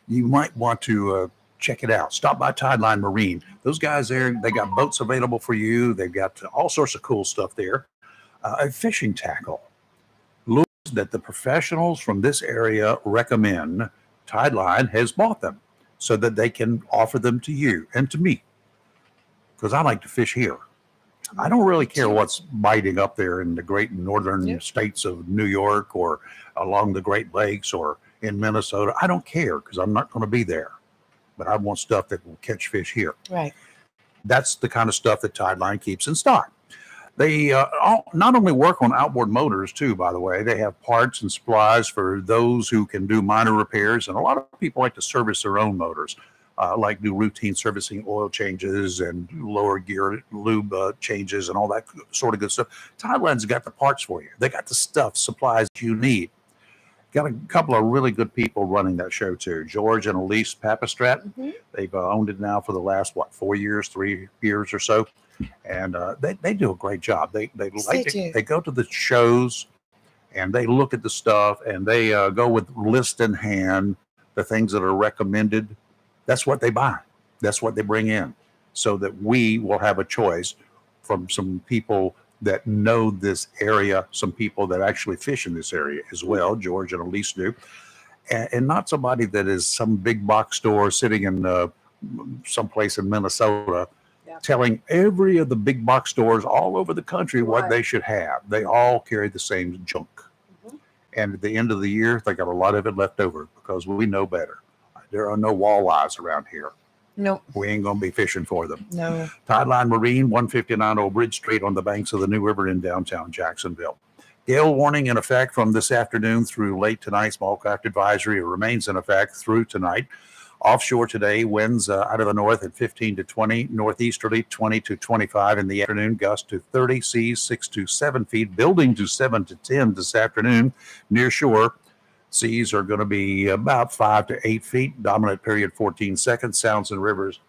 Speaker 7: You might want to check it out. Stop by Tideline Marine. Those guys there, they got boats available for you. They've got all sorts of cool stuff there. A fishing tackle. Lures that the professionals from this area recommend. Tideline has bought them so that they can offer them to you and to me. Because I like to fish here. I don't really care what's biting up there in the great northern states of New York or along the Great Lakes or in Minnesota. I don't care because I'm not going to be there. But I want stuff that will catch fish here.
Speaker 9: Right.
Speaker 7: That's the kind of stuff that Tideline keeps in stock. They not only work on outboard motors too, by the way. They have parts and supplies for those who can do minor repairs. And a lot of people like to service their own motors, like do routine servicing, oil changes and lower gear lube changes and all that sort of good stuff. Tideline's got the parts for you. They got the stuff, supplies you need. Got a couple of really good people running that show too. George and Elise Papastrat. Mm-hmm. They've owned it now for the last 3 years or so, and they do a great job. They go to the shows and they look at the stuff and they go with list in hand, the things that are recommended. That's what they buy. That's what they bring in, so that we will have a choice from some people that know this area, some people that actually fish in this area as well. George and Elise do, and not somebody that is some big box store sitting in someplace in Minnesota telling every of the big box stores all over the country what they should have. They all carry the same junk. And at the end of the year, they got a lot of it left over because we know better. There are no walleyes around here.
Speaker 9: Nope.
Speaker 7: We ain't going to be fishing for them.
Speaker 9: No.
Speaker 7: Tideline Marine, 159 Old Bridge Street on the banks of the New River in downtown Jacksonville. Gale warning in effect from this afternoon through late tonight. Small craft advisory remains in effect through tonight. Offshore today, winds out of the north at 15 to 20, northeasterly 20 to 25 in the afternoon, gust to 30, seas 6 to 7 feet, building to 7 to 10 this afternoon. Near shore, seas are going to be about 5 to 8 feet. Dominant period 14 seconds. Sounds and rivers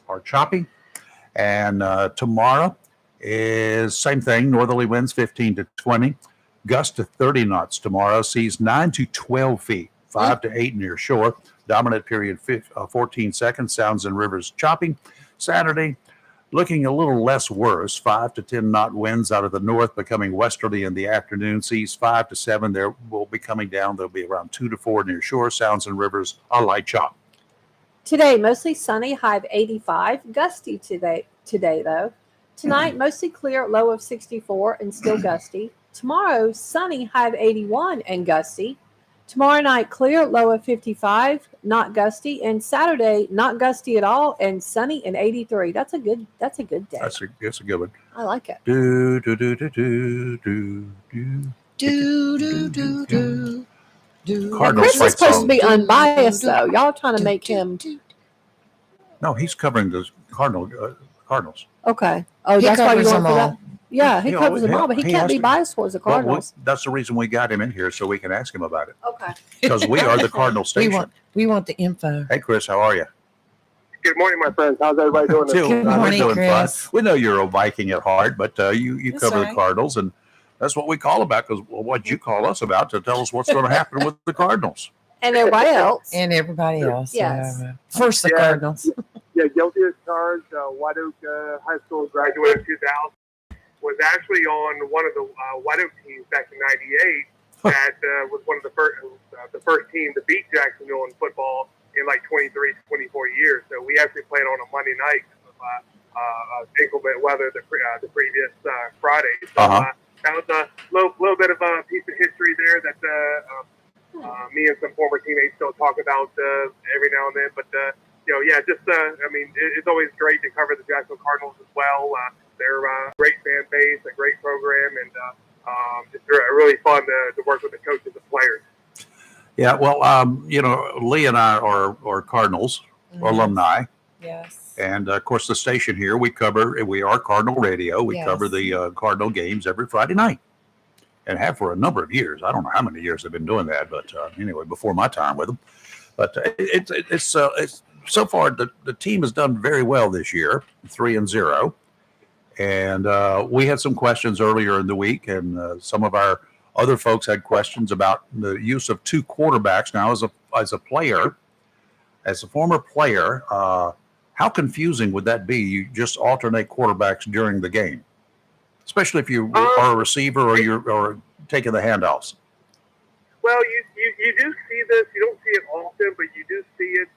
Speaker 7: are choppy. And tomorrow is same thing. Northerly winds 15 to 20. Gust to 30 knots tomorrow. Seas 9 to 12 feet. 5 to 8 near shore. Dominant period 14 seconds. Sounds and rivers choppy. Saturday, looking a little less worse. 5 to 10 knot winds out of the north, becoming westerly in the afternoon. Seas 5 to 7. There will be coming down. There'll be around 2 to 4 near shore. Sounds and rivers a light chop.
Speaker 8: Today, mostly sunny, high of 85. Gusty today though. Tonight, mostly clear, low of 64 and still gusty. Tomorrow, sunny, high of 81 and gusty. Tomorrow night, clear, low of 55, not gusty. And Saturday, not gusty at all and sunny and 83. That's a good day.
Speaker 7: That's a good one.
Speaker 8: I like it.
Speaker 7: Do do do do do do do.
Speaker 9: Do do do do do.
Speaker 7: Cardinals
Speaker 8: Chris is
Speaker 7: fight
Speaker 8: supposed
Speaker 7: song.
Speaker 8: to be unbiased though. Y'all are trying to make him
Speaker 7: No, he's covering the Cardinals.
Speaker 8: okay. Oh,
Speaker 9: He
Speaker 8: that's why you're
Speaker 9: covers
Speaker 8: going
Speaker 9: them
Speaker 8: for
Speaker 9: all.
Speaker 8: that. Yeah, he covers them all, but he can't
Speaker 7: has
Speaker 8: be
Speaker 7: to-
Speaker 8: biased towards the
Speaker 7: Well,
Speaker 8: Cardinals.
Speaker 7: that's the reason we got him in here, so we can ask him about it.
Speaker 8: Okay.
Speaker 7: Because we are the Cardinal
Speaker 9: We
Speaker 7: station.
Speaker 9: want the info.
Speaker 7: Hey, Chris, how are you?
Speaker 3: Good morning, my friends. How's everybody doing?
Speaker 7: Good
Speaker 9: morning,
Speaker 7: doing
Speaker 9: Chris.
Speaker 7: fine. We know you're a Viking at heart, but you
Speaker 9: That's
Speaker 7: cover
Speaker 9: right.
Speaker 7: the Cardinals, and that's what we call about. Because what you call us about to tell us what's going to happen with the Cardinals.
Speaker 8: And everybody else.
Speaker 9: And everybody else.
Speaker 8: Yes.
Speaker 9: Yeah. First the
Speaker 3: Yeah.
Speaker 9: Cardinals.
Speaker 3: Yeah, guilty as charged. White Oak High School graduate in 2000. Was actually on one of the White Oak teams back in '98. That was one of the first team to beat Jacksonville in football in like 23, 24 years. So we actually played on a Monday night because of inclement weather the previous Friday. So that was a little bit of a piece of history there that me and some former teammates still talk about every now and then. But it's always great to cover the Jacksonville Cardinals as well. They're a great fan base, a great program, and just really fun to work with the coaches and players.
Speaker 7: Yeah, well, Lee and I are Cardinals alumni.
Speaker 9: Yes.
Speaker 7: And of course, the station here, we are Cardinal Radio. We
Speaker 9: Yes.
Speaker 7: cover the Cardinal games every Friday night and have for a number of years. I don't know how many years they've been doing that, but anyway, before my time with them. But it's so far, the team has done very well this year, 3-0. And we had some questions earlier in the week, and some of our other folks had questions about the use of two quarterbacks. Now, as a player, as a former player, how confusing would that be? You just alternate quarterbacks during the game, especially if you are a receiver or you're taking the handoffs.
Speaker 3: Well, you do see this. You don't see it often, but you do see it.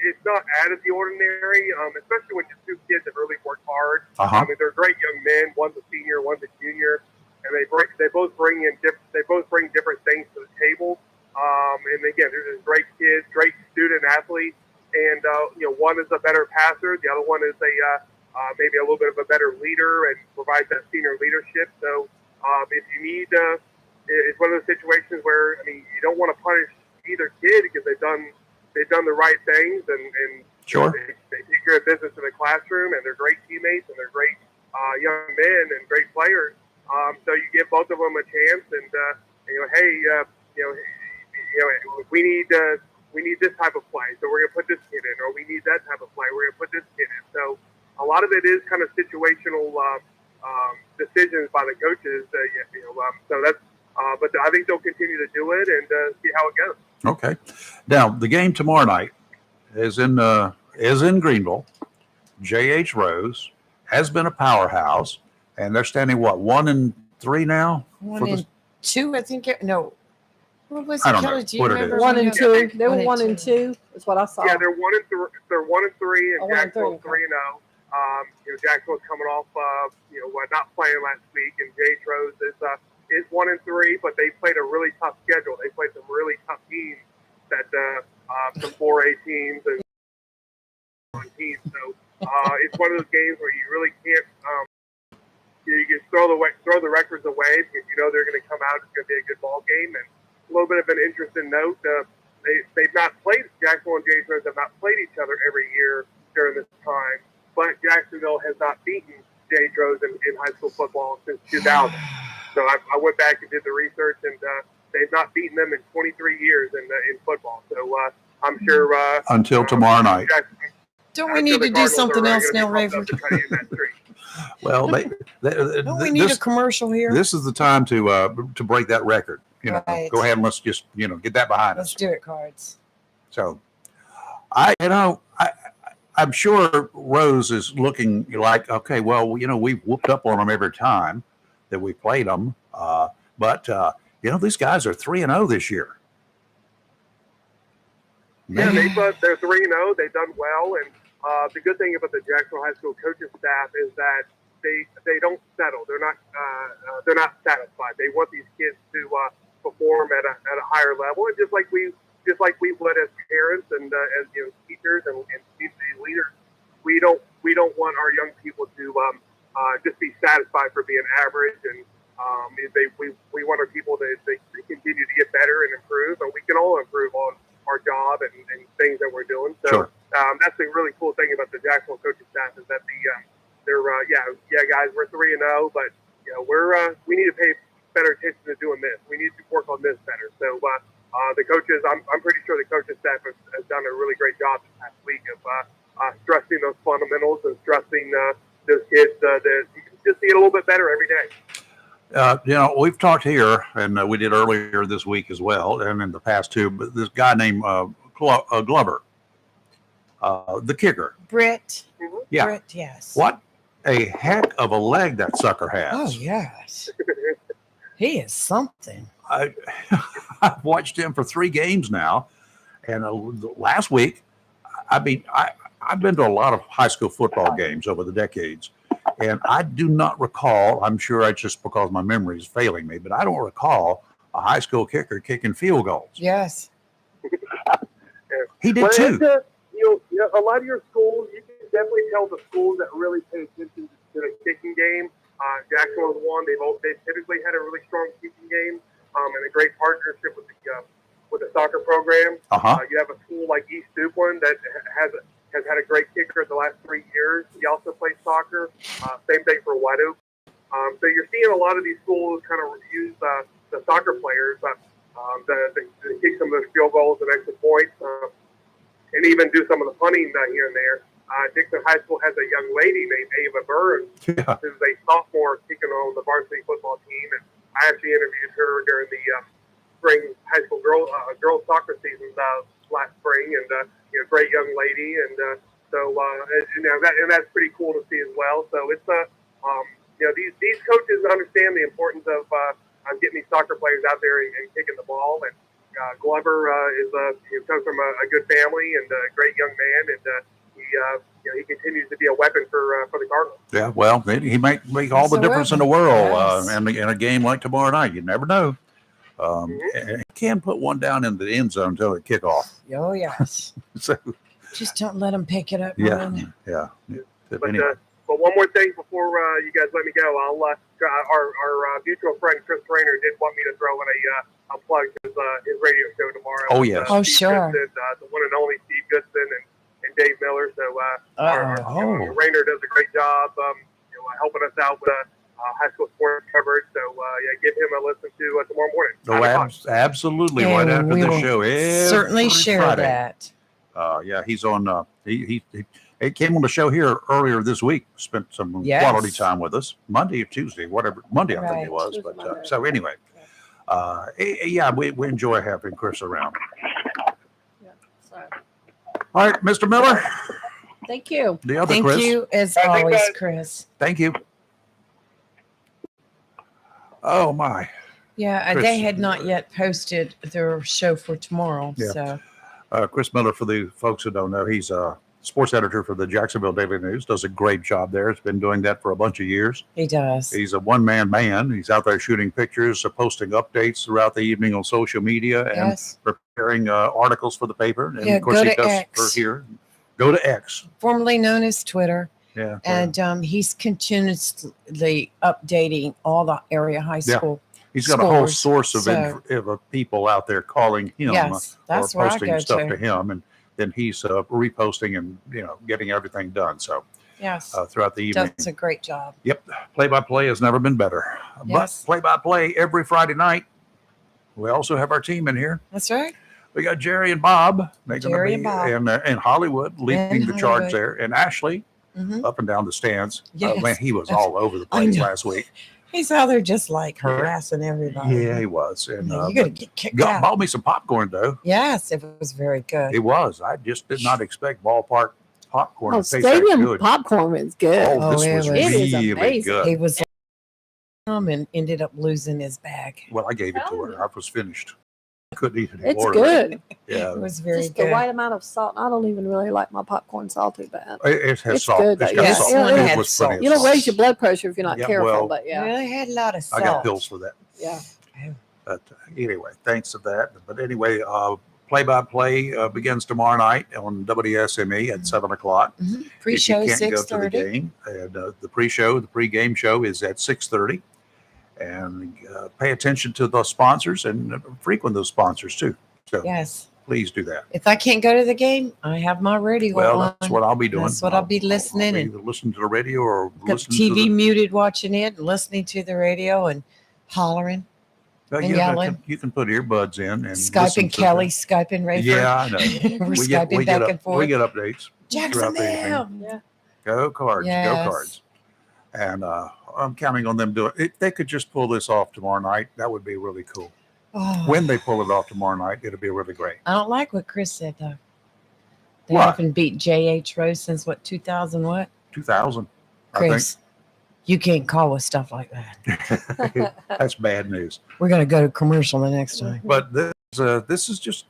Speaker 3: It's not out of the ordinary, especially when you're two kids that really work hard. I mean, they're great young men. One's a senior, one's a junior, and they both bring different things to the table. And again, they're just great kids, great student athletes, and one is a better passer, the other one is maybe a little bit of a better leader and provides that senior leadership. So if you need, it's one of those situations where you don't want to punish either kid because they've done the right things and
Speaker 7: Sure.
Speaker 3: they take care of business in the classroom, and they're great teammates, and they're great young men and great players. So you give both of them a chance, and we need this type of play, so we're gonna put this kid in, or we need that type of play, we're gonna put this kid in. So a lot of it is kind of situational decisions by the coaches. So that's. But I think they'll continue to do it and see how it goes.
Speaker 7: Okay. Now, the game tomorrow night is in Greenville. J.H. Rose has been a powerhouse, and they're standing, 1-3 now?
Speaker 9: 1-2, I think. No. What was
Speaker 7: I
Speaker 9: it,
Speaker 7: don't know
Speaker 9: Kelly? Do you
Speaker 7: what it
Speaker 9: remember?
Speaker 7: is.
Speaker 8: 1 and 2. They were
Speaker 9: 1 and
Speaker 8: 1 and 2. Is what I saw.
Speaker 3: Yeah, they're 1-3. They're 1-3, and
Speaker 8: Oh, 1 and 3.
Speaker 3: Jacksonville's 3-0. Jacksonville's coming off, not playing last week, and J.H. Rose is 1-3, but they played a really tough schedule. They played some really tough teams that some 4A teams and teams. So it's one of those games where you really can't. You just throw the records away because they're going to come out. It's going to be a good ball game. And a little bit of an interesting note: they've not played. Jacksonville and J.H. Rose have not played each other every year during this time. But Jacksonville has not beaten J.H. Rose in high school football since 2000. So I went back and did the research, and they've not beaten them in 23 years in football. So I'm sure
Speaker 7: Until tomorrow night.
Speaker 9: Don't we need to do something else now, Raven?
Speaker 7: Well,
Speaker 9: Don't we need a commercial here?
Speaker 7: This is the time to break that record.
Speaker 9: Right.
Speaker 7: go ahead and let's just, get that behind
Speaker 9: Let's
Speaker 7: us.
Speaker 9: do it, Cards.
Speaker 7: So I'm sure Rose is looking like, okay, well, we've whooped up on them every time that we played them. But these guys are 3-0 this year.
Speaker 11: Yeah, they're 3-0. They've done well, and the good thing about the Jacksonville High School coaching staff is that they don't settle. They're not satisfied. They want these kids to perform at a higher level, and just like we would as parents and as teachers and community leaders, we don't want our young people to just be satisfied for being average, and we want our people to continue to get better and improve, and we can all improve on our job and things that we're doing. So that's the really cool thing about the Jacksonville coaching staff is that they're guys, we're 3-0, but we need to pay better attention to doing this. We need to work on this better. So the coaches, I'm pretty sure the coaching staff has done a really great job this past week of stressing those fundamentals and stressing those kids that just need a little bit better every day.
Speaker 7: We've talked here, and we did earlier this week as well, and in the past too, but this guy named Glover, the kicker.
Speaker 9: Britt.
Speaker 7: Yeah.
Speaker 9: Britt, yes.
Speaker 7: What a heck of a leg that sucker has.
Speaker 9: Oh, yes. He is something.
Speaker 7: I've watched him for 3 games now, and last week, I've been to a lot of high school football games over the decades, and I do not recall, I'm sure it's just because my memory is failing me, but I don't recall a high school kicker kicking field goals.
Speaker 9: Yes.
Speaker 7: He did too.
Speaker 11: A lot of your schools, you can definitely tell the schools that really pay attention to the kicking game. Jacksonville is one. They've typically had a really strong kicking game and a great partnership with the soccer program. You have a school like East Duplin that has had a great kicker the last 3 years. He also plays soccer. Same thing for White Oak. So you're seeing a lot of these schools kind of use the soccer players to kick some of those field goals and extra points, and even do some of the punting here and there. Dixon High School has a young lady named Ava Burns, who's a sophomore kicking on the varsity football team, and I actually interviewed her during the spring high school girls soccer season last spring, and great young lady, and that's pretty cool to see as well. So it's these coaches understand the importance of getting these soccer players out there and kicking the ball. And Glover comes from a good family and a great young man, and he continues to be a weapon for the Cardinals.
Speaker 7: Yeah, well, he might make all the difference in the world in a game like tomorrow night. You never know. He can put one down in the end zone until the kickoff.
Speaker 9: Oh, yes.
Speaker 7: So
Speaker 9: just don't let him pick it up.
Speaker 7: Yeah.
Speaker 11: But one more thing before you guys let me go, our mutual friend Chris Raynor did want me to throw in a plug his radio show tomorrow.
Speaker 7: Oh, yes.
Speaker 11: Steve
Speaker 9: Sure.
Speaker 11: Goodson, the one and only Steve Goodson and Dave Miller. So Raynor does a great job helping us out with high school sports coverage. So give him a listen to tomorrow morning.
Speaker 7: Oh, absolutely. Right after the show.
Speaker 9: Certainly share
Speaker 7: Friday.
Speaker 9: that.
Speaker 7: He's on. He came on the show here earlier this week. Spent some quality time with us. Monday or Tuesday, whatever. Monday, I think it was. But so anyway, we enjoy having Chris around. All right, Mr. Miller.
Speaker 8: Thank you.
Speaker 7: The other
Speaker 9: Thank
Speaker 7: Chris.
Speaker 9: you as always, Chris.
Speaker 7: Thank you. Oh my.
Speaker 9: Yeah,
Speaker 7: Chris.
Speaker 9: they had not yet posted their show for tomorrow.
Speaker 7: Yeah.
Speaker 9: So
Speaker 7: Chris Miller, for the folks who don't know, he's a sports editor for the Jacksonville Daily News. Does a great job there. He's been doing that for a bunch of years.
Speaker 9: he does.
Speaker 7: He's a one-man band. He's out there shooting pictures, posting updates throughout the evening on social media, and
Speaker 9: Yes.
Speaker 7: preparing articles for the paper. And
Speaker 9: Yeah,
Speaker 7: of course,
Speaker 9: go
Speaker 7: he
Speaker 9: to
Speaker 7: does
Speaker 9: X.
Speaker 7: for here. Go to X.
Speaker 9: Formerly known as Twitter.
Speaker 7: Yeah.
Speaker 9: And he's continuously updating all the area high
Speaker 7: Yeah.
Speaker 9: school.
Speaker 7: He's got a whole
Speaker 9: scores.
Speaker 7: source
Speaker 9: So-
Speaker 7: of people out there calling him
Speaker 9: Yes,
Speaker 7: or
Speaker 9: that's where I
Speaker 7: posting
Speaker 9: go
Speaker 7: stuff
Speaker 9: to.
Speaker 7: to him, and then he's reposting and getting everything done. So
Speaker 9: Yes.
Speaker 7: throughout the evening.
Speaker 9: Does a great job.
Speaker 7: Yep. Play-by-play has never been better.
Speaker 9: Yes.
Speaker 7: But play-by-play every Friday night. We also have our team in here.
Speaker 9: That's right.
Speaker 7: We got Jerry and Bob. They're gonna
Speaker 9: Jerry
Speaker 7: be
Speaker 9: and Bob.
Speaker 7: in Hollywood leading
Speaker 9: In
Speaker 7: the charge
Speaker 9: Hollywood.
Speaker 7: there. And Ashley
Speaker 9: Mhm.
Speaker 7: up and down the stands.
Speaker 9: Yes.
Speaker 7: Man, he was
Speaker 9: That's-
Speaker 7: all over the
Speaker 9: I
Speaker 7: place
Speaker 9: know.
Speaker 7: last week.
Speaker 9: He's out there just like harassing everybody.
Speaker 7: Yeah, he was. And
Speaker 9: You're gonna get kicked out.
Speaker 7: bought me some popcorn though.
Speaker 9: Yes, it was very good.
Speaker 7: It was. I just did not expect ballpark popcorn
Speaker 8: Oh,
Speaker 7: to taste that
Speaker 8: stadium
Speaker 7: good.
Speaker 8: popcorn is good.
Speaker 7: Oh, this was
Speaker 8: it is
Speaker 7: really
Speaker 8: amazing.
Speaker 7: good.
Speaker 9: He was and ended up losing his bag.
Speaker 7: Well, I gave it to her. I was finished. Couldn't eat any
Speaker 8: It's
Speaker 7: more of it.
Speaker 8: good.
Speaker 7: Yeah,
Speaker 9: It was very
Speaker 8: Just
Speaker 9: good.
Speaker 8: the right amount of salt. I don't even really like my popcorn salty, but
Speaker 7: It has
Speaker 8: it's
Speaker 7: salt.
Speaker 8: good.
Speaker 7: It's
Speaker 8: though.
Speaker 7: got
Speaker 8: Yeah,
Speaker 7: salt.
Speaker 8: it'll-
Speaker 7: It
Speaker 8: it'll-
Speaker 7: was plenty of
Speaker 8: It'll
Speaker 7: salt.
Speaker 8: raise your blood pressure if you're not
Speaker 7: Yeah,
Speaker 8: careful.
Speaker 7: well,
Speaker 8: but yeah,
Speaker 9: Well, it had a lot of
Speaker 7: I
Speaker 9: salt.
Speaker 7: got pills for that.
Speaker 8: yeah.
Speaker 7: But anyway, thanks for that. But anyway, play-by-play begins tomorrow night on WSME at 7 o'clock.
Speaker 9: Pre-show
Speaker 7: If you can't go to the
Speaker 9: 6:30.
Speaker 7: game, and the pre-show, the pre-game show is at 6:30. And pay attention to the sponsors and frequent those sponsors too. So
Speaker 9: Yes.
Speaker 7: please do that.
Speaker 9: If I can't go to the game, I have my radio
Speaker 7: Well,
Speaker 9: on.
Speaker 7: that's what I'll be doing.
Speaker 9: That's what I'll be listening and
Speaker 7: Either listen to the radio or
Speaker 9: got
Speaker 7: listen
Speaker 9: TV
Speaker 7: to
Speaker 9: muted, watching it, and listening to the radio and hollering
Speaker 7: the.
Speaker 9: and
Speaker 7: You
Speaker 9: yelling.
Speaker 7: you can put earbuds in and
Speaker 9: Skyping
Speaker 7: to
Speaker 9: Kelly,
Speaker 7: the-
Speaker 9: Skyping Rayford.
Speaker 7: Yeah, I know.
Speaker 9: We're Skyping back and forth.
Speaker 7: We get updates. throughout the
Speaker 9: Jacksonville.
Speaker 7: evening.
Speaker 8: Yeah.
Speaker 7: Go Cards,
Speaker 9: Yes.
Speaker 7: go Cards. And I'm counting on them doing it. If they could just pull this off tomorrow night, that would be really cool.
Speaker 9: Oh,
Speaker 7: When they pull it off tomorrow night, it'll be really great.
Speaker 9: I don't like what Chris said though. They
Speaker 7: What?
Speaker 9: haven't beat J.H. Rose since what, 2000 what?
Speaker 7: 2000,
Speaker 9: Chris, you can't call us stuff like that.
Speaker 7: I think. That's bad news.
Speaker 9: We're going to go to commercial the next time.
Speaker 7: But this is just,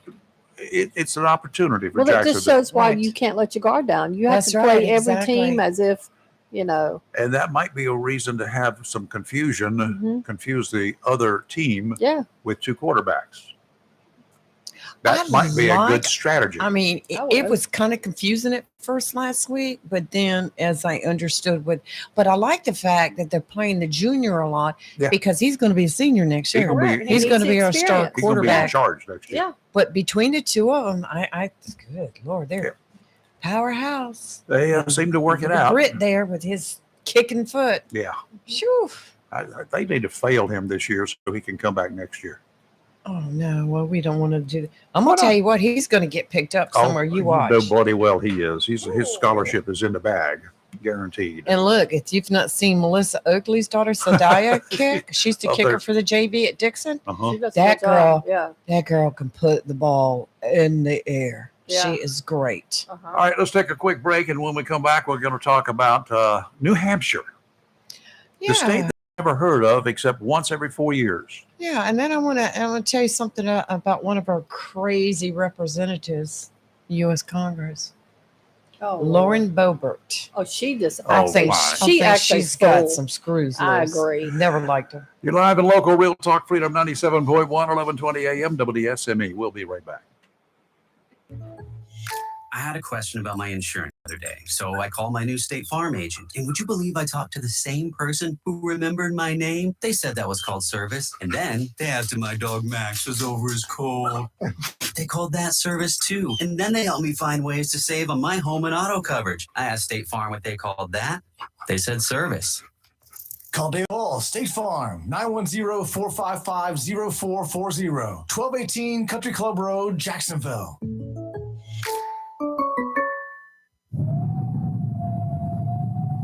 Speaker 7: it's an opportunity for
Speaker 8: Well, that
Speaker 7: Jacksonville.
Speaker 8: just shows why
Speaker 9: Right.
Speaker 8: you can't let your guard down. You have
Speaker 9: That's
Speaker 8: to
Speaker 9: right,
Speaker 8: play every
Speaker 9: exactly.
Speaker 8: team as if, you know.
Speaker 7: And that might be a reason to have some confusion,
Speaker 8: Mhm.
Speaker 7: confuse the other team
Speaker 8: Yeah.
Speaker 7: with two quarterbacks. That
Speaker 9: I
Speaker 7: might be a good
Speaker 9: like-
Speaker 7: strategy.
Speaker 9: I mean, it was kind of confusing at first last week, but then as I understood but I like the fact that they're playing the junior a lot
Speaker 7: Yeah.
Speaker 9: because he's going to be a senior next
Speaker 7: He's
Speaker 9: year.
Speaker 7: gonna be- Correct, and he
Speaker 9: He's going to
Speaker 8: needs
Speaker 9: be our
Speaker 8: the
Speaker 9: star
Speaker 8: experience.
Speaker 7: He's going to be in
Speaker 9: quarterback.
Speaker 7: charge next year.
Speaker 8: Yeah.
Speaker 9: But between the two of them, I good Lord, they're powerhouse.
Speaker 7: They seem to work it
Speaker 9: The
Speaker 7: out.
Speaker 9: Brit there with his kicking foot.
Speaker 7: Yeah.
Speaker 9: Shoo.
Speaker 7: They need to fail him this year so he can come back next year.
Speaker 9: Oh no! Well, we don't want to do that. I'm
Speaker 7: Why
Speaker 9: gonna tell
Speaker 7: not?
Speaker 9: you what. He's gonna get picked up somewhere. You watch.
Speaker 7: know bloody well he is. His scholarship is in the bag, guaranteed.
Speaker 9: And look, if you've not seen Melissa Oakley's daughter Sadaya kick, she's the
Speaker 7: Oh,
Speaker 9: kicker
Speaker 7: there's-
Speaker 9: for the JV at Dixon.
Speaker 7: Uh-huh.
Speaker 8: She does a
Speaker 9: That
Speaker 8: good job.
Speaker 9: girl,
Speaker 8: Yeah.
Speaker 9: that girl can put the ball in the air.
Speaker 8: Yeah.
Speaker 9: She is great.
Speaker 8: Uh-huh.
Speaker 7: All right, let's take a quick break, and when we come back, we're going to talk about New Hampshire, the state that I've never heard of except once every 4 years.
Speaker 9: Yeah, and then I want to tell you something about one of our crazy representatives, U.S. Congress,
Speaker 8: Oh,
Speaker 9: Lauren Boebert.
Speaker 8: Oh, she just.
Speaker 7: Oh,
Speaker 9: I think,
Speaker 7: my.
Speaker 8: She actually
Speaker 9: she's got
Speaker 8: stole.
Speaker 9: some screws.
Speaker 8: I
Speaker 9: loose.
Speaker 8: agree.
Speaker 9: Never liked her.
Speaker 7: You're live and local, Real Talk Freedom 97.1, 1120 a.m. WSME. We'll be right back.
Speaker 12: I had a question about my insurance the other day, so I called my new State Farm agent. And would you believe I talked to the same person who remembered my name? They said that was called service. And then they asked if my dog Max was over his cold. They called that service too. And then they helped me find ways to save on my home and auto coverage. I asked State Farm what they called that. They said service.
Speaker 16: Call Dave Hall, State Farm, 910-455-0440, 1218 Country Club Road, Jacksonville.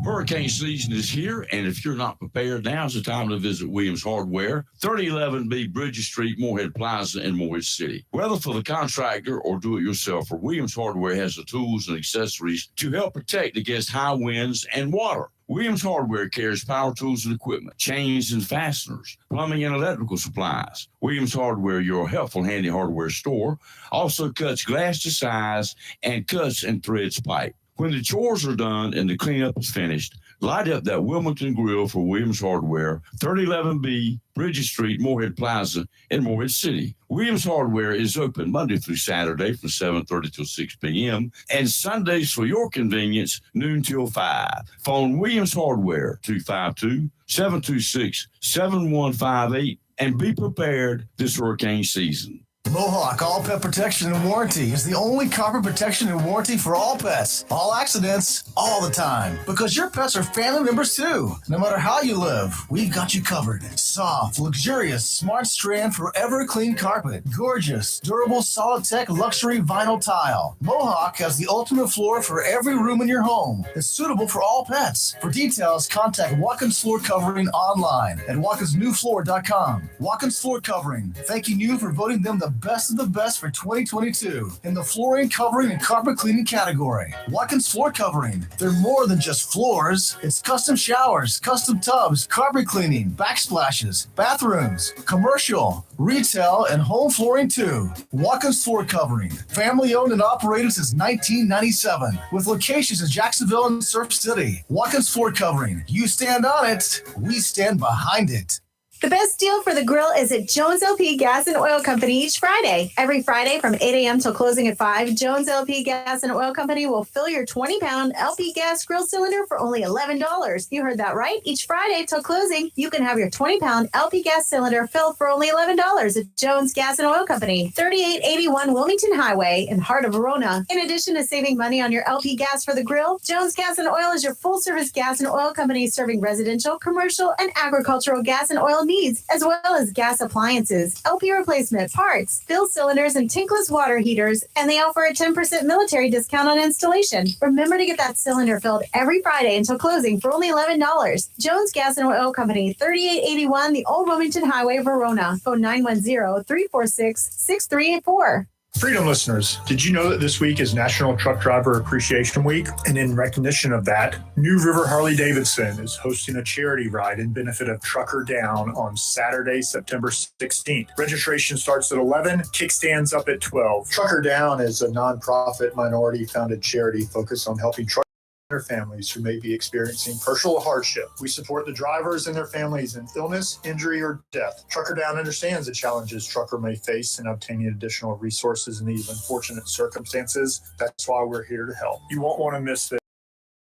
Speaker 15: Hurricane season is here, and if you're not prepared, now's the time to visit Williams Hardware, 3011B Bridges Street, Moorhead Plaza in Moorhead City. Whether for the contractor or do-it-yourselfer, Williams Hardware has the tools and accessories to help protect against high winds and water. Williams Hardware carries power tools and equipment, chains and fasteners, plumbing and electrical supplies. Williams Hardware, your helpful, handy hardware store, also cuts glass to size and cuts and threads pipe. When the chores are done and the cleanup is finished, light up that Wilmington Grill for Williams Hardware, 3011B Bridges Street, Moorhead Plaza in Moorhead City. Williams Hardware is open Monday through Saturday from 7:30 till 6 p.m. and Sundays for your convenience, noon till 5. Phone Williams Hardware, 252-726-7158, and be prepared this hurricane season.
Speaker 16: Mohawk All Pet Protection and Warranty is the only carpet protection and warranty for all pets, all accidents, all the time. Because your pets are family members too. No matter how you live, we've got you covered. Soft, luxurious, smart strand, forever clean carpet. Gorgeous, durable, solid tech luxury vinyl tile. Mohawk has the ultimate floor for every room in your home. It's suitable for all pets. For details, contact Watkins Floor Covering online at watkinsnewfloor.com. Watkins Floor Covering, thanking you for voting them the best of the best for 2022 in the flooring, covering, and carpet cleaning category. Watkins Floor Covering. They're more than just floors. It's custom showers, custom tubs, carpet cleaning, backsplashes, bathrooms, commercial, retail, and home flooring too. Watkins Floor Covering. Family owned and operated since 1997 with locations in Jacksonville and Surf City. Watkins Floor Covering. You stand on it, we stand behind it.
Speaker 6: The best deal for the grill is at Jones LP Gas and Oil Company each Friday. Every Friday from 8 a.m. till closing at 5, Jones LP Gas and Oil Company will fill your 20-pound LP gas grill cylinder for only $11. You heard that right. Each Friday till closing, you can have your 20-pound LP gas cylinder filled for only $11 at Jones Gas and Oil Company, 3881 Wilmington Highway in heart of Verona. In addition to saving money on your LP gas for the grill, Jones Gas and Oil is your full-service gas and oil company serving residential, commercial, and agricultural gas and oil needs, as well as gas appliances, LP replacement, parts, fill cylinders, and tankless water heaters, and they offer a 10% military discount on installation. Remember to get that cylinder filled every Friday until closing for only $11. Jones Gas and Oil Company, 3881 the Old Wilmington Highway, Verona. Phone 910-346-6384.
Speaker 4: Freedom listeners, did you know that this week is National Truck Driver Appreciation Week? And in recognition of that, New River Harley-Davidson is hosting a charity ride in benefit of Trucker Down on Saturday, September 16th. Registration starts at 11, kickstands up at 12. Trucker Down is a nonprofit, minority-founded charity focused on helping truck their families who may be experiencing personal hardship. We support the drivers and their families in illness, injury, or death. Trucker Down understands the challenges trucker may face in obtaining additional resources in these unfortunate circumstances. That's why we're here to help. You won't want to miss this.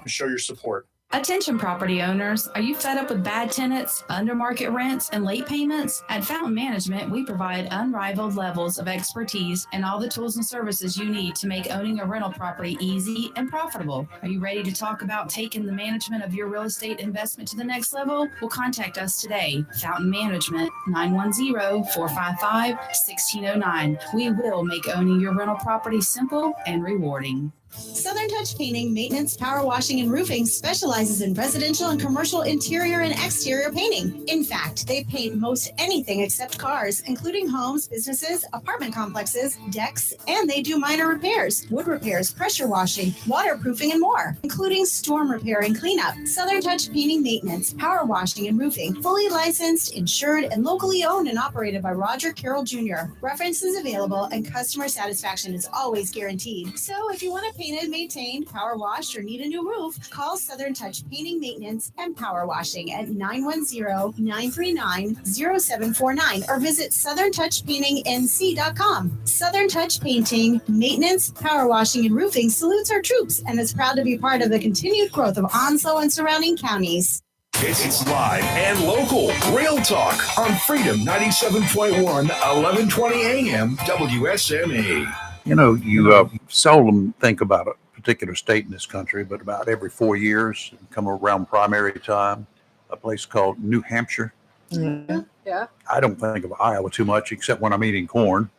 Speaker 4: Show your support.
Speaker 13: Attention property owners, are you fed up with bad tenants, under market rents, and late payments? At Fountain Management, we provide unrivaled levels of expertise and all the tools and services you need to make owning a rental property easy and profitable. Are you ready to talk about taking the management of your real estate investment to the next level? Well, contact us today. Fountain Management, 910-455-1609. We will make owning your rental property simple and rewarding.
Speaker 6: Southern Touch Painting, Maintenance, Power Washing, and Roofing specializes in residential and commercial interior and exterior painting. In fact, they paint most anything except cars, including homes, businesses, apartment complexes, decks, and they do minor repairs, wood repairs, pressure washing, waterproofing, and more, including storm repair and cleanup. Southern Touch Painting, Maintenance, Power Washing, and Roofing, fully licensed, insured, and locally owned and operated by Roger Carroll Jr. References available and customer satisfaction is always guaranteed. So if you want to painted, maintained, power washed, or need a new roof, call Southern Touch Painting, Maintenance, and Power Washing at 910-939-0749 or visit southerntouchpaintingnc.com. Southern Touch Painting, Maintenance, Power Washing, and Roofing salutes our troops and is proud to be part of the continued growth of Onslow and surrounding counties.
Speaker 14: It's live and local. Real Talk on Freedom 97.1, 1120 AM, WSME.
Speaker 7: You know, you seldom think about a particular state in this country, but about every 4 years, come around primary time, a place called New Hampshire.
Speaker 8: Mm-hmm. Yeah.
Speaker 7: I don't think of Iowa too much, except when I'm eating corn.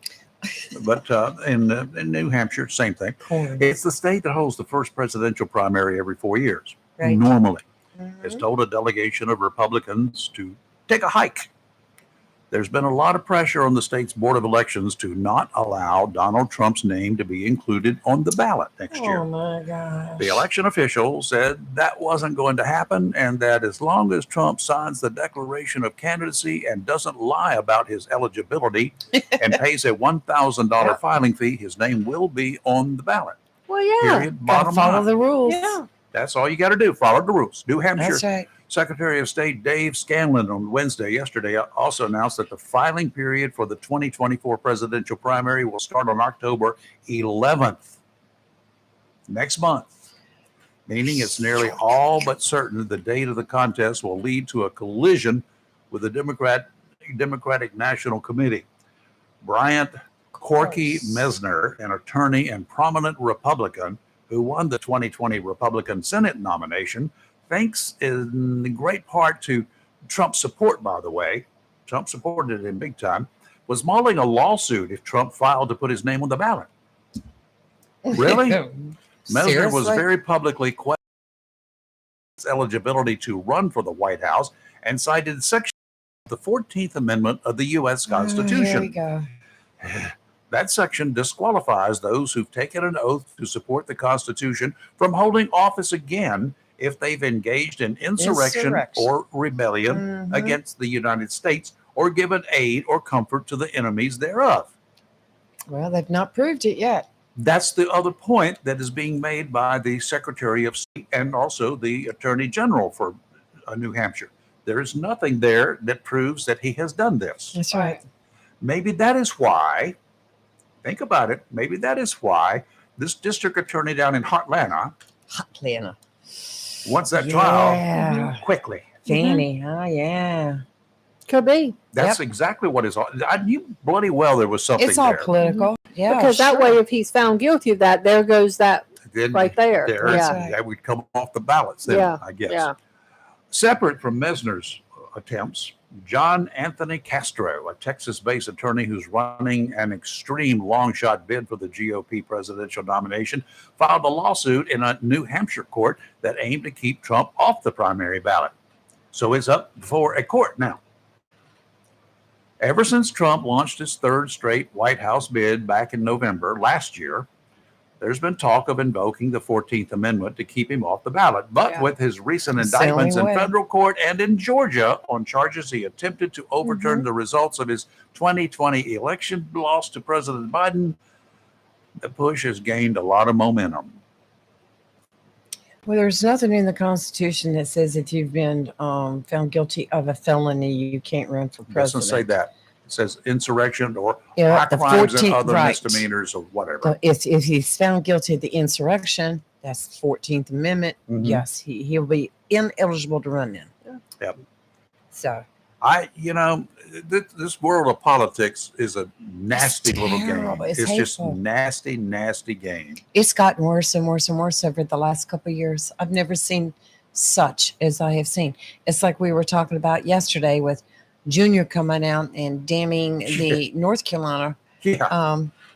Speaker 7: But in New Hampshire, same thing.
Speaker 9: Corn.
Speaker 7: It's the state that holds the first presidential primary every 4 years.
Speaker 9: Right.
Speaker 7: Normally,
Speaker 9: Mhm.
Speaker 7: it's told a delegation of Republicans to take a hike. There's been a lot of pressure on the state's Board of Elections to not allow Donald Trump's name to be included on the ballot next year.
Speaker 9: Oh my gosh.
Speaker 7: The election official said that wasn't going to happen and that as long as Trump signs the declaration of candidacy and doesn't lie about his eligibility and pays a $1,000 filing fee, his name will be on the ballot.
Speaker 8: Well, yeah.
Speaker 7: Period.
Speaker 9: Gotta
Speaker 7: Bottom
Speaker 9: follow
Speaker 7: line.
Speaker 9: the rules.
Speaker 8: Yeah.
Speaker 7: That's all you got to do. Follow the rules. New Hampshire
Speaker 9: That's right.
Speaker 7: Secretary of State Dave Scanlon on yesterday also announced that the filing period for the 2024 presidential primary will start on October 11th, next month, meaning it's nearly all but certain the date of the contest will lead to a collision with the Democratic National Committee. Bryant Corky Mesner, an attorney and prominent Republican who won the 2020 Republican Senate nomination, thanks in great part to Trump's support, by the way. Trump supported him big time, was mulling a lawsuit if Trump filed to put his name on the ballot. Really? Mesner was very publicly questioning his eligibility to run for the White House and cited section of the 14th Amendment of the U.S. Constitution.
Speaker 9: There we go.
Speaker 7: That section disqualifies those who've taken an oath to support the Constitution from holding office again if they've engaged in insurrection or rebellion against the United States or given aid or comfort to the enemies thereof.
Speaker 9: Well, they've not proved it yet.
Speaker 7: That's the other point that is being made by the Secretary of State and also the Attorney General for New Hampshire. There is nothing there that proves that he has done this.
Speaker 9: That's right.
Speaker 7: Maybe that is why, think about it, maybe that is why this district attorney down in Hotlanta wants that trial quickly.
Speaker 9: Fanny, yeah.
Speaker 8: Could be.
Speaker 7: That's exactly what is. I knew bloody well there was something
Speaker 9: It's all
Speaker 7: there.
Speaker 9: political. Yeah.
Speaker 8: Because that way, if he's found guilty of that, there goes that
Speaker 7: Then
Speaker 8: right there.
Speaker 7: Yeah. That would come off the ballots then, I guess.
Speaker 8: Yeah.
Speaker 7: Separate from Mesner's attempts, John Anthony Castro, a Texas-based attorney who's running an extreme long-shot bid for the GOP presidential nomination, filed a lawsuit in a New Hampshire court that aimed to keep Trump off the primary ballot. So it's up before a court now. Ever since Trump launched his third straight White House bid back in November last year, there's been talk of invoking the 14th Amendment to keep him off the ballot. But with his recent indictments in federal court and in Georgia on charges he attempted to overturn the results of his 2020 election loss to President Biden, the push has gained a lot of momentum.
Speaker 9: Well, there's nothing in the Constitution that says if you've been found guilty of a felony, you can't run for
Speaker 7: It
Speaker 9: president.
Speaker 7: doesn't say that. It says insurrection or
Speaker 9: Yeah,
Speaker 7: high
Speaker 9: the
Speaker 7: crimes and
Speaker 9: 14th
Speaker 7: other
Speaker 9: right.
Speaker 7: misdemeanors or whatever.
Speaker 9: So if he's found guilty of the insurrection, that's the 14th Amendment. Yes, he'll be ineligible to run then.
Speaker 7: Yep.
Speaker 9: So
Speaker 7: this world of politics is a nasty little
Speaker 9: terrible.
Speaker 7: game.
Speaker 9: It's
Speaker 7: Just
Speaker 9: hateful.
Speaker 7: nasty game.
Speaker 9: it's gotten worse and worse and worse over the last couple of years. I've never seen such as I have seen. It's like we were talking about yesterday with Junior coming out and damning the North Carolina,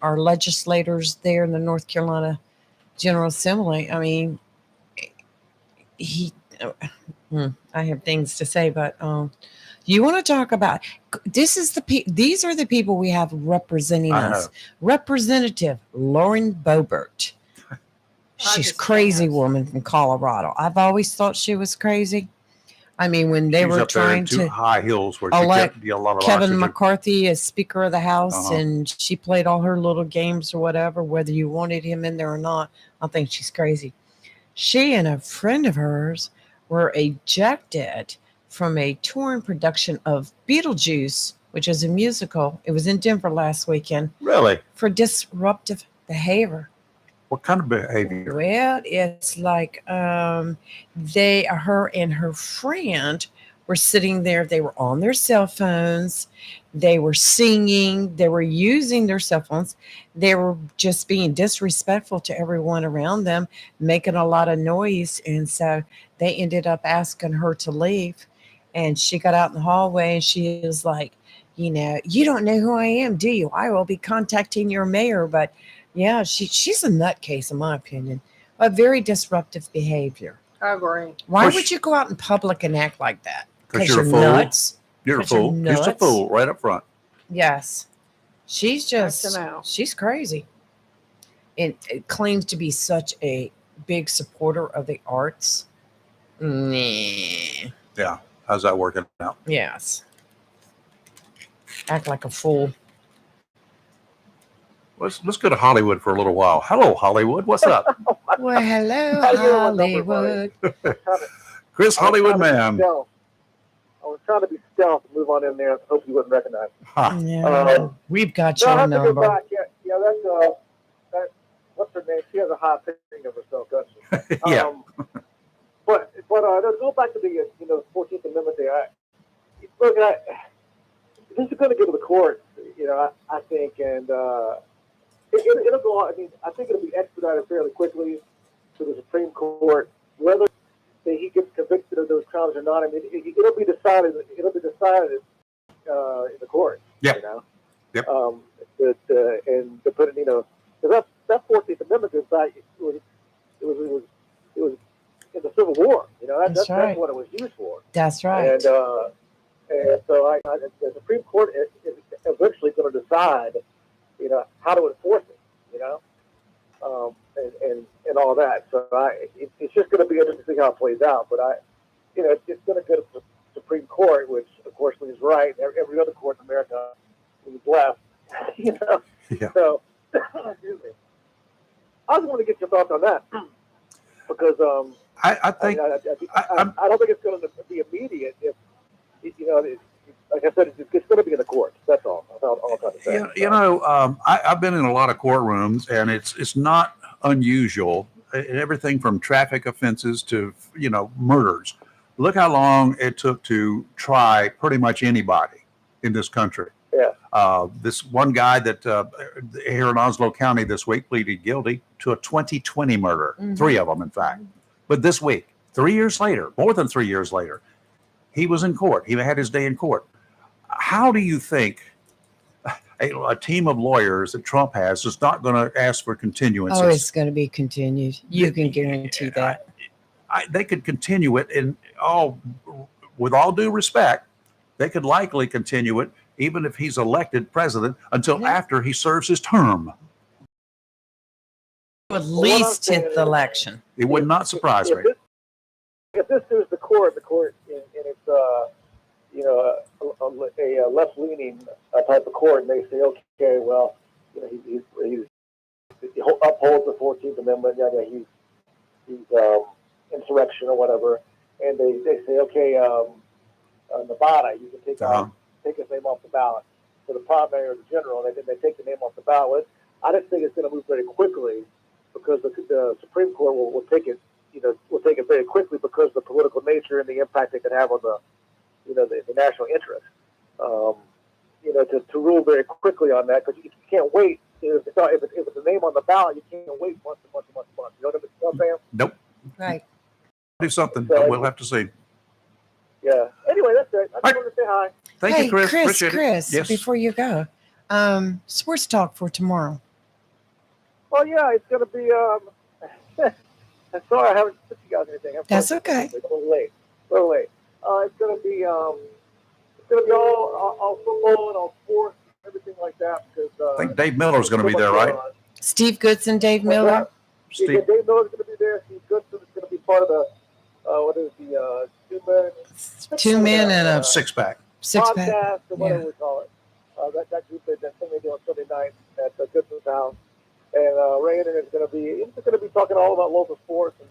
Speaker 9: our legislators there in the North Carolina General Assembly. I mean, I have things to say, but you want to talk about these are the people we have representing us. Representative Lauren Boebert. She's a crazy woman from Colorado. I've always thought she was crazy. I mean, when they
Speaker 7: She's
Speaker 9: were
Speaker 7: up there
Speaker 9: trying
Speaker 7: in two
Speaker 9: to
Speaker 7: high hills where she
Speaker 9: elect
Speaker 7: get a lot of
Speaker 9: Kevin
Speaker 7: oxygen.
Speaker 9: McCarthy as Speaker of the House, and she played all her little games or whatever, whether you wanted him in there or not. I think she's crazy. She and a friend of hers were ejected from a touring production of Beetlejuice, which is a musical. It was in Denver last weekend.
Speaker 7: Really?
Speaker 9: For disruptive behavior.
Speaker 7: What kind of behavior?
Speaker 9: Well, it's like her and her friend were sitting there. They were on their cell phones. They were singing. They were using their cell phones. They were just being disrespectful to everyone around them, making a lot of noise. And so they ended up asking her to leave. And she got out in the hallway and she was like, you don't know who I am, do you? I will be contacting your mayor. But yeah, she's a nutcase, in my opinion. A very disruptive behavior.
Speaker 8: I agree.
Speaker 9: Why would you go out in public and act like that?
Speaker 7: Because you're a fool.
Speaker 9: Nuts.
Speaker 7: You're a
Speaker 9: 'Cause you're
Speaker 7: fool. You're just a
Speaker 9: nuts.
Speaker 7: fool right up front.
Speaker 9: Yes. She's she's crazy. And it claims to be such a big supporter of the arts. Nah.
Speaker 7: Yeah. How's that working out?
Speaker 9: Yes. Act like a fool.
Speaker 7: Let's go to Hollywood for a little while. Hello, Hollywood. What's up?
Speaker 9: Well, hello, Hollywood.
Speaker 7: Chris Hollywood Man.
Speaker 11: I was trying to be stealth and move on in there and hope you wouldn't recognize me.
Speaker 9: No, we've got
Speaker 11: No, I
Speaker 9: your
Speaker 11: have to go
Speaker 9: number.
Speaker 11: back. Yeah, that's what's her name? She has a high opinion of herself, doesn't she?
Speaker 7: Yeah.
Speaker 11: But to go back to the 14th Amendment there. Look,
Speaker 5: this is going to go to the courts, I think, and it'll go on. I mean, I think it'll be expedited fairly quickly to the Supreme Court, whether he gets convicted of those crimes or not. I mean, it'll be decided. It'll be decided in the court.
Speaker 7: Yeah.
Speaker 5: Yep. And to put it, because that 14th Amendment, in fact, it was in the Civil War. That's
Speaker 9: right.
Speaker 5: what it was used for.
Speaker 9: That's right.
Speaker 5: And so the Supreme Court is eventually going to decide, how to enforce it, and all that. So it's just going to be interesting to see how it plays out. But it's going to go to the Supreme Court, which of course leaves right. Every other court in America leaves left.
Speaker 7: Yeah.
Speaker 5: So, excuse me. I just want to get your thoughts on that because
Speaker 7: I think
Speaker 5: I don't think it's going to be immediate. If like I said, it's going to be in the courts. That's all. That's all I'm trying to say.
Speaker 7: I've been in a lot of courtrooms, and it's not unusual. Everything from traffic offenses to murders. Look how long it took to try pretty much anybody in this country.
Speaker 5: Yeah.
Speaker 7: This one guy that here in Onslow County this week pleaded guilty to a 2020 murder, 3 of them, in fact. But this week, 3 years later, more than 3 years later, he was in court. He had his day in court. How do you think a team of lawyers that Trump has is not going to ask for continuances?
Speaker 9: Oh, it's going to be continued. You can guarantee that.
Speaker 7: They could continue it with all due respect, they could likely continue it even if he's elected president until after he serves his term.
Speaker 9: At least hit the election.
Speaker 7: It would not surprise me.
Speaker 5: If this is the court, and it's a left-leaning type of court, and they say, okay, well, he upholds the 14th Amendment, he's insurrection or whatever, and they say, okay, Nevada, you can take his name off the ballot for the primary or the general, and then they take the name off the ballot. I just think it's going to move very quickly because the Supreme Court will take it. Will take it very quickly because of the political nature and the impact it could have on the national interest. To rule very quickly on that because you can't wait. If it's a name on the ballot, you can't wait months and months and months and months. You know what I'm saying?
Speaker 7: Nope.
Speaker 9: Right.
Speaker 7: Do something, but we'll have to see.
Speaker 5: Yeah. Anyway, that's it. I just wanted to say hi.
Speaker 7: Thank you, Chris. Appreciate
Speaker 9: Chris,
Speaker 7: it. Yes.
Speaker 9: before you go, sports talk for tomorrow.
Speaker 5: Well, yeah, it's going to be. I'm sorry, I haven't sent you guys anything.
Speaker 9: That's okay.
Speaker 5: It's a little late. It's going to be. It's going to be all football and all sports, everything like that. Because
Speaker 7: I think Dave Miller's going to be there, right?
Speaker 9: Steve Goodson, Dave Miller.
Speaker 5: Yeah, Dave Miller's going to be there. Steve Goodson is going to be part of the. What is the
Speaker 9: two men and a
Speaker 7: six-pack.
Speaker 5: Podcast or whatever we call it. That group that thing they do on Sunday night at Goodson's house. And Raymond is going to be talking all about local sports and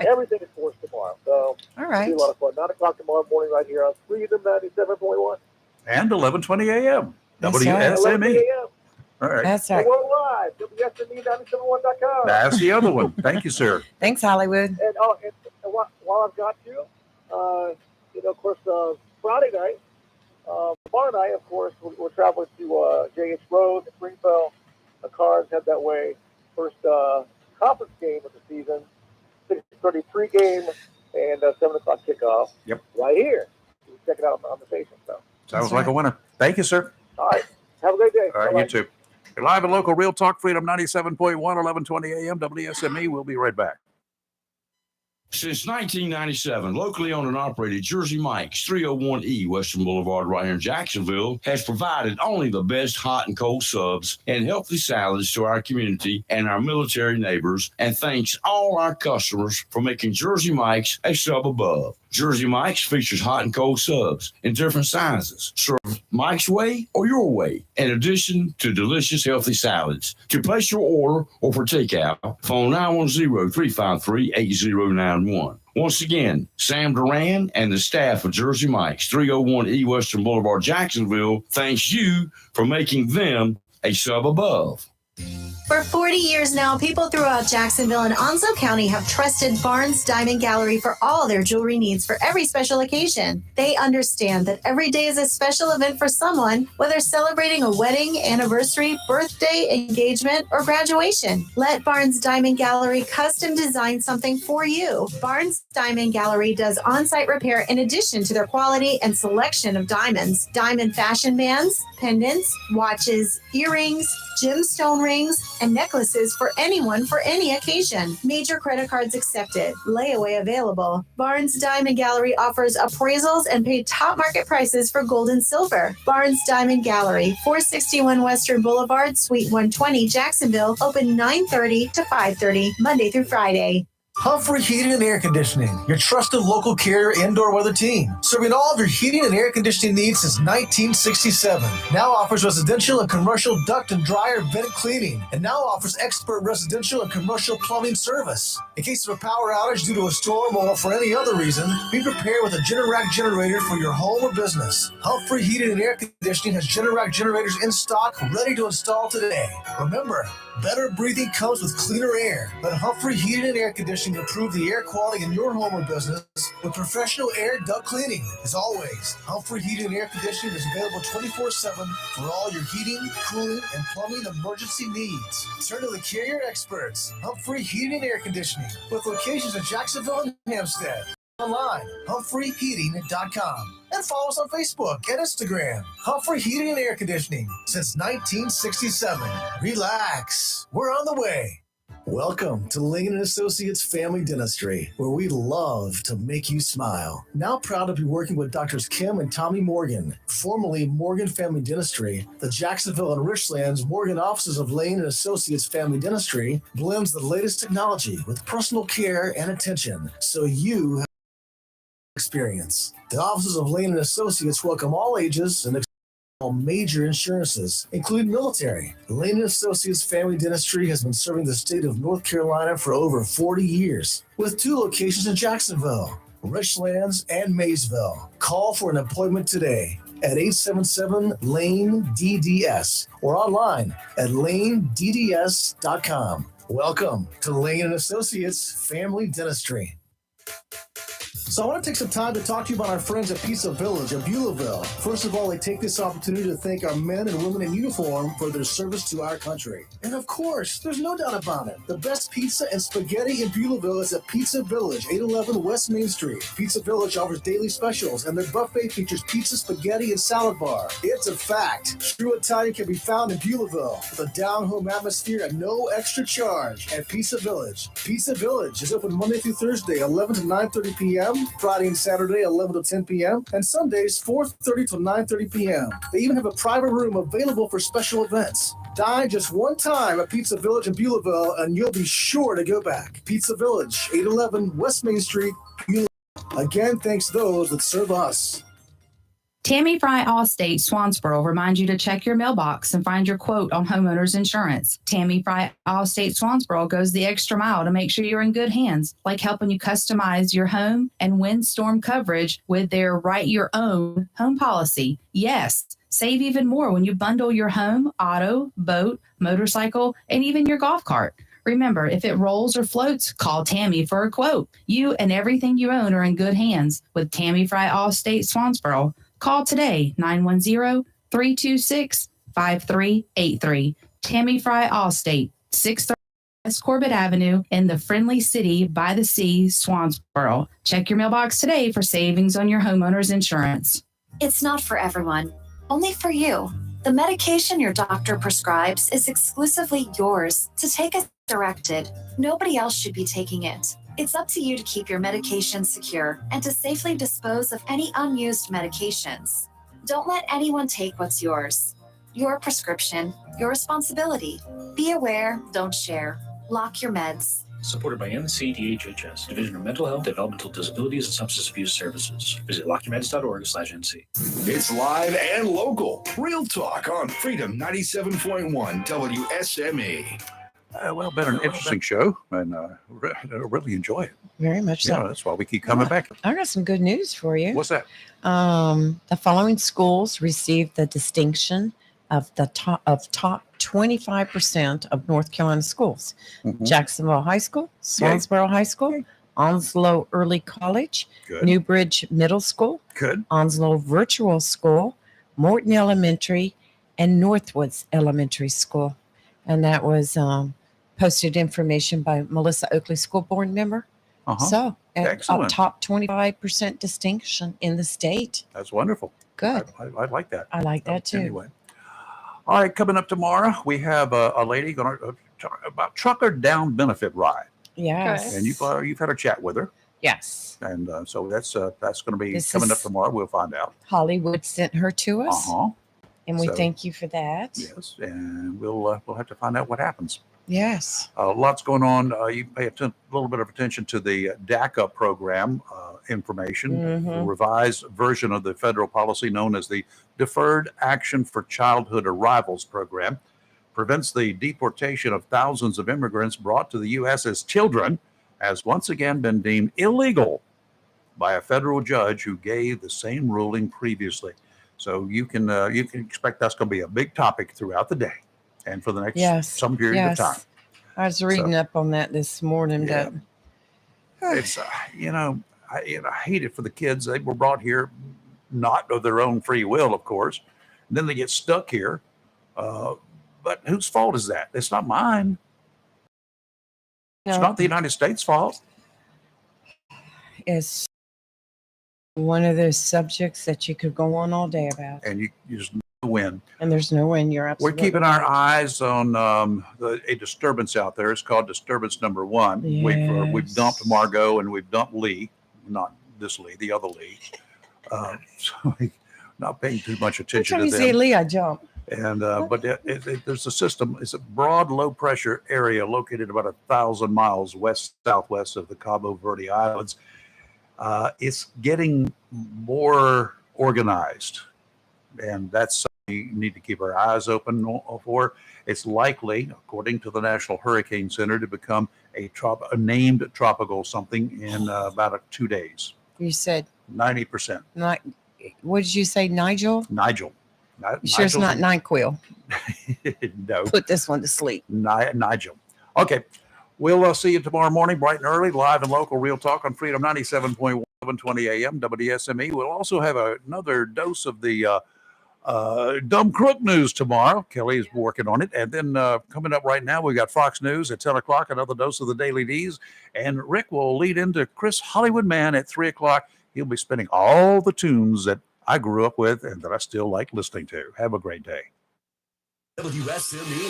Speaker 5: everything is sports tomorrow. So
Speaker 9: all right,
Speaker 5: it'll be a lot of fun. 9 o'clock tomorrow morning, right here on Freedom 97.1
Speaker 7: and 11:20 a.m.
Speaker 9: That's
Speaker 7: WSME.
Speaker 5: Right.
Speaker 7: All right,
Speaker 9: that's right.
Speaker 5: We're live. WSME971.com.
Speaker 7: That's the other one. Thank you, sir.
Speaker 9: Thanks, Hollywood.
Speaker 5: And while I've got you, of course, Friday night, tomorrow night, of course, we're traveling to JH Road, Greenville. The Cards head that way. First conference game of the season, 6:33 game, and 7 o'clock kickoff.
Speaker 7: Yep.
Speaker 5: Right here. You can check it out on the station. So.
Speaker 7: Sounds like a winner. Thank you, sir.
Speaker 5: All right. Have a great day.
Speaker 7: All right,
Speaker 5: Bye-bye.
Speaker 7: you too. You're live and local, Real Talk Freedom 97.1, 11:20 a.m. WSME. We'll be right back.
Speaker 15: Since 1997, locally owned and operated Jersey Mike's, 301E Western Boulevard right here in Jacksonville, has provided only the best hot and cold subs and healthy salads to our community and our military neighbors, and thanks all our customers for making Jersey Mike's a sub above. Jersey Mike's features hot and cold subs in different sizes, served Mike's way or your way, in addition to delicious, healthy salads. To place your order or for takeout, phone 910-353-8091. Once again, Sam Duran and the staff of Jersey Mike's, 301E Western Boulevard, Jacksonville, thanks you for making them a sub above.
Speaker 6: For 40 years now, people throughout Jacksonville and Onslow County have trusted Barnes Diamond Gallery for all their jewelry needs for every special occasion. They understand that every day is a special event for someone, whether celebrating a wedding, anniversary, birthday, engagement, or graduation. Let Barnes Diamond Gallery custom design something for you. Barnes Diamond Gallery does on-site repair in addition to their quality and selection of diamonds, diamond fashion bands, pendants, watches, earrings, gemstone rings, and necklaces for anyone for any occasion. Major credit cards accepted. Layaway available. Barnes Diamond Gallery offers appraisals and pay top market prices for gold and silver. Barnes Diamond Gallery, 461 Western Boulevard, Suite 120, Jacksonville, open 9:30 to 5:30, Monday through Friday.
Speaker 16: Humphrey Heating and Air Conditioning, your trusted local carrier indoor weather team, serving all of your heating and air conditioning needs since 1967. Now offers residential and commercial duct and dryer vent cleaning, and now offers expert residential and commercial plumbing service. In case of a power outage due to a storm or for any other reason, be prepared with a Generac generator for your home or business. Humphrey Heating and Air Conditioning has Generac generators in stock, ready to install today. Remember, better breathing comes with cleaner air. Let Humphrey Heating and Air Conditioning improve the air quality in your home or business with professional air duct cleaning. As always, Humphrey Heating and Air Conditioning is available 24/7 for all your heating, cooling, and plumbing emergency needs. Turn to the carrier experts, Humphrey Heating and Air Conditioning, with locations in Jacksonville and Hampstead. Online, humphreyheating.com. And follow us on Facebook and Instagram. Humphrey Heating and Air Conditioning since 1967. Relax, we're on the way. Welcome to Lane & Associates Family Dentistry, where we love to make you smile. Now proud to be working with Doctors Kim and Tommy Morgan, formerly Morgan Family Dentistry. The Jacksonville and Richlands Morgan offices of Lane & Associates Family Dentistry blends the latest technology with personal care and attention, so you have experience. The offices of Lane & Associates welcome all ages and all major insurances, including military. Lane & Associates Family Dentistry has been serving the state of North Carolina for over 40 years, with 2 locations in Jacksonville, Richlands, and Maysville. Call for an appointment today at 877-LANE-DDS or online at lanedds.com. Welcome to Lane & Associates Family Dentistry. So I want to take some time to talk to you about our friends at Pizza Village of Beulahville. First of all, they take this opportunity to thank our men and women in uniform for their service to our country. And of course, there's no doubt about it, the best pizza and spaghetti in Beulahville is at Pizza Village, 811 West Main Street. Pizza Village offers daily specials, and their buffet features pizza, spaghetti, and salad bar. It's a fact. True Italian can be found in Beulahville with a down-home atmosphere at no extra charge at Pizza Village. Pizza Village is open Monday through Thursday, 11 to 9:30 p.m., Friday and Saturday, 11 to 10 p.m., and Sundays, 4:30 to 9:30 p.m. They even have a private room available for special events. Dine just one time at Pizza Village in Beulahville, and you'll be sure to go back. Pizza Village, 811 West Main Street, Beulahville. Again, thanks those that serve us.
Speaker 13: Tammy Fry Allstate Swansboro reminds you to check your mailbox and find your quote on homeowners insurance. Tammy Fry Allstate Swansboro goes the extra mile to make sure you're in good hands, like helping you customize your home and windstorm coverage with their Write Your Own home policy. Yes, save even more when you bundle your home, auto, boat, motorcycle, and even your golf cart. Remember, if it rolls or floats, call Tammy for a quote. You and everything you own are in good hands with Tammy Fry Allstate Swansboro. Call today, 910-326-5383. Tammy Fry Allstate, 630 West Corbett Avenue in the friendly city by the sea, Swansboro. Check your mailbox today for savings on your homeowner's insurance.
Speaker 1: It's not for everyone, only for you. The medication your doctor prescribes is exclusively yours to take as directed. Nobody else should be taking it. It's up to you to keep your medication secure and to safely dispose of any unused medications. Don't let anyone take what's yours. Your prescription, your responsibility. Be aware, don't share. Lock your meds.
Speaker 17: Supported by NCDHHS, Division of Mental Health, Developmental Disabilities, and Substance Abuse Services. Visit lockyourmeds.org/NC.
Speaker 14: It's live and local. Real talk on Freedom 97.1 WSME.
Speaker 7: Well, been an interesting show, and really enjoy it.
Speaker 9: Very much so.
Speaker 7: Yeah, that's why we keep coming back.
Speaker 9: I got some good news for you.
Speaker 7: What's that?
Speaker 9: The following schools received the distinction of the top 25% of North Carolina schools.
Speaker 7: Mhm.
Speaker 9: Jacksonville High School, Swansboro High School, Onslow Early College,
Speaker 7: Good.
Speaker 9: Newbridge Middle School,
Speaker 7: Good.
Speaker 9: Onslow Virtual School, Morton Elementary, and Northwoods Elementary School. And that was posted information by Melissa Oakley, school board member.
Speaker 7: Uh-huh.
Speaker 9: So, a
Speaker 7: Excellent.
Speaker 9: top 25% distinction in the state.
Speaker 7: That's wonderful.
Speaker 9: Good.
Speaker 7: I like that.
Speaker 9: I like that too.
Speaker 7: Anyway. All right, coming up tomorrow, we have a lady going to talk about Trucker Down Benefit Ride.
Speaker 9: Yes.
Speaker 7: And you've had a chat with her.
Speaker 9: Yes.
Speaker 7: And so that's going to be
Speaker 9: This
Speaker 7: coming up
Speaker 9: is-
Speaker 7: tomorrow. We'll find out.
Speaker 9: Hollywood sent her to us.
Speaker 7: Uh-huh.
Speaker 9: And we
Speaker 7: So-
Speaker 9: thank you for that.
Speaker 7: Yes, and we'll have to find out what happens.
Speaker 9: Yes.
Speaker 7: Lots going on. You pay a little bit of attention to the DACA program information, the
Speaker 9: Mhm.
Speaker 7: revised version of the federal policy known as the Deferred Action for Childhood Arrivals program, prevents the deportation of thousands of immigrants brought to the U.S. as children, has once again been deemed illegal by a federal judge who gave the same ruling previously. So you can expect that's going to be a big topic throughout the day and for the next
Speaker 9: Yes.
Speaker 7: some period
Speaker 9: yes.
Speaker 7: of time.
Speaker 9: I was reading up on that this morning.
Speaker 7: Yeah.
Speaker 9: That
Speaker 7: It's I hate it for the kids. They were brought here not of their own free will, of course. And then they get stuck here. But whose fault is that? It's not mine. It's
Speaker 9: No.
Speaker 7: not the United States' fault.
Speaker 9: is one of those subjects that you could go on all day about.
Speaker 7: And you just win.
Speaker 9: And there's no win. You're
Speaker 7: We're
Speaker 9: absolutely
Speaker 7: keeping our eyes on a disturbance out there. It's called disturbance number 1. We've dumped Margot and we've dumped Lee, not this Lee, the other Lee. So not paying too much attention
Speaker 9: Every
Speaker 7: to
Speaker 9: time you say
Speaker 7: them.
Speaker 9: Lee, I jump.
Speaker 7: And but there's a system. It's a broad, low pressure area located about 1,000 miles west southwest of the Cabo Verde Islands. It's getting more organized, and that's something we need to keep our eyes open for. It's likely, according to the National Hurricane Center, to become a named tropical something in about 2 days.
Speaker 9: You said
Speaker 7: 90%.
Speaker 9: not. What did you say, Nigel?
Speaker 7: Nigel.
Speaker 9: You sure it's not NyQuil?
Speaker 7: No.
Speaker 9: Put this one to sleep.
Speaker 7: Nigel. Okay. We'll see you tomorrow morning, bright and early, live and local, Real Talk on Freedom 97.1, 720 AM, WSME. We'll also have another dose of the Dumb Crook News tomorrow. Kelly's working on it. And then coming up right now, we got Fox News at 10 o'clock, another dose of the Daily D's. And Rick will lead into Chris Hollywood Man at 3 o'clock. He'll be spinning all the tunes that I grew up with and that I still like listening to. Have a great day.
Speaker 14: WSME